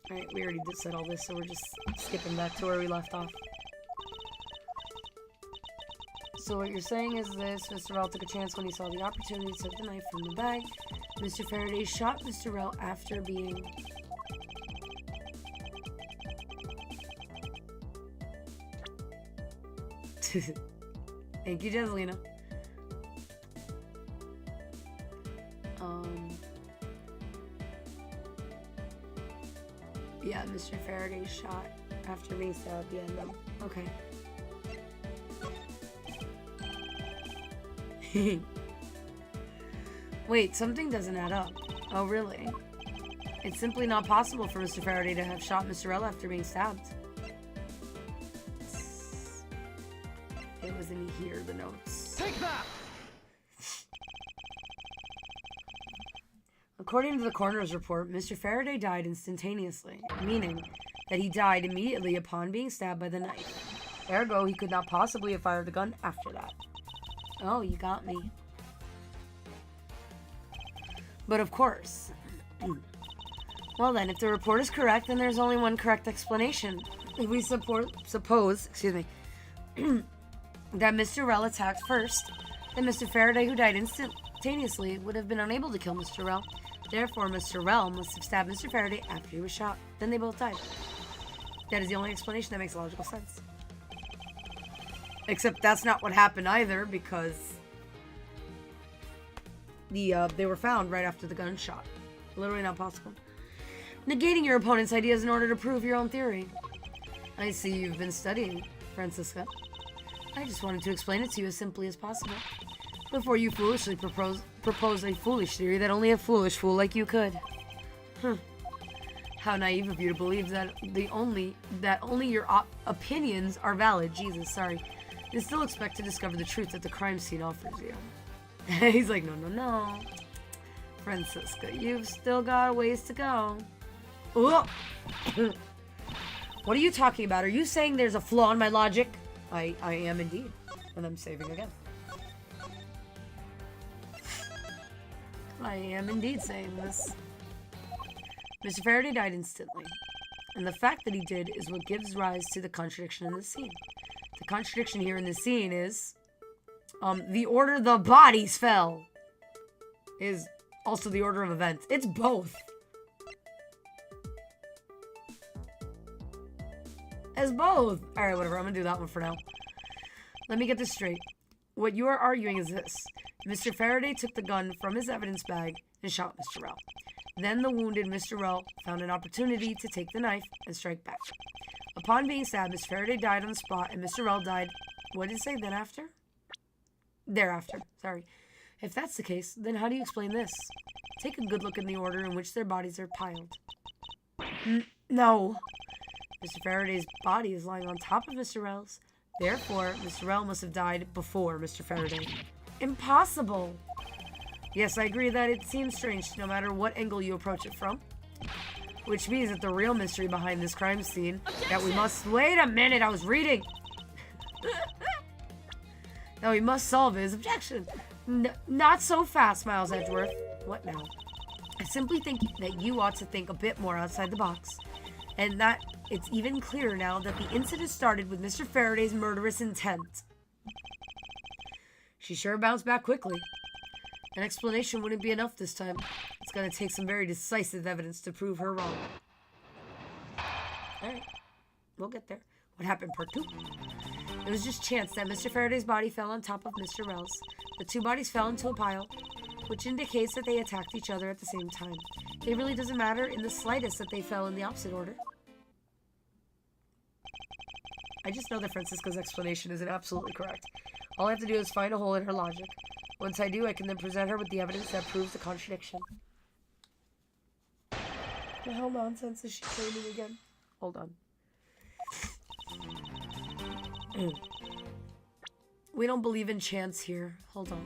Alright, we already said all this, so we're just skipping back to where we left off. So what you're saying is this. Mr. Rell took a chance when he saw the opportunity to take the knife from the bag. Mr. Faraday shot Mr. Rell after being... Thank you, Jaslina. Yeah, Mr. Faraday shot after being stabbed. Yeah, no. Okay. Wait, something doesn't add up. Oh, really? It's simply not possible for Mr. Faraday to have shot Mr. Rell after being stabbed. It was in here, the notes. Take that! According to the coroner's report, Mr. Faraday died instantaneously, meaning that he died immediately upon being stabbed by the knife. Ergo, he could not possibly have fired the gun after that. Oh, you got me. But of course. Well then, if the report is correct, then there's only one correct explanation. If we suppose that Mr. Rell attacked first, then Mr. Faraday, who died instantaneously, would have been unable to kill Mr. Rell. Therefore, Mr. Rell must have stabbed Mr. Faraday after he was shot. Then they both died. That is the only explanation that makes logical sense. Except that's not what happened either, because they were found right after the gunshot. Literally not possible. Negating your opponent's ideas in order to prove your own theory. I see you've been studying, Francisca. I just wanted to explain it to you as simply as possible, before you foolishly propose a foolish theory that only a foolish fool like you could. How naive of you to believe that only your opinions are valid. Jesus, sorry. And still expect to discover the truth that the crime scene offers you. He's like, no. Francisca, you've still got a ways to go. Oh. What are you talking about? Are you saying there's a flaw in my logic? I am indeed. And I'm saving again. I am indeed saying this. Mr. Faraday died instantly. And the fact that he did is what gives rise to the contradiction in the scene. The contradiction here in the scene is the order the bodies fell is also the order of events. It's both. It's both. Alright, whatever. I'm gonna do that one for now. Let me get this straight. What you are arguing is this. Mr. Faraday took the gun from his evidence bag and shot Mr. Rell. Then the wounded Mr. Rell found an opportunity to take the knife and strike back. Upon being stabbed, Mr. Faraday died on the spot and Mr. Rell died, what did it say, then after? Thereafter, sorry. If that's the case, then how do you explain this? Take a good look in the order in which their bodies are piled. No. Mr. Faraday's body is lying on top of Mr. Rell's. Therefore, Mr. Rell must have died before Mr. Faraday. Impossible! Yes, I agree that it seems strange no matter what angle you approach it from. Which means that the real mystery behind this crime scene that we must... Wait a minute, I was reading! Now we must solve is objection. Not so fast, Miles Edgeworth. What now? I simply think that you ought to think a bit more outside the box. And that it's even clearer now that the incident started with Mr. Faraday's murderous intent. She sure bounced back quickly. An explanation wouldn't be enough this time. It's gonna take some very decisive evidence to prove her wrong. Alright, we'll get there. What happened, part 2? It was just chance that Mr. Faraday's body fell on top of Mr. Rell's. The two bodies fell into a pile, which indicates that they attacked each other at the same time. It really doesn't matter in the slightest that they fell in the opposite order. I just know that Francisca's explanation isn't absolutely correct. All I have to do is find a hole in her logic. Once I do, I can then present her with the evidence that proves the contradiction. The hell nonsense is she claiming again? Hold on. We don't believe in chance here. Hold on.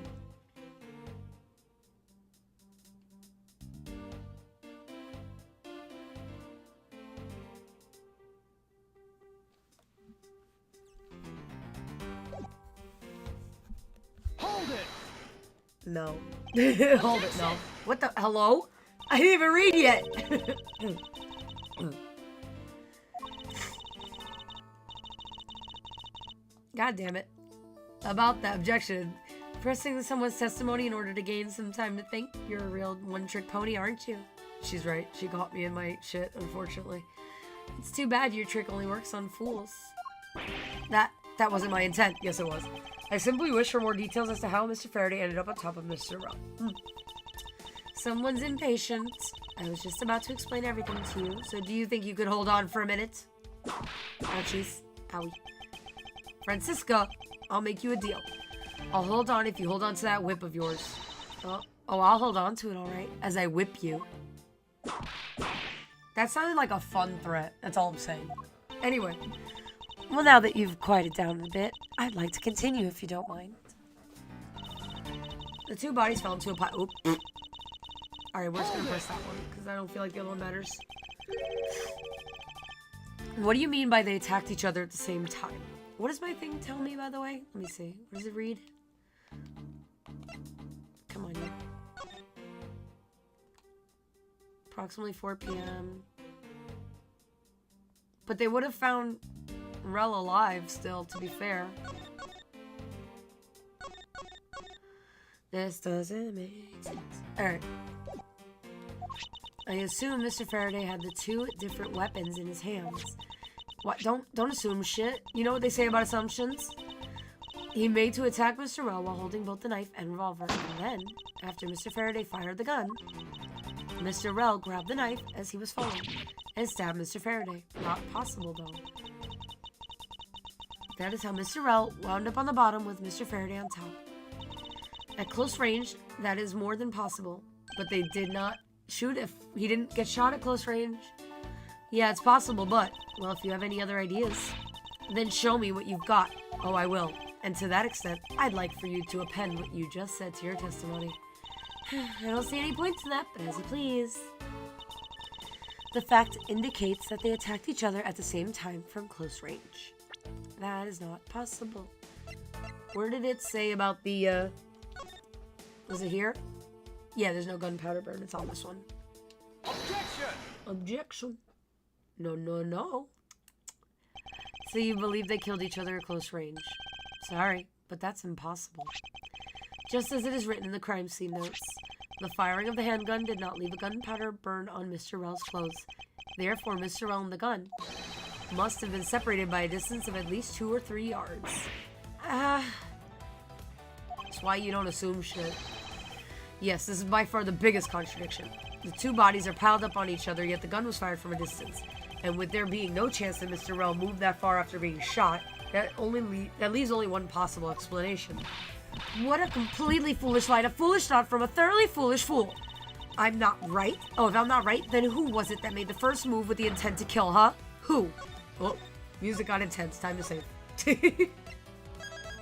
Hold it! No. Hold it, no. What the? Hello? I didn't even read yet! God damn it. About the objection. Pressing someone's testimony in order to gain some time to think. You're a real one-trick pony, aren't you? She's right. She caught me in my shit, unfortunately. It's too bad your trick only works on fools. That wasn't my intent. Yes, it was. I simply wish for more details as to how Mr. Faraday ended up on top of Mr. Rell. Someone's impatient. I was just about to explain everything to you, so do you think you could hold on for a minute? Ouchies. Owie. Francisca, I'll make you a deal. I'll hold on if you hold on to that whip of yours. Oh, I'll hold on to it, alright, as I whip you. That sounded like a fun threat. That's all I'm saying. Anyway. Well, now that you've quieted down a bit, I'd like to continue if you don't mind. The two bodies fell into a pile. Oop. Alright, we're just gonna press that one, because I don't feel like the other one matters. What do you mean by they attacked each other at the same time? What does my thing tell me, by the way? Let me see. What does it read? Come on, you. Approximately 4 p.m. But they would have found... Rel alive still, to be fair. This doesn't make sense. Alright. I assume Mr. Faraday had the two different weapons in his hands. What? Don't assume shit. You know what they say about assumptions? He made to attack Mr. Rel while holding both the knife and revolver, and then, after Mr. Faraday fired the gun, Mr. Rel grabbed the knife as he was falling and stabbed Mr. Faraday. Not possible, though. That is how Mr. Rel wound up on the bottom with Mr. Faraday on top. At close range, that is more than possible, but they did not shoot if he didn't get shot at close range. Yeah, it's possible, but, well, if you have any other ideas, then show me what you've got. Oh, I will. And to that extent, I'd like for you to append what you just said to your testimony. I don't see any point to that, but as you please. The fact indicates that they attacked each other at the same time from close range. That is not possible. Where did it say about the, was it here? Yeah, there's no gunpowder burn. It's on this one. Objection! Objection. No, no, no. So you believe they killed each other at close range. Sorry, but that's impossible. Just as it is written in the crime scene notes, the firing of the handgun did not leave a gunpowder burn on Mr. Rel's clothes. Therefore, Mr. Rel and the gun must have been separated by a distance of at least 2 or 3 yards. That's why you don't assume shit. Yes, this is by far the biggest contradiction. The two bodies are piled up on each other, yet the gun was fired from a distance. And with there being no chance that Mr. Rel moved that far after being shot, that leaves only one possible explanation. What a completely foolish lie, a foolish thought from a thoroughly foolish fool. I'm not right? Oh, if I'm not right, then who was it that made the first move with the intent to kill, huh? Who? Oh, music got intense. Time to save.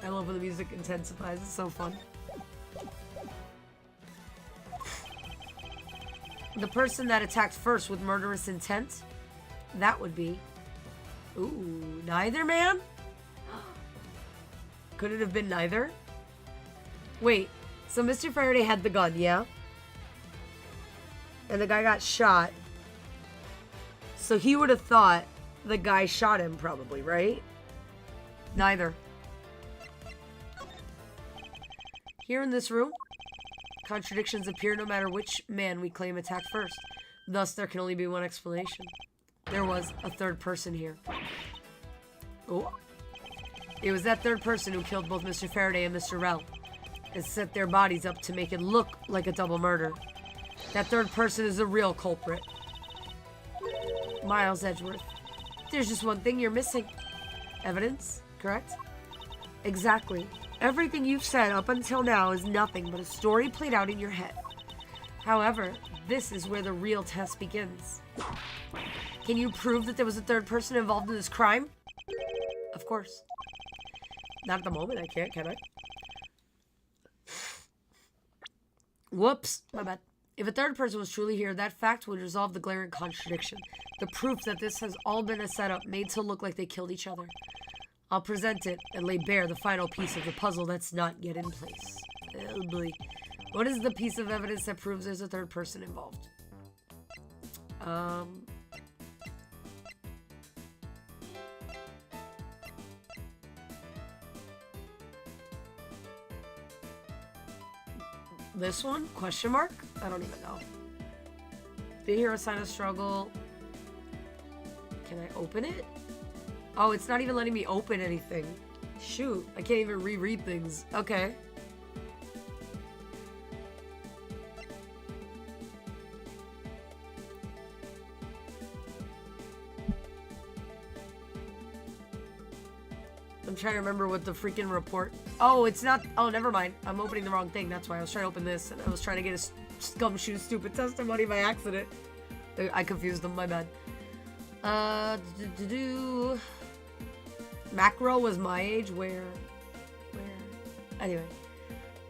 I love when the music intensifies. It's so fun. The person that attacked first with murderous intent, that would be... Ooh, neither man? Could it have been neither? Wait, so Mr. Faraday had the gun, yeah? And the guy got shot. So he would have thought the guy shot him, probably, right? Neither. Here in this room, contradictions appear no matter which man we claim attacked first. Thus, there can only be one explanation. There was a third person here. Oh. It was that third person who killed both Mr. Faraday and Mr. Rel and set their bodies up to make it look like a double murder. That third person is the real culprit. Miles Edgeworth. There's just one thing you're missing. Evidence, correct? Exactly. Everything you've said up until now is nothing but a story played out in your head. However, this is where the real test begins. Can you prove that there was a third person involved in this crime? Of course. Not at the moment, I can't, can I? Whoops, my bad. If a third person was truly here, that fact would resolve the glaring contradiction. The proof that this has all been a setup made to look like they killed each other. I'll present it and lay bare the final piece of the puzzle that's not yet in place. Oh boy. What is the piece of evidence that proves there's a third person involved? This one? Question mark? I don't even know. Did you hear a sign of struggle? Can I open it? Oh, it's not even letting me open anything. Shoot, I can't even reread things. Okay. I'm trying to remember what the freaking report... Oh, it's not... Oh, never mind. I'm opening the wrong thing. That's why I was trying to open this, and I was trying to get a gumshoe stupid testimony by accident. I confused them. My bad. Macro was my age. Where? Anyway.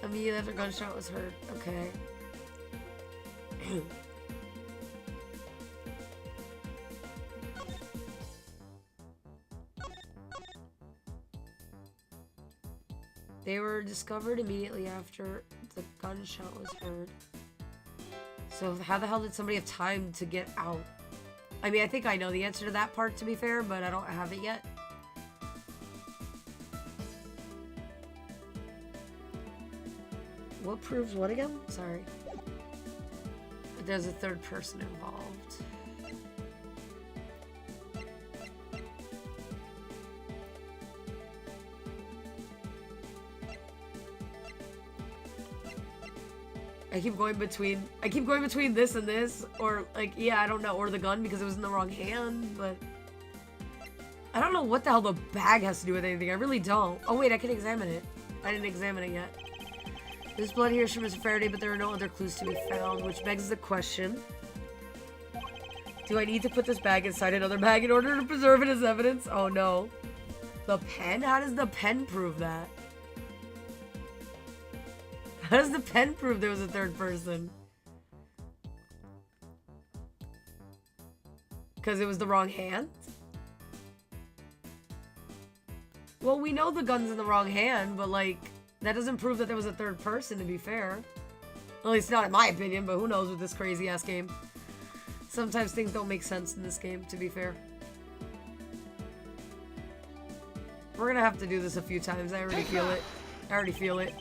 Immediately after gunshot was heard. Okay. They were discovered immediately after the gunshot was heard. So how the hell did somebody have time to get out? I mean, I think I know the answer to that part, to be fair, but I don't have it yet. What proves what again? Sorry. There's a third person involved. I keep going between this and this, or like, yeah, I don't know, or the gun because it was in the wrong hand, but I don't know what the hell the bag has to do with anything. I really don't. Oh wait, I can examine it. I didn't examine it yet. There's blood here from Mr. Faraday, but there are no other clues to be found, which begs the question. Do I need to put this bag inside another bag in order to preserve it as evidence? Oh no. The pen? How does the pen prove that? How does the pen prove there was a third person? Because it was the wrong hand? Well, we know the gun's in the wrong hand, but like, that doesn't prove that there was a third person, to be fair. At least not in my opinion, but who knows with this crazy-ass game. Sometimes things don't make sense in this game, to be fair. We're gonna have to do this a few times. I already feel it. I already feel it.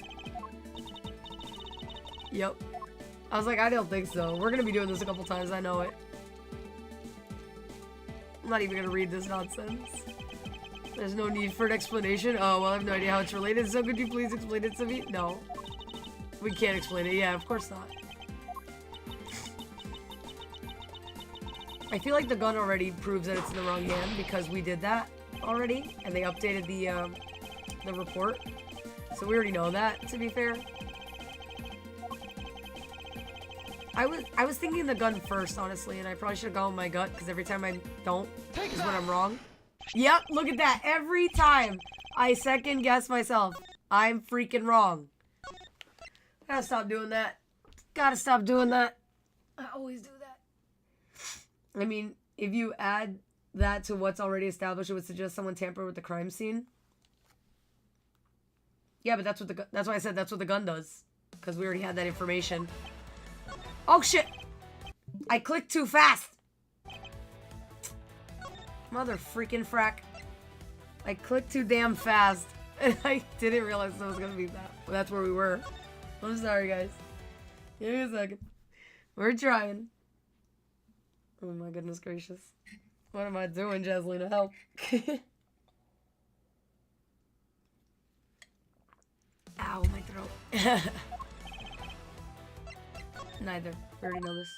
Yep. I was like, I don't think so. We're gonna be doing this a couple times, I know it. I'm not even gonna read this nonsense. There's no need for an explanation. Oh, well, I have no idea how it's related, so could you please explain it to me? No. We can't explain it. Yeah, of course not. I feel like the gun already proves that it's in the wrong hand because we did that already, and they updated the report. So we already know that, to be fair. I was thinking the gun first, honestly, and I probably should have gone with my gut, because every time I don't is when I'm wrong. Yep, look at that. Every time I second guess myself, I'm freaking wrong. Gotta stop doing that. Gotta stop doing that. I always do that. I mean, if you add that to what's already established, it would suggest someone tampered with the crime scene. Yeah, but that's why I said that's what the gun does, because we already had that information. Oh shit! I clicked too fast! Mother freaking frack. I clicked too damn fast. And I didn't realize that was gonna be that. Well, that's where we were. I'm sorry, guys. Give me a second. We're trying. Oh my goodness gracious. What am I doing, Jaslina? Help. Ow, my throat. Neither. We already know this.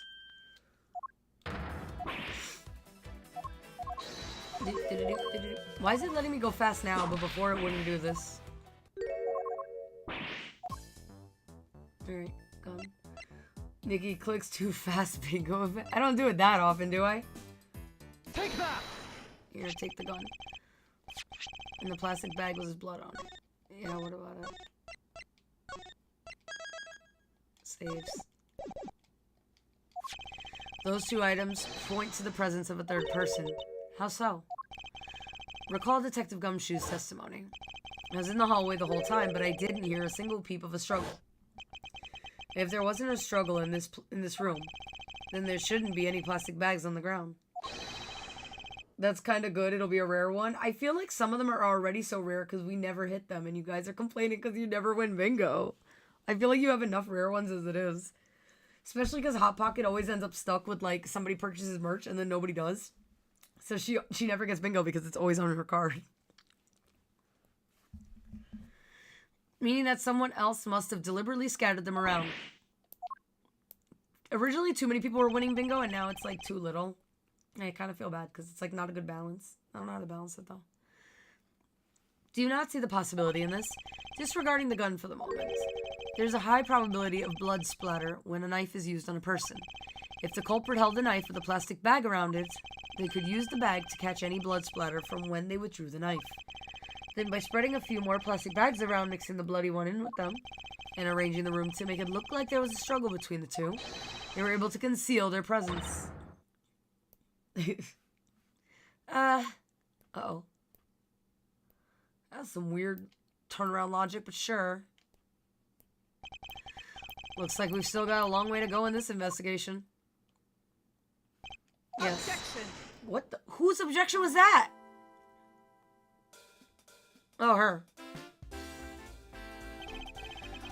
Why is it letting me go fast now, but before it wouldn't do this? Alright, gone. Nikki clicks too fast, bingo. I don't do it that often, do I? Take that! Here, take the gun. And the plastic bag was his blood on it. Yeah, what about it? Saves. Those two items point to the presence of a third person. How so? Recall Detective Gumshoe's testimony. I was in the hallway the whole time, but I didn't hear a single peep of a struggle. If there wasn't a struggle in this room, then there shouldn't be any plastic bags on the ground. That's kind of good. It'll be a rare one. I feel like some of them are already so rare because we never hit them, and you guys are complaining because you never win bingo. I feel like you have enough rare ones as it is. Especially because Hot Pocket always ends up stuck with, like, somebody purchases merch and then nobody does. So she never gets bingo because it's always on her card. Meaning that someone else must have deliberately scattered them around. Originally, too many people were winning bingo, and now it's, like, too little. I kind of feel bad because it's, like, not a good balance. I don't know how to balance it, though. Do you not see the possibility in this? Disregarding the gun for the moment. There's a high probability of blood splatter when a knife is used on a person. If the culprit held the knife with a plastic bag around it, they could use the bag to catch any blood splatter from when they withdrew the knife. Then by spreading a few more plastic bags around, mixing the bloody one in with them, and arranging the room to make it look like there was a struggle between the two, they were able to conceal their presence. Uh-oh. That's some weird turnaround logic, but sure. Looks like we've still got a long way to go in this investigation. Yes. Objection! What the? Whose objection was that? Oh, her.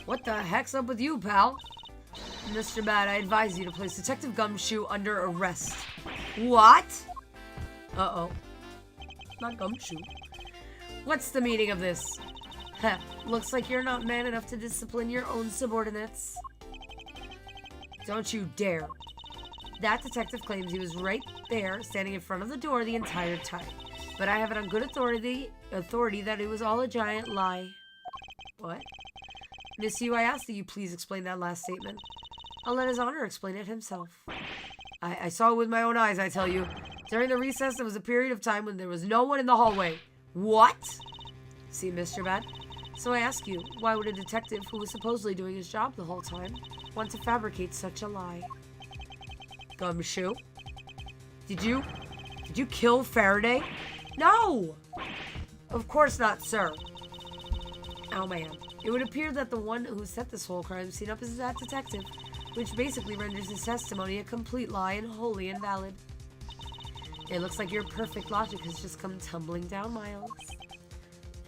What the heck's up with you, pal? Mr. Bad, I advise you to place Detective Gumshoe under arrest. What? Uh-oh. Not Gumshoe. What's the meaning of this? Heh, looks like you're not man enough to discipline your own subordinates. Don't you dare. That detective claims he was right there, standing in front of the door the entire time. But I have it on good authority that it was all a giant lie. What? Miss Yu, I ask that you please explain that last statement. I'll let His Honor explain it himself. I saw it with my own eyes, I tell you. During the recess, there was a period of time when there was no one in the hallway. What? See, Mr. Bad? So I ask you, why would a detective who was supposedly doing his job the whole time want to fabricate such a lie? Gumshoe? Did you kill Faraday? No! Of course not, sir. Oh man. It would appear that the one who set this whole crime scene up is that detective, which basically renders his testimony a complete lie and wholly invalid. It looks like your perfect logic has just come tumbling down, Miles.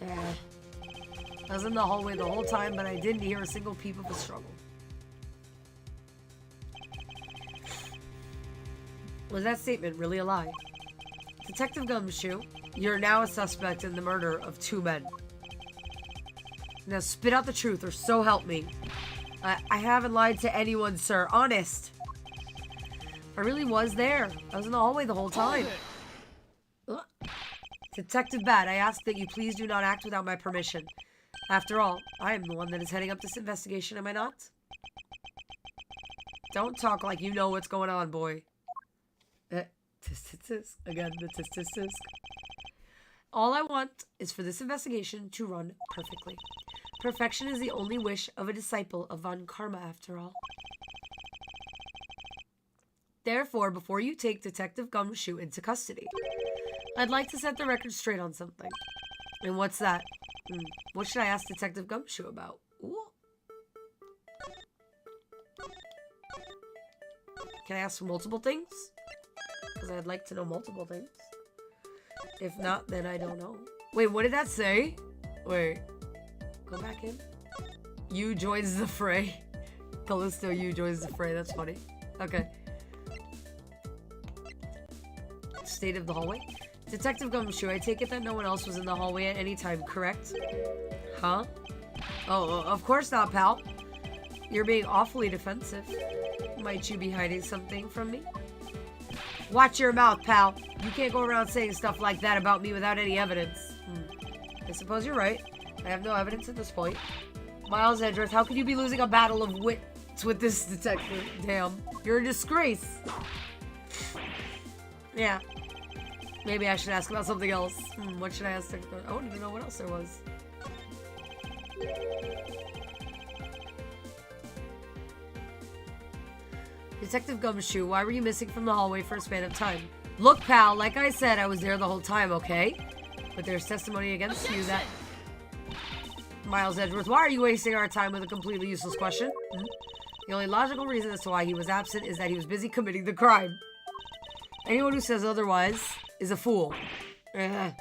I was in the hallway the whole time, but I didn't hear a single peep of a struggle. Was that statement really a lie? Detective Gumshoe, you're now a suspect in the murder of 2 men. Now spit out the truth, or so help me. I haven't lied to anyone, sir. Honest. I really was there. I was in the hallway the whole time. Detective Bat, I ask that you please do not act without my permission. After all, I am the one that is heading up this investigation, am I not? Don't talk like you know what's going on, boy. Tisk. Again, the tisk. All I want is for this investigation to run perfectly. Perfection is the only wish of a disciple of Von Karma, after all. Therefore, before you take Detective Gumshoe into custody, I'd like to set the record straight on something. And what's that? What should I ask Detective Gumshoe about? Ooh. Can I ask for multiple things? Because I'd like to know multiple things. If not, then I don't know. Wait, what did that say? Wait. Go back in. You joins the fray. Callisto, you joins the fray. That's funny. Okay. State of the hallway. Detective Gumshoe, I take it that no one else was in the hallway at any time, correct? Huh? Oh, of course not, pal. You're being awfully defensive. Might you be hiding something from me? Watch your mouth, pal. You can't go around saying stuff like that about me without any evidence. I suppose you're right. I have no evidence at this point. Miles Edgeworth, how could you be losing a battle of wits with this detective? Damn. You're a disgrace. Yeah. Maybe I should ask about something else. What should I ask? I don't even know what else there was. Detective Gumshoe, why were you missing from the hallway for a span of time? Look, pal, like I said, I was there the whole time, okay? But there's testimony against you that... Miles Edgeworth, why are you wasting our time with a completely useless question? The only logical reason as to why he was absent is that he was busy committing the crime. Anyone who says otherwise is a fool. Okay,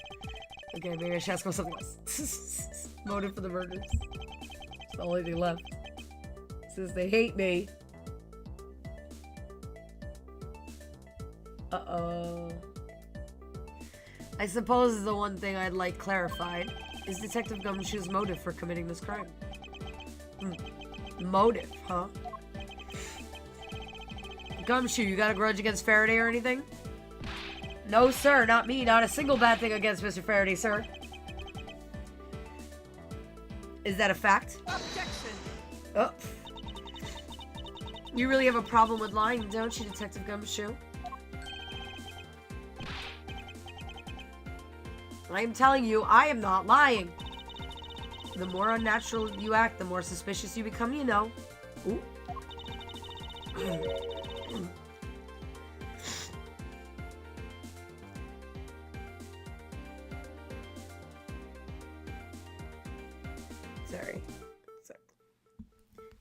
maybe I should ask about something else. Motive for the murders. It's the only thing left. Since they hate me. Uh-oh. I suppose the one thing I'd like clarified is Detective Gumshoe's motive for committing this crime. Motive, huh? Gumshoe, you got a grudge against Faraday or anything? No, sir, not me. Not a single bad thing against Mr. Faraday, sir. Is that a fact? Objection! Oh. You really have a problem with lying, don't you, Detective Gumshoe? I'm telling you, I am not lying. The more unnatural you act, the more suspicious you become, you know. Ooh. Sorry.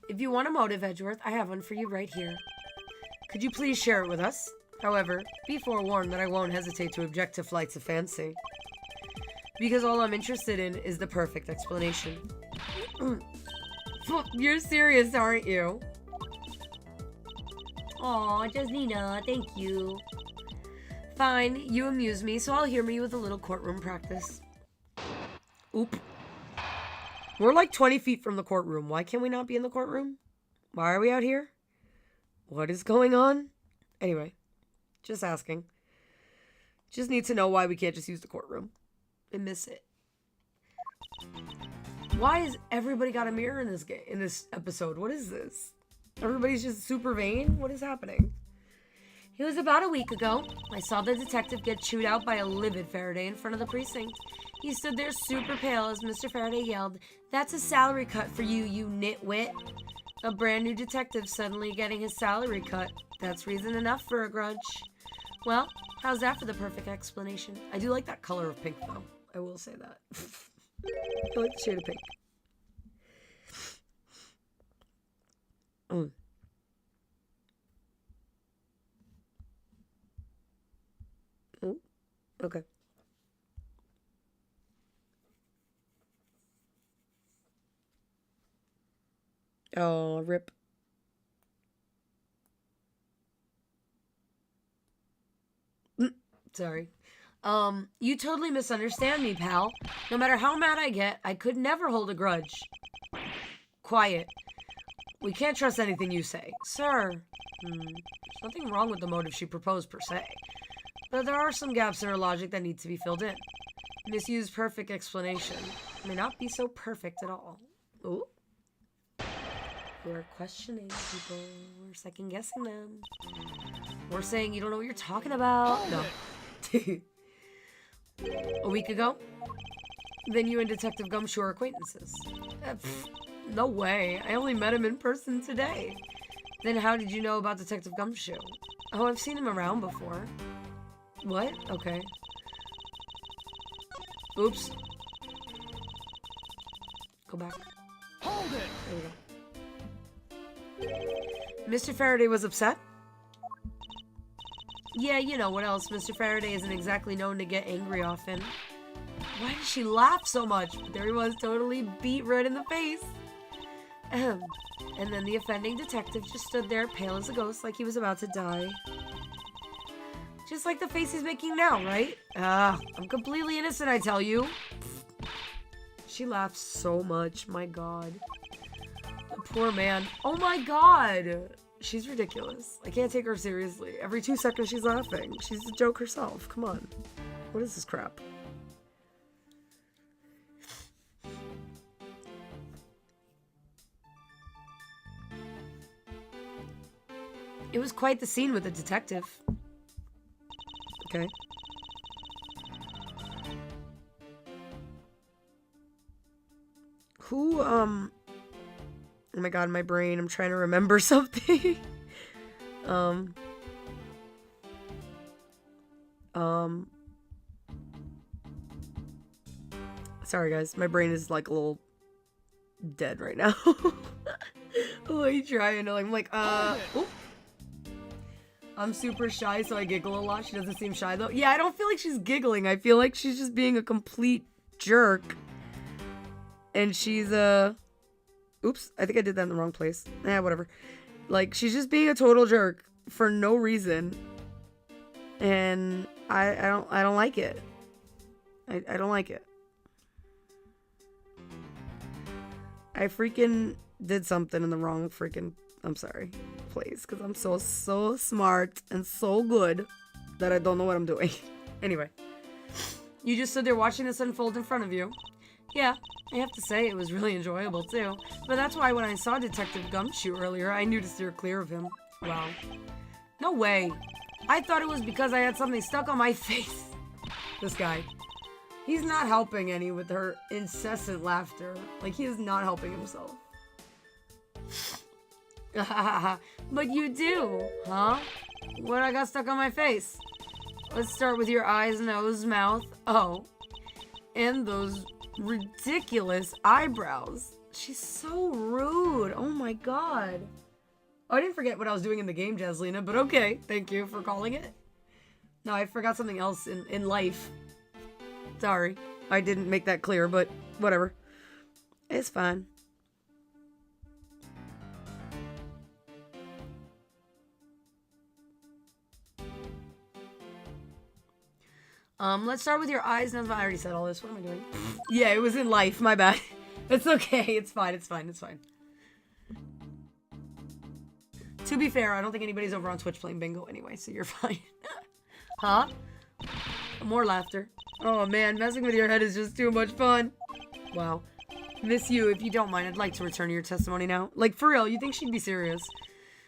If you want a motive, Edgeworth, I have one for you right here. Could you please share it with us? However, be forewarned that I won't hesitate to object to flights of fancy. Because all I'm interested in is the perfect explanation. You're serious, aren't you? Aw, Jasmina, thank you. Fine, you amuse me, so I'll humor you with a little courtroom practice. Oop. We're like 20 feet from the courtroom. Why can't we not be in the courtroom? Why are we out here? What is going on? Anyway, just asking. Just need to know why we can't just use the courtroom. I miss it. Why has everybody got a mirror in this game, in this episode? What is this? Everybody's just super vain? What is happening? It was about a week ago. I saw the detective get chewed out by a livid Faraday in front of the precinct. He stood there super pale as Mr. Faraday yelled, "That's a salary cut for you, you nitwit." A brand new detective suddenly getting his salary cut. That's reason enough for a grudge. Well, how's that for the perfect explanation? I do like that color of pink, though. I will say that. I like the shade of pink. Oh, okay. Oh, rip. Sorry. You totally misunderstand me, pal. No matter how mad I get, I could never hold a grudge. Quiet. We can't trust anything you say. Sir. There's nothing wrong with the motive she proposed, per se. But there are some gaps in her logic that need to be filled in. Misused perfect explanation may not be so perfect at all. Ooh. We're questioning people. We're second-guessing them. We're saying you don't know what you're talking about. No. A week ago? Then you and Detective Gumshoe are acquaintances. No way. I only met him in person today. Then how did you know about Detective Gumshoe? Oh, I've seen him around before. What? Okay. Oops. Go back. Hold it! There we go. Mr. Faraday was upset? Yeah, you know what else. Mr. Faraday isn't exactly known to get angry often. Why did she laugh so much? But there he was, totally beat red in the face. And then the offending detective just stood there, pale as a ghost, like he was about to die. Just like the face he's making now, right? I'm completely innocent, I tell you. She laughed so much, my god. The poor man. Oh my god! She's ridiculous. I can't take her seriously. Every 2 seconds she's laughing. She's a joke herself. Come on. What is this crap? It was quite the scene with the detective. Okay. Who, oh my god, my brain. I'm trying to remember something. Sorry guys, my brain is like a little dead right now. Oh, you trying? I'm like, oop. I'm super shy, so I giggle a lot. She doesn't seem shy though. Yeah, I don't feel like she's giggling. I feel like she's just being a complete jerk. And she's, oops, I think I did that in the wrong place. Whatever. Like, she's just being a total jerk for no reason. And I don't like it. I don't like it. I freaking did something in the wrong freaking, I'm sorry, place. Because I'm so smart and so good that I don't know what I'm doing. Anyway. You just stood there watching this unfold in front of you. Yeah, I have to say it was really enjoyable too. But that's why when I saw Detective Gumshoe earlier, I knew to steer clear of him. Wow. No way. I thought it was because I had something stuck on my face. This guy. He's not helping any with her incessant laughter. Like, he is not helping himself. But you do, huh? What I got stuck on my face? Let's start with your eyes, nose, mouth. Oh. And those ridiculous eyebrows. She's so rude. Oh my god. Oh, I didn't forget what I was doing in the game, Jaslina, but okay. Thank you for calling it. No, I forgot something else in life. Sorry. I didn't make that clear, but whatever. It's fine. Let's start with your eyes. No, I already said all this. What am I doing? Yeah, it was in life. My bad. It's okay. It's fine. It's fine. It's fine. To be fair, I don't think anybody's over on Twitch playing bingo anyway, so you're fine. Huh? More laughter. Oh man, messing with your head is just too much fun. Wow. Miss you, if you don't mind, I'd like to return to your testimony now. Like, for real, you think she'd be serious?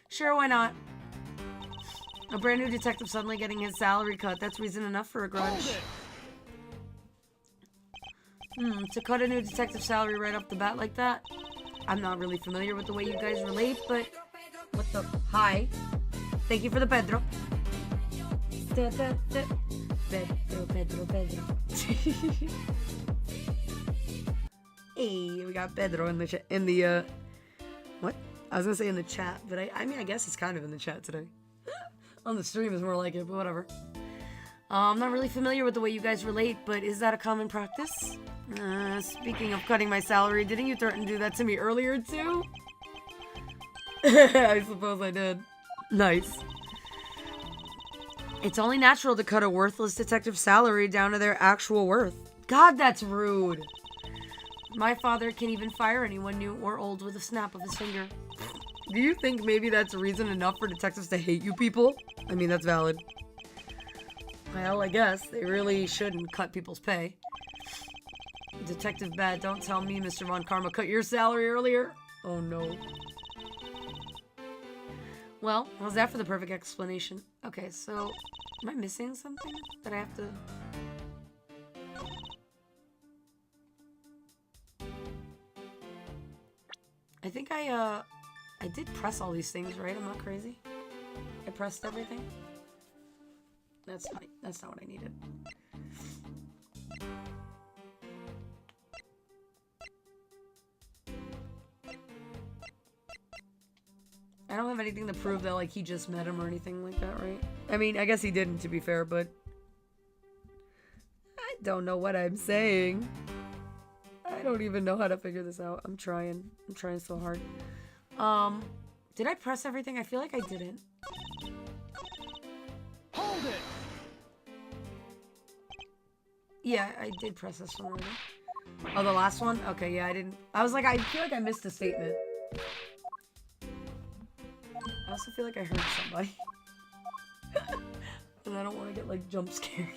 Sure, why not? A brand new detective suddenly getting his salary cut. That's reason enough for a grudge. To cut a new detective salary right off the bat like that? I'm not really familiar with the way you guys relate, but... What the... Hi. Thank you for the Pedro. Pedro. Hey, we got Pedro in the what? I was gonna say in the chat, but I mean, I guess he's kind of in the chat today. On the stream is more like it, but whatever. I'm not really familiar with the way you guys relate, but is that a common practice? Speaking of cutting my salary, didn't you threaten to do that to me earlier too? I suppose I did. Nice. It's only natural to cut a worthless detective's salary down to their actual worth. God, that's rude. My father can even fire anyone new or old with a snap of his finger. Do you think maybe that's reason enough for detectives to hate you people? I mean, that's valid. Well, I guess they really shouldn't cut people's pay. Detective Bad, don't tell me Mr. Von Karma cut your salary earlier. Oh no. Well, how's that for the perfect explanation? Okay, so am I missing something that I have to... I think I did press all these things, right? I'm not crazy. I pressed everything. That's not what I needed. I don't have anything to prove that, like, he just met him or anything like that, right? I mean, I guess he didn't, to be fair, but... I don't know what I'm saying. I don't even know how to figure this out. I'm trying so hard. Did I press everything? I feel like I didn't. Hold it! Yeah, I did press this one already. Oh, the last one? Okay, yeah, I didn't... I was like, I feel like I missed a statement. I also feel like I heard somebody. And I don't want to get, like, jump scared.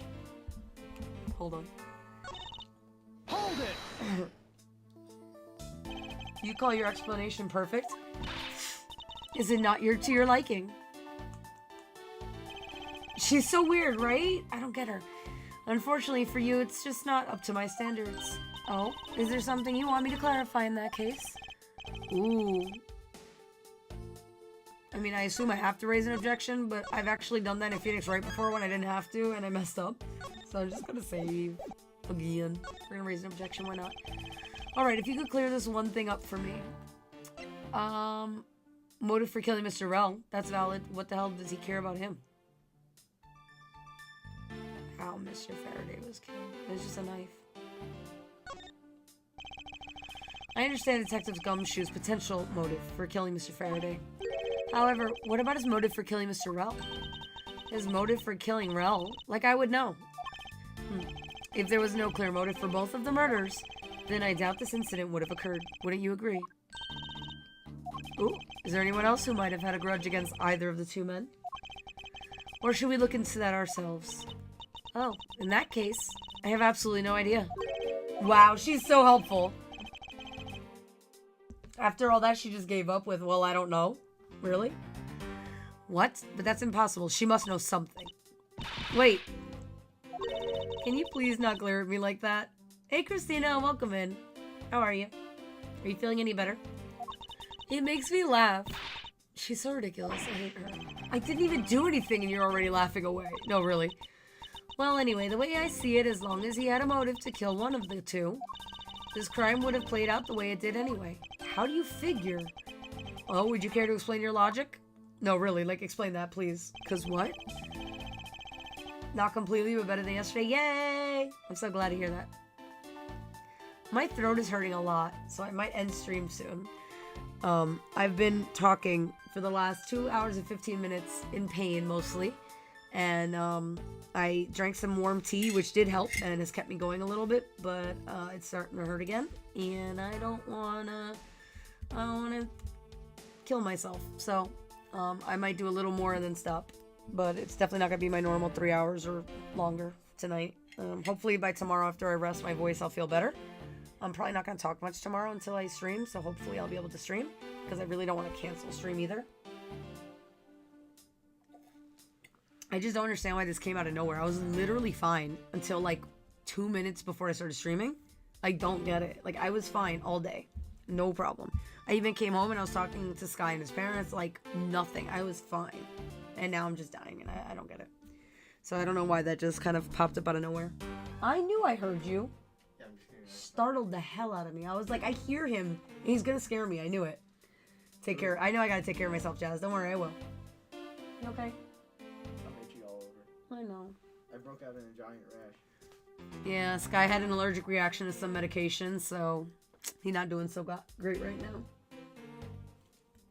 Hold on. Hold it! You call your explanation perfect? Is it not to your liking? She's so weird, right? I don't get her. Unfortunately for you, it's just not up to my standards. Oh, is there something you want me to clarify in that case? Ooh. I mean, I assume I have to raise an objection, but I've actually done that in Phoenix right before when I didn't have to, and I messed up. So I'm just gonna save again. We're gonna raise an objection, why not? Alright, if you could clear this one thing up for me. Motive for killing Mr. Rell. That's valid. What the hell does he care about him? How Mr. Faraday was killed. It was just a knife. I understand Detective Gumshoe's potential motive for killing Mr. Faraday. However, what about his motive for killing Mr. Rell? His motive for killing Rell? Like I would know. If there was no clear motive for both of the murders, then I doubt this incident would have occurred. Wouldn't you agree? Ooh, is there anyone else who might have had a grudge against either of the two men? Or should we look into that ourselves? Oh, in that case, I have absolutely no idea. Wow, she's so helpful. After all that, she just gave up with, well, I don't know. Really? What? But that's impossible. She must know something. Wait. Can you please not glare at me like that? Hey, Christina, welcome in. How are you? Are you feeling any better? It makes me laugh. She's so ridiculous. I hate her. I didn't even do anything and you're already laughing away. No, really. Well, anyway, the way I see it, as long as he had a motive to kill one of the two, this crime would have played out the way it did anyway. How do you figure? Oh, would you care to explain your logic? No, really, like, explain that, please. 'Cause what? Not completely, but better than yesterday. Yay! I'm so glad to hear that. My throat is hurting a lot, so I might end stream soon. I've been talking for the last 2 hours and 15 minutes in pain, mostly. And I drank some warm tea, which did help and has kept me going a little bit, but it's starting to hurt again, and I don't wanna kill myself. So I might do a little more and then stop, but it's definitely not gonna be my normal 3 hours or longer tonight. Hopefully by tomorrow after I rest my voice, I'll feel better. I'm probably not gonna talk much tomorrow until I stream, so hopefully I'll be able to stream, because I really don't want to cancel stream either. I just don't understand why this came out of nowhere. I was literally fine until like 2 minutes before I started streaming. I don't get it. Like, I was fine all day. No problem. I even came home and I was talking to Sky and his parents. Like, nothing. I was fine. And now I'm just dying and I don't get it. So I don't know why that just kind of popped up out of nowhere. I knew I heard you. Yeah, I'm just hearing that. Startled the hell out of me. I was like, I hear him. And he's going to scare me. I knew it. Take care. I know I got to take care of myself, Jazz. Don't worry. I will. You okay? I'm itchy all over. I know. I broke out in a giant rash. Yeah, Sky had an allergic reaction to some medication, so he's not doing so great right now.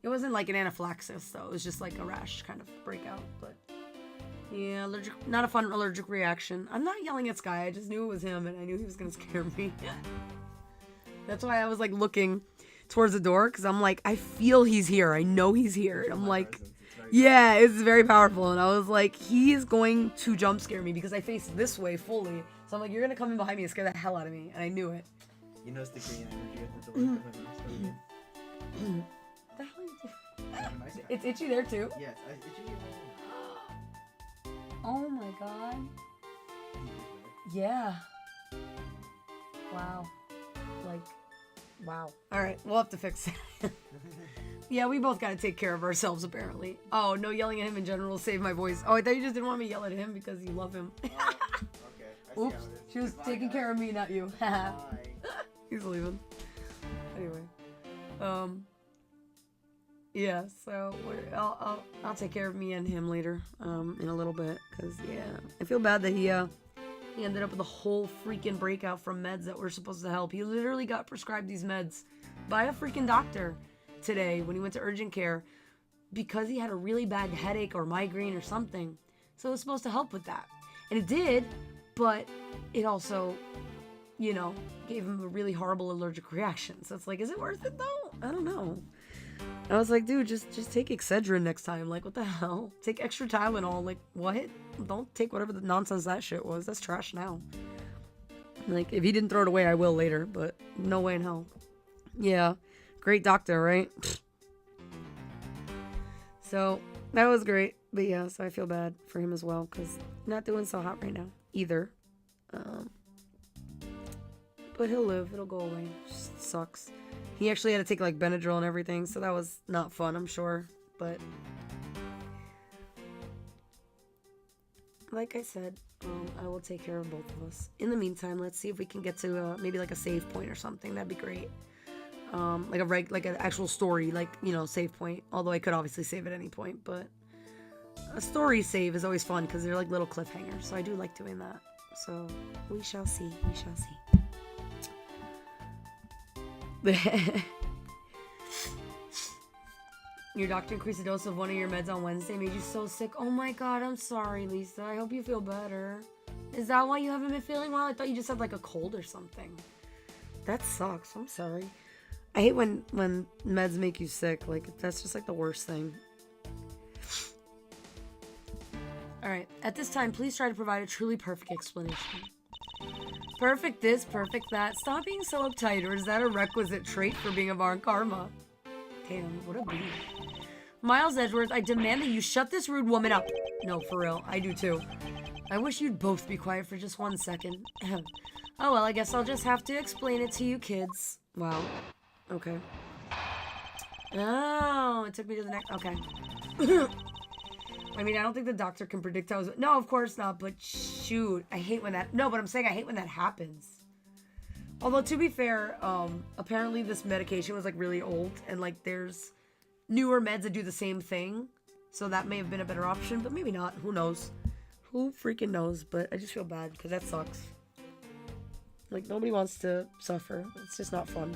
It wasn't like an anaphylaxis, though. It was just like a rash kind of breakout, but yeah, not a fun allergic reaction. I'm not yelling at Sky. I just knew it was him, and I knew he was gonna scare me. That's why I was like looking towards the door, because I'm like, I feel he's here. I know he's here. And I'm like, yeah, it's very powerful. And I was like, he is going to jump scare me because I face this way fully. So I'm like, you're gonna come in behind me and scare the hell out of me, and I knew it. You notice the green energy at the door. What the hell are you doing? It's itchy there too. Yes, it's itchy. Oh my god. Yeah. Wow. Like, wow. Alright, we'll have to fix it. Yeah, we both gotta take care of ourselves, apparently. Oh, no yelling at him in general will save my voice. Oh, I thought you just didn't want me to yell at him because you love him. Okay. Oops, she was taking care of me, not you. Bye. He's leaving. Anyway. Yeah, so I'll take care of me and him later, in a little bit, cause yeah, I feel bad that he ended up with a whole freaking breakout from meds that were supposed to help. He literally got prescribed these meds by a freaking doctor today when he went to urgent care because he had a really bad headache or migraine or something. So it was supposed to help with that, and it did, but it also, you know, gave him a really horrible allergic reaction. So it's like, is it worth it though? I don't know. I was like, dude, just take Excedrin next time. Like, what the hell? Take extra Tylenol. Like, what? Don't take whatever the nonsense that shit was. That's trash now. Like, if he didn't throw it away, I will later. But no way in hell. Yeah. Great doctor, right? So, that was great. But yeah, so I feel bad for him as well. Because not doing so hot right now. Either. But he'll live. It'll go away. Just sucks. He actually had to take like Benadryl and everything, so that was not fun, I'm sure. But like I said, I will take care of both of us. In the meantime, let's see if we can get to maybe like a save point or something. That'd be great. Like an actual story, like, you know, save point. Although I could obviously save at any point, but a story save is always fun because they're like little cliffhangers. So I do like doing that. So we shall see. We shall see. Your doctor increased the dose of one of your meds on Wednesday, made you so sick. Oh my god, I'm sorry, Lisa. I hope you feel better. Is that why you haven't been feeling well? I thought you just had like a cold or something. That sucks. I'm sorry. I hate when meds make you sick. Like, that's just like the worst thing. Alright, at this time, please try to provide a truly perfect explanation. Perfect this, perfect that. Stop being so uptight, or is that a requisite trait for being a Varn Karma? Damn, what a beat. Miles Edgeworth, I demand that you shut this rude woman up. No, for real, I do too. I wish you'd both be quiet for just 1 second. Oh well, I guess I'll just have to explain it to you kids. Wow. Okay. Oh, it took me to the next... Okay. I mean, I don't think the doctor can predict how... No, of course not, but shoot. I hate when that... No, but I'm saying I hate when that happens. Although, to be fair, apparently this medication was, like, really old. And, like, there's newer meds that do the same thing. So that may have been a better option, but maybe not. Who knows? Who freaking knows? But I just feel bad, because that sucks. Like, nobody wants to suffer. It's just not fun.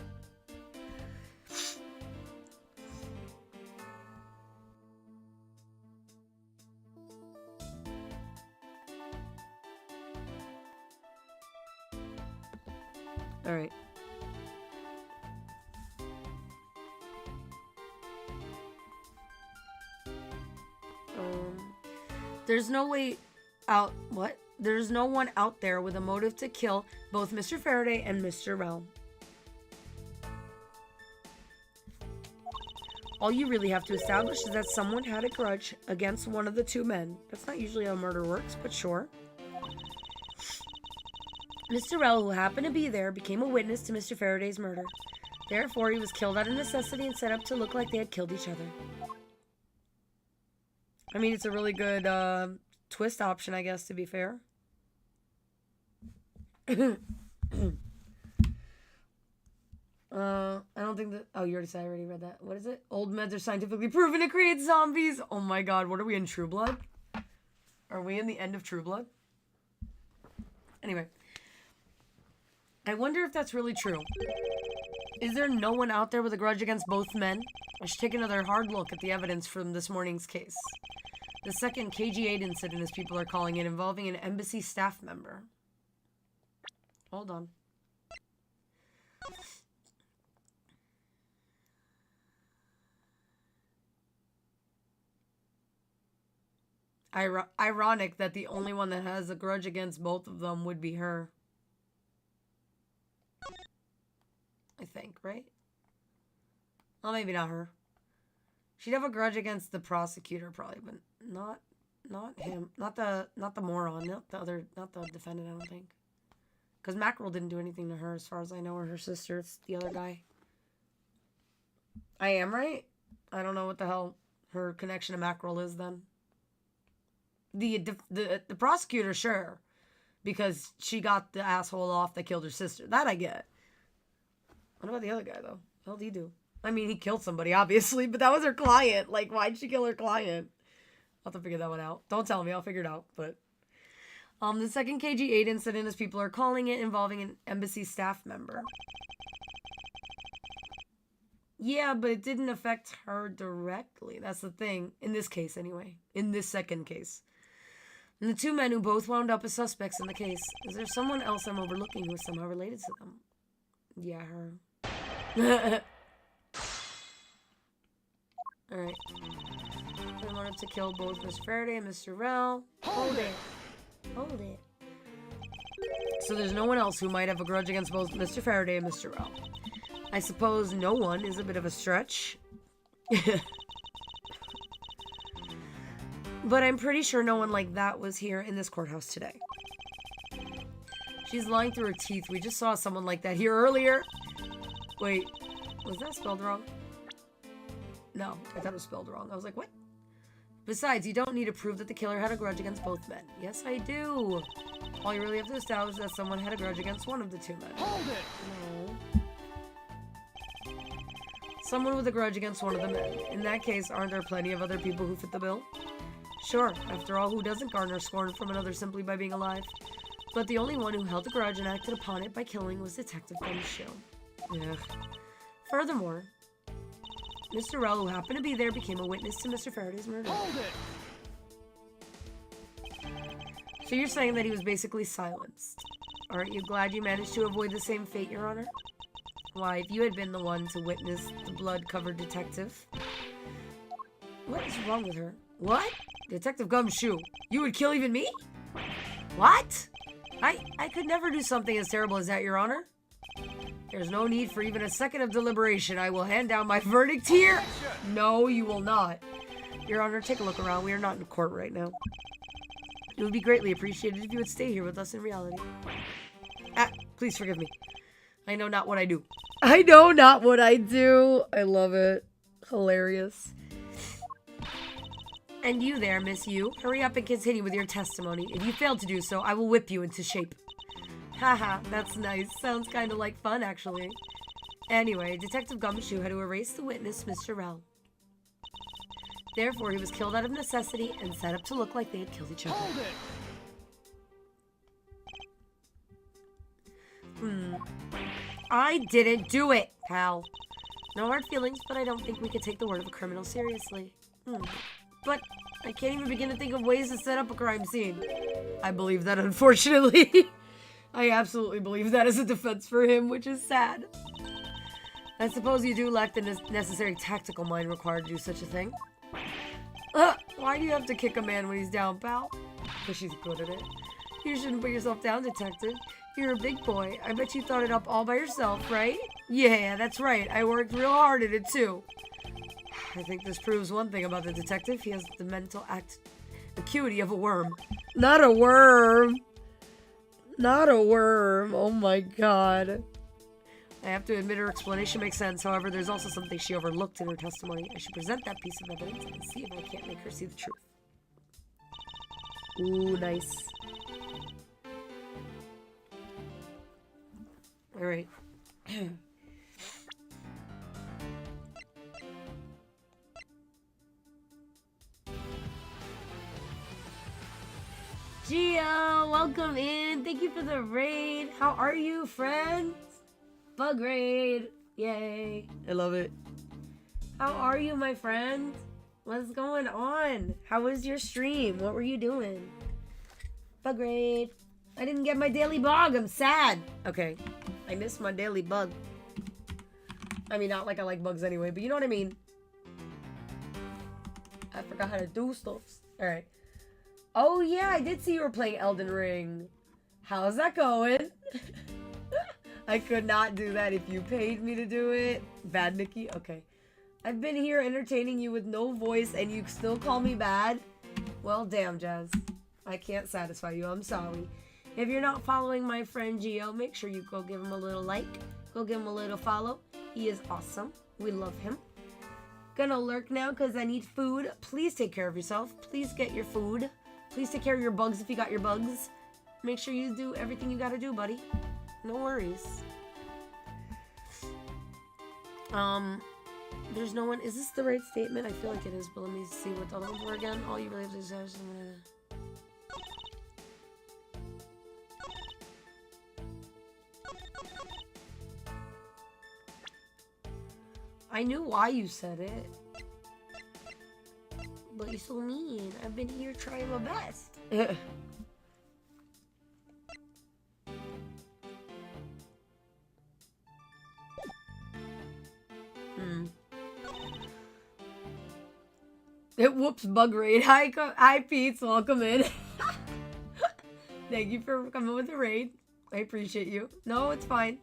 Alright. There's no way out. What? There's no one out there with a motive to kill both Mr. Faraday and Mr. Rel. All you really have to establish is that someone had a grudge against one of the two men. That's not usually how murder works, but sure. Mr. Rel, who happened to be there, became a witness to Mr. Faraday's murder. Therefore, he was killed out of necessity and set up to look like they had killed each other. I mean, it's a really good twist option, I guess, to be fair. I don't think that... Oh, you already said I already read that. What is it? Old meds are scientifically proven to create zombies. Oh my god, what are we in, True Blood? Are we in the end of True Blood? Anyway. I wonder if that's really true. Is there no one out there with a grudge against both men? I should take another hard look at the evidence from this morning's case. The second KG8 incident, as people are calling it, involving an embassy staff member. Hold on. Ironic that the only one that has a grudge against both of them would be her. I think, right? Well, maybe not her. She'd have a grudge against the prosecutor, probably, but not him. Not the moron. Not the defendant, I don't think. Because Mackerel didn't do anything to her, as far as I know, or her sister. It's the other guy. I am right? I don't know what the hell her connection to Mackerel is, then. The prosecutor, sure. Because she got the asshole off that killed her sister. That I get. What about the other guy, though? What the hell did he do? I mean, he killed somebody, obviously, but that was her client. Like, why'd she kill her client? I'll have to figure that one out. Don't tell me, I'll figure it out, but... the second KG8 incident, as people are calling it, involving an embassy staff member. Yeah, but it didn't affect her directly. That's the thing. In this case, anyway. In this second case. And the two men who both wound up as suspects in the case. Is there someone else I'm overlooking who is somehow related to them? Yeah, her. Alright. I wanted to kill both Mr. Faraday and Mr. Rel. Hold it. Hold it. So there's no one else who might have a grudge against both Mr. Faraday and Mr. Rel. I suppose no one is a bit of a stretch. But I'm pretty sure no one like that was here in this courthouse today. She's lying through her teeth. We just saw someone like that here earlier. Wait, was that spelled wrong? No, I thought it was spelled wrong. I was like, what? Besides, you don't need to prove that the killer had a grudge against both men. Yes, I do. All you really have to establish is that someone had a grudge against one of the two men. Hold it! No. Someone with a grudge against one of the men. In that case, aren't there plenty of other people who fit the bill? Sure, after all, who doesn't garner scorn from another simply by being alive? But the only one who held a grudge and acted upon it by killing was Detective Gumshoe. Ugh. Furthermore, Mr. Rel, who happened to be there, became a witness to Mr. Faraday's murder. Hold it! So you're saying that he was basically silenced. Aren't you glad you managed to avoid the same fate, Your Honor? Why, if you had been the one to witness the blood-covered detective... What is wrong with her? What? Detective Gumshoe, you would kill even me? What? I could never do something as terrible as that, Your Honor. There's no need for even a second of deliberation. I will hand down my verdict here. No, you will not. Your Honor, take a look around. We are not in court right now. It would be greatly appreciated if you would stay here with us in reality. Please forgive me. I know not what I do. I know not what I do. I love it. Hilarious. And you there, Miss Yu. Hurry up and continue with your testimony. If you fail to do so, I will whip you into shape. Haha, that's nice. Sounds kind of like fun, actually. Anyway, Detective Gumshoe had to erase the witness, Mr. Rel. Therefore, he was killed out of necessity and set up to look like they had killed each other. Hold it! I didn't do it, pal. No hard feelings, but I don't think we could take the word of a criminal seriously. But I can't even begin to think of ways to set up a crime scene. I believe that, unfortunately. I absolutely believe that is a defense for him, which is sad. I suppose you do lack the necessary tactical mind required to do such a thing. Why do you have to kick a man when he's down, pal? Because she's good at it. You shouldn't put yourself down, detective. You're a big boy. I bet you thought it up all by yourself, right? Yeah, that's right. I worked real hard at it, too. I think this proves one thing about the detective. He has the mental acuity of a worm. Not a worm! Not a worm. Oh my god. I have to admit her explanation makes sense. However, there's also something she overlooked in her testimony. I should present that piece of evidence and see if I can't make her see the truth. Ooh, nice. Alright. Gio, welcome in. Thank you for the raid. How are you, friends? Bug raid. Yay. I love it. How are you, my friend? What's going on? How was your stream? What were you doing? Bug raid. I didn't get my daily bug. I'm sad. Okay. I missed my daily bug. I mean, not like I like bugs anyway, but you know what I mean. I forgot how to do stuff. Alright. Oh yeah, I did see you were playing Elden Ring. How's that going? I could not do that if you paid me to do it. Bad Nikki? Okay. I've been here entertaining you with no voice and you still call me bad? Well, damn, Jazz. I can't satisfy you. I'm sorry. If you're not following my friend Gio, make sure you go give him a little like. Go give him a little follow. He is awesome. We love him. Gonna lurk now because I need food. Please take care of yourself. Please get your food. Please take care of your bugs if you got your bugs. Make sure you do everything you gotta do, buddy. No worries. There's no one. Is this the right statement? I feel like it is, but let me see what the other ones were again. All you really have to do is... I knew why you said it. But you're so mean. I've been here trying my best. It whoops bug raid. Hi Pete, welcome in. Thank you for coming with the raid. I appreciate you. No, it's fine.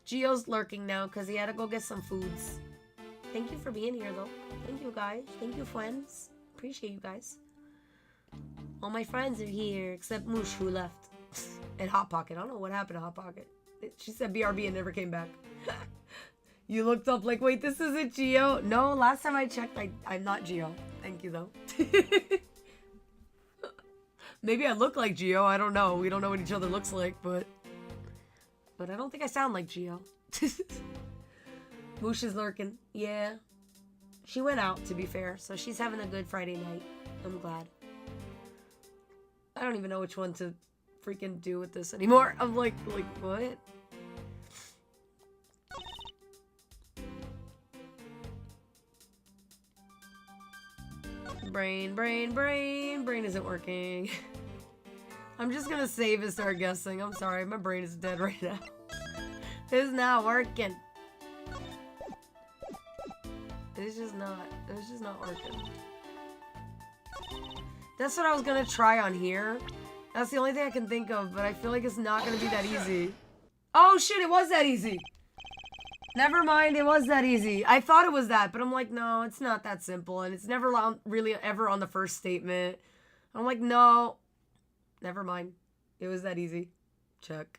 Gio's lurking now because he had to go get some foods. Thank you for being here though. Thank you guys. Thank you friends. Appreciate you guys. All my friends are here except Moosh who left. And Hot Pocket. I don't know what happened to Hot Pocket. She said BRB and never came back. You looked up like, wait, this isn't Gio? No, last time I checked, I'm not Gio. Thank you, though. Maybe I look like Gio. I don't know. We don't know what each other looks like, but I don't think I sound like Gio. Moosh is lurking. Yeah. She went out, to be fair, so she's having a good Friday night. I'm glad. I don't even know which one to freaking do with this anymore. I'm like, what? Brain isn't working. I'm just gonna save and start guessing. I'm sorry, my brain is dead right now. It's not working. It's just not working. That's what I was gonna try on here. That's the only thing I can think of, but I feel like it's not gonna be that easy. Oh shit, it was that easy! Never mind, it was that easy. I thought it was that, but I'm like, no, it's not that simple, and it's never really ever on the first statement. I'm like, no. Never mind. It was that easy. Check.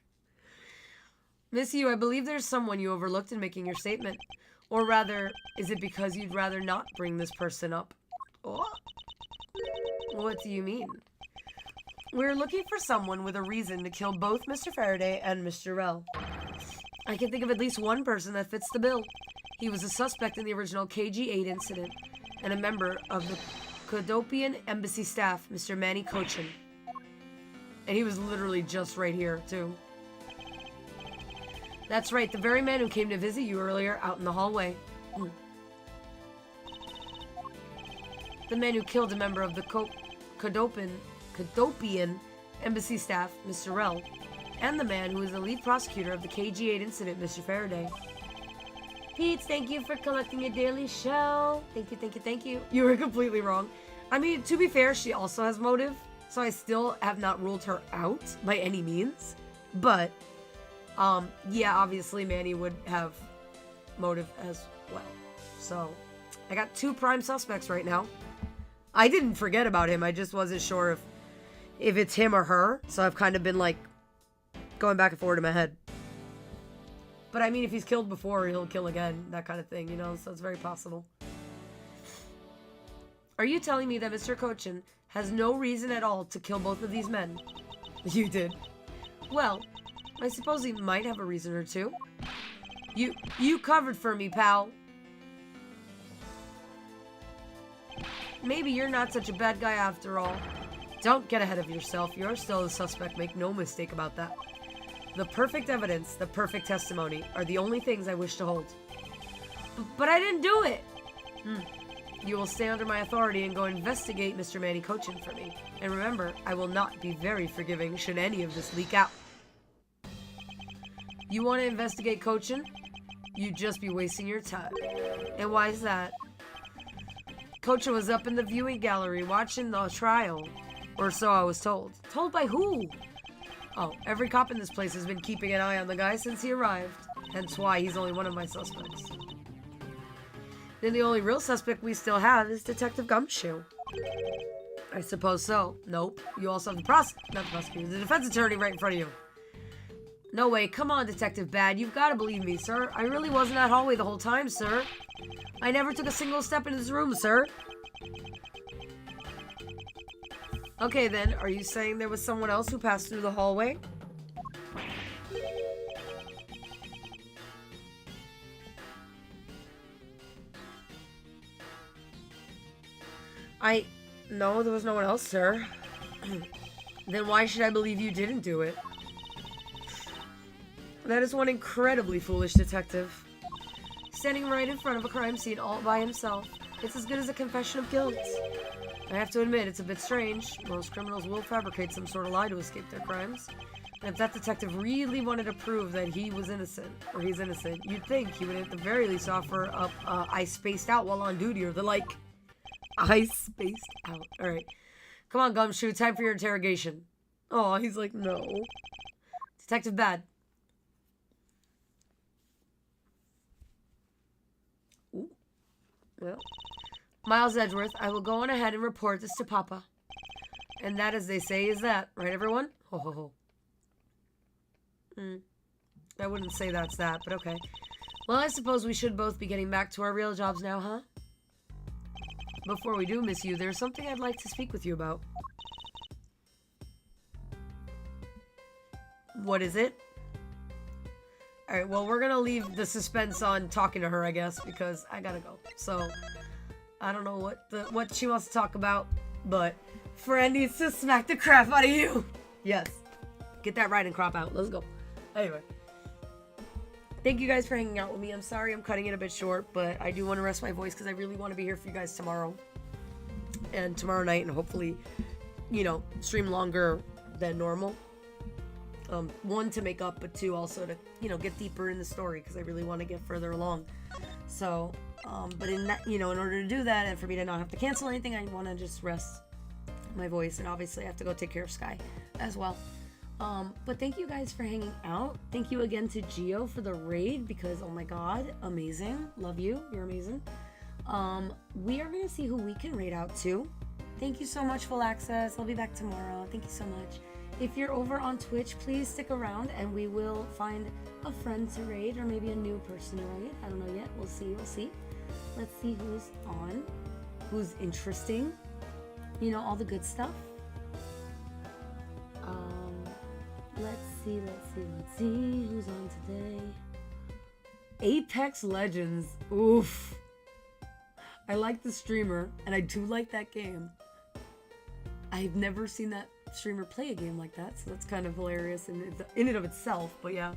Miss you, I believe there's someone you overlooked in making your statement. Or rather, is it because you'd rather not bring this person up? Oh. What do you mean? We're looking for someone with a reason to kill both Mr. Faraday and Mr. Rell. I can think of at least one person that fits the bill. He was a suspect in the original KG-8 incident and a member of the Kodopian embassy staff, Mr. Manny Cochin. And he was literally just right here, too. That's right, the very man who came to visit you earlier out in the hallway. The man who killed a member of the Kodopian embassy staff, Mr. Rell. and the man who is the lead prosecutor of the KG8 incident, Mr. Faraday. Pete, thank you for collecting a daily show. Thank you, thank you, thank you. You were completely wrong. I mean, to be fair, she also has motive, so I still have not ruled her out by any means. But, yeah, obviously Manny would have motive as well. So, I got 2 prime suspects right now. I didn't forget about him, I just wasn't sure if it's him or her, so I've kind of been, like, going back and forth in my head. But I mean, if he's killed before, he'll kill again, that kind of thing, you know, so it's very possible. Are you telling me that Mr. Cochin has no reason at all to kill both of these men? You did. Well, I suppose he might have a reason or two. You covered for me, pal. Maybe you're not such a bad guy after all. Don't get ahead of yourself. You're still the suspect, make no mistake about that. The perfect evidence, the perfect testimony are the only things I wish to hold. But I didn't do it! You will stay under my authority and go investigate Mr. Manny Cochin for me. And remember, I will not be very forgiving should any of this leak out. You want to investigate Cochin? You'd just be wasting your time. And why is that? Cochin was up in the viewing gallery watching the trial. Or so I was told. Told by who? Oh, every cop in this place has been keeping an eye on the guy since he arrived. Hence why he's only one of my suspects. Then the only real suspect we still have is Detective Gumshoe. I suppose so. Nope. You also have the defense attorney right in front of you. No way. Come on, Detective Bad. You've got to believe me, sir. I really was in that hallway the whole time, sir. I never took a single step in this room, sir. Okay, then. Are you saying there was someone else who passed through the hallway? No, there was no one else, sir. Then why should I believe you didn't do it? That is one incredibly foolish detective. Standing right in front of a crime scene all by himself. It's as good as a confession of guilt. I have to admit, it's a bit strange. Most criminals will fabricate some sort of lie to escape their crimes. And if that detective really wanted to prove that he was innocent, or he's innocent, you'd think he would at the very least offer up, I spaced out while on duty, or the like. I spaced out. Alright. Come on, Gumshoe, time for your interrogation. Oh, he's like, no. Detective Bad. Ooh. Well. Miles Edgeworth, I will go on ahead and report this to Papa. And that, as they say, is that. Right, everyone? Ho, ho, ho. I wouldn't say that's that, but okay. Well, I suppose we should both be getting back to our real jobs now, huh? Before we do, Miss Yu, there's something I'd like to speak with you about. What is it? Alright, well, we're gonna leave the suspense on talking to her, I guess, because I gotta go. So, I don't know what she wants to talk about, but Fran needs to smack the crap out of you. Yes. Get that right and crop out. Let's go. Anyway. Thank you guys for hanging out with me. I'm sorry I'm cutting it a bit short, but I do want to rest my voice because I really want to be here for you guys tomorrow. And tomorrow night, and hopefully, you know, stream longer than normal. One, to make up, but two, also to, you know, get deeper in the story because I really want to get further along. So, but in that, you know, in order to do that and for me to not have to cancel anything, I want to just rest my voice. And obviously I have to go take care of Sky as well. But thank you guys for hanging out. Thank you again to Gio for the raid because, oh my god, amazing. Love you. You're amazing. We are going to see who we can raid out to. Thank you so much, Full Access. I'll be back tomorrow. Thank you so much. If you're over on Twitch, please stick around and we will find a friend to raid or maybe a new person to raid. I don't know yet. We'll see. We'll see. Let's see who's on, who's interesting. You know, all the good stuff. Let's see who's on today. Apex Legends. Oof. I like the streamer, and I do like that game. I've never seen that streamer play a game like that, so that's kind of hilarious in and of itself, but yeah.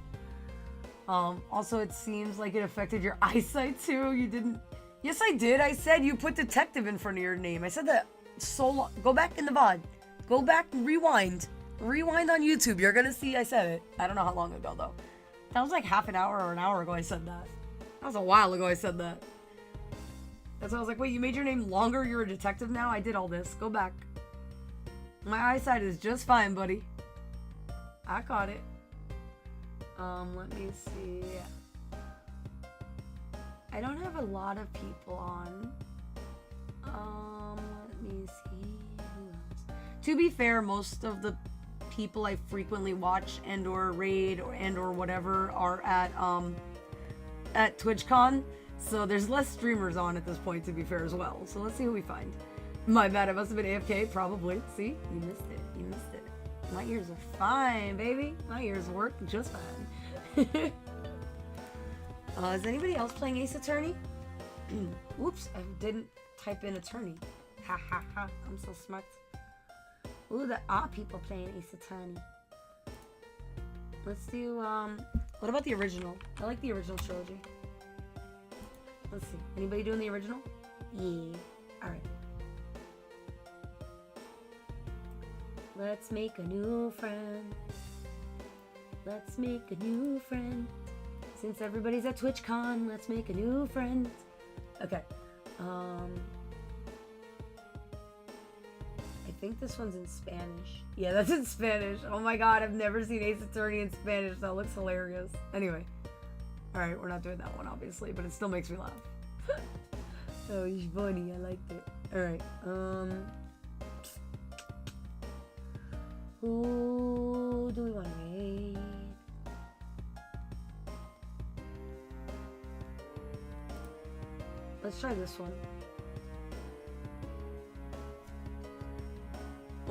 Also, it seems like it affected your eyesight too. You didn't... Yes, I did. I said you put detective in front of your name. I said that so long. Go back in the VOD. Go back and rewind. Rewind on YouTube. You're gonna see I said it. I don't know how long ago though. That was like half an hour or an hour ago I said that. That was a while ago I said that. That's why I was like, wait, you made your name longer? You're a detective now? I did all this. Go back. My eyesight is just fine, buddy. I caught it. Let me see. I don't have a lot of people on. Let me see. Who else? To be fair, most of the people I frequently watch and or raid or whatever are at TwitchCon, so there's less streamers on at this point, to be fair as well. So let's see who we find. My bad, I must have been AFK, probably. See, you missed it. You missed it. My ears are fine, baby. My ears work just fine. Is anybody else playing Ace Attorney? Oops, I didn't type in attorney. Ha ha ha, I'm so smart. Ooh, there are people playing Ace Attorney. Let's do, what about the original? I like the original trilogy. Let's see. Anybody doing the original? Yeah. Alright. Let's make a new friend. Let's make a new friend. Since everybody's at TwitchCon, let's make a new friend. Okay. I think this one's in Spanish. Yeah, that's in Spanish. Oh my god, I've never seen Ace Attorney in Spanish. That looks hilarious. Anyway. Alright, we're not doing that one, obviously, but it still makes me laugh. Oh, he's funny. I liked it. Alright, who do we want to raid? Let's try this one.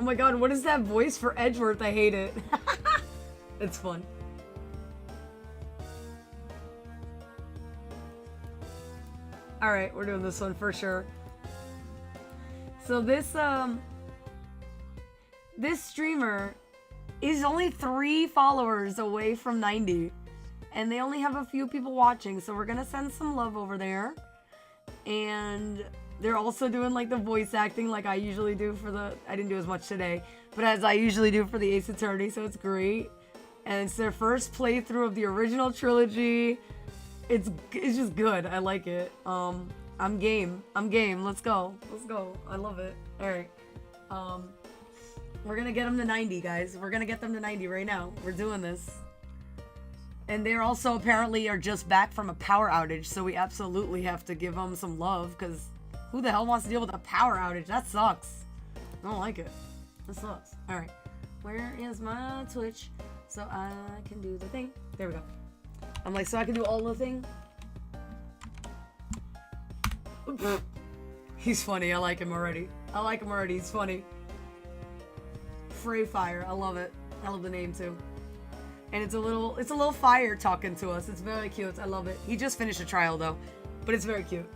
Oh my god, what is that voice for Edgeworth? I hate it. It's fun. Alright, we're doing this one for sure. So this streamer is only 3 followers away from 90. And they only have a few people watching, so we're gonna send some love over there. And they're also doing like the voice acting like I usually do for the... I didn't do as much today, but as I usually do for the Ace Attorney, so it's great. And it's their first playthrough of the original trilogy. It's just good. I like it. I'm game. Let's go. Let's go. I love it. Alright. We're gonna get them to 90, guys. We're gonna get them to 90 right now. We're doing this. And they're also apparently are just back from a power outage, so we absolutely have to give them some love, because who the hell wants to deal with a power outage? That sucks. I don't like it. That sucks. Alright. Where is my Twitch so I can do the thing? There we go. I'm like, so I can do all the thing? He's funny. I like him already. He's funny. Frey Fire. I love it. I love the name too. And it's a little fire talking to us. It's very cute. I love it. He just finished a trial though, but it's very cute.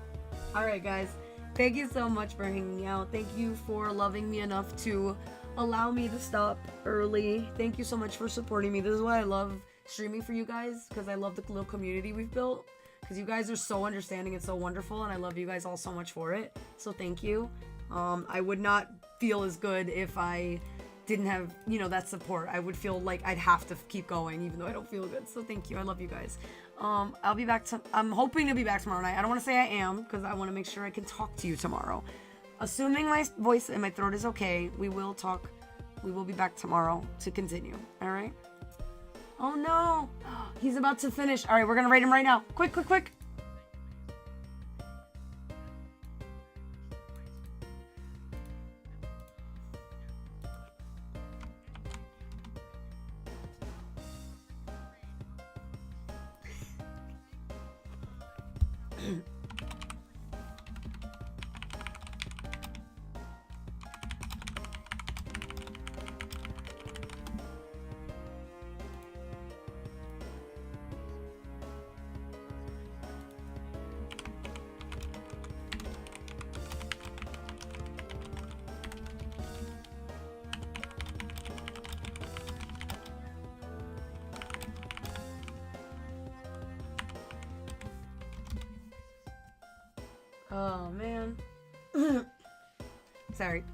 All right, guys. Thank you so much for hanging out. Thank you for loving me enough to allow me to stop early. Thank you so much for supporting me. This is why I love streaming for you guys, because I love the little community we've built, because you guys are so understanding and so wonderful, and I love you guys all so much for it. So thank you. I would not feel as good if I didn't have, you know, that support. I would feel like I'd have to keep going even though I don't feel good. So thank you. I love you guys. I'll be back I'm hoping to be back tomorrow night. I don't want to say I am, because I want to make sure I can talk to you tomorrow. Assuming my voice and my throat is okay, we will talk. We will be back tomorrow to continue. All right? Oh no, he's about to finish. All right, we're gonna rate him right now. Quick, quick, quick. Oh man. Sorry.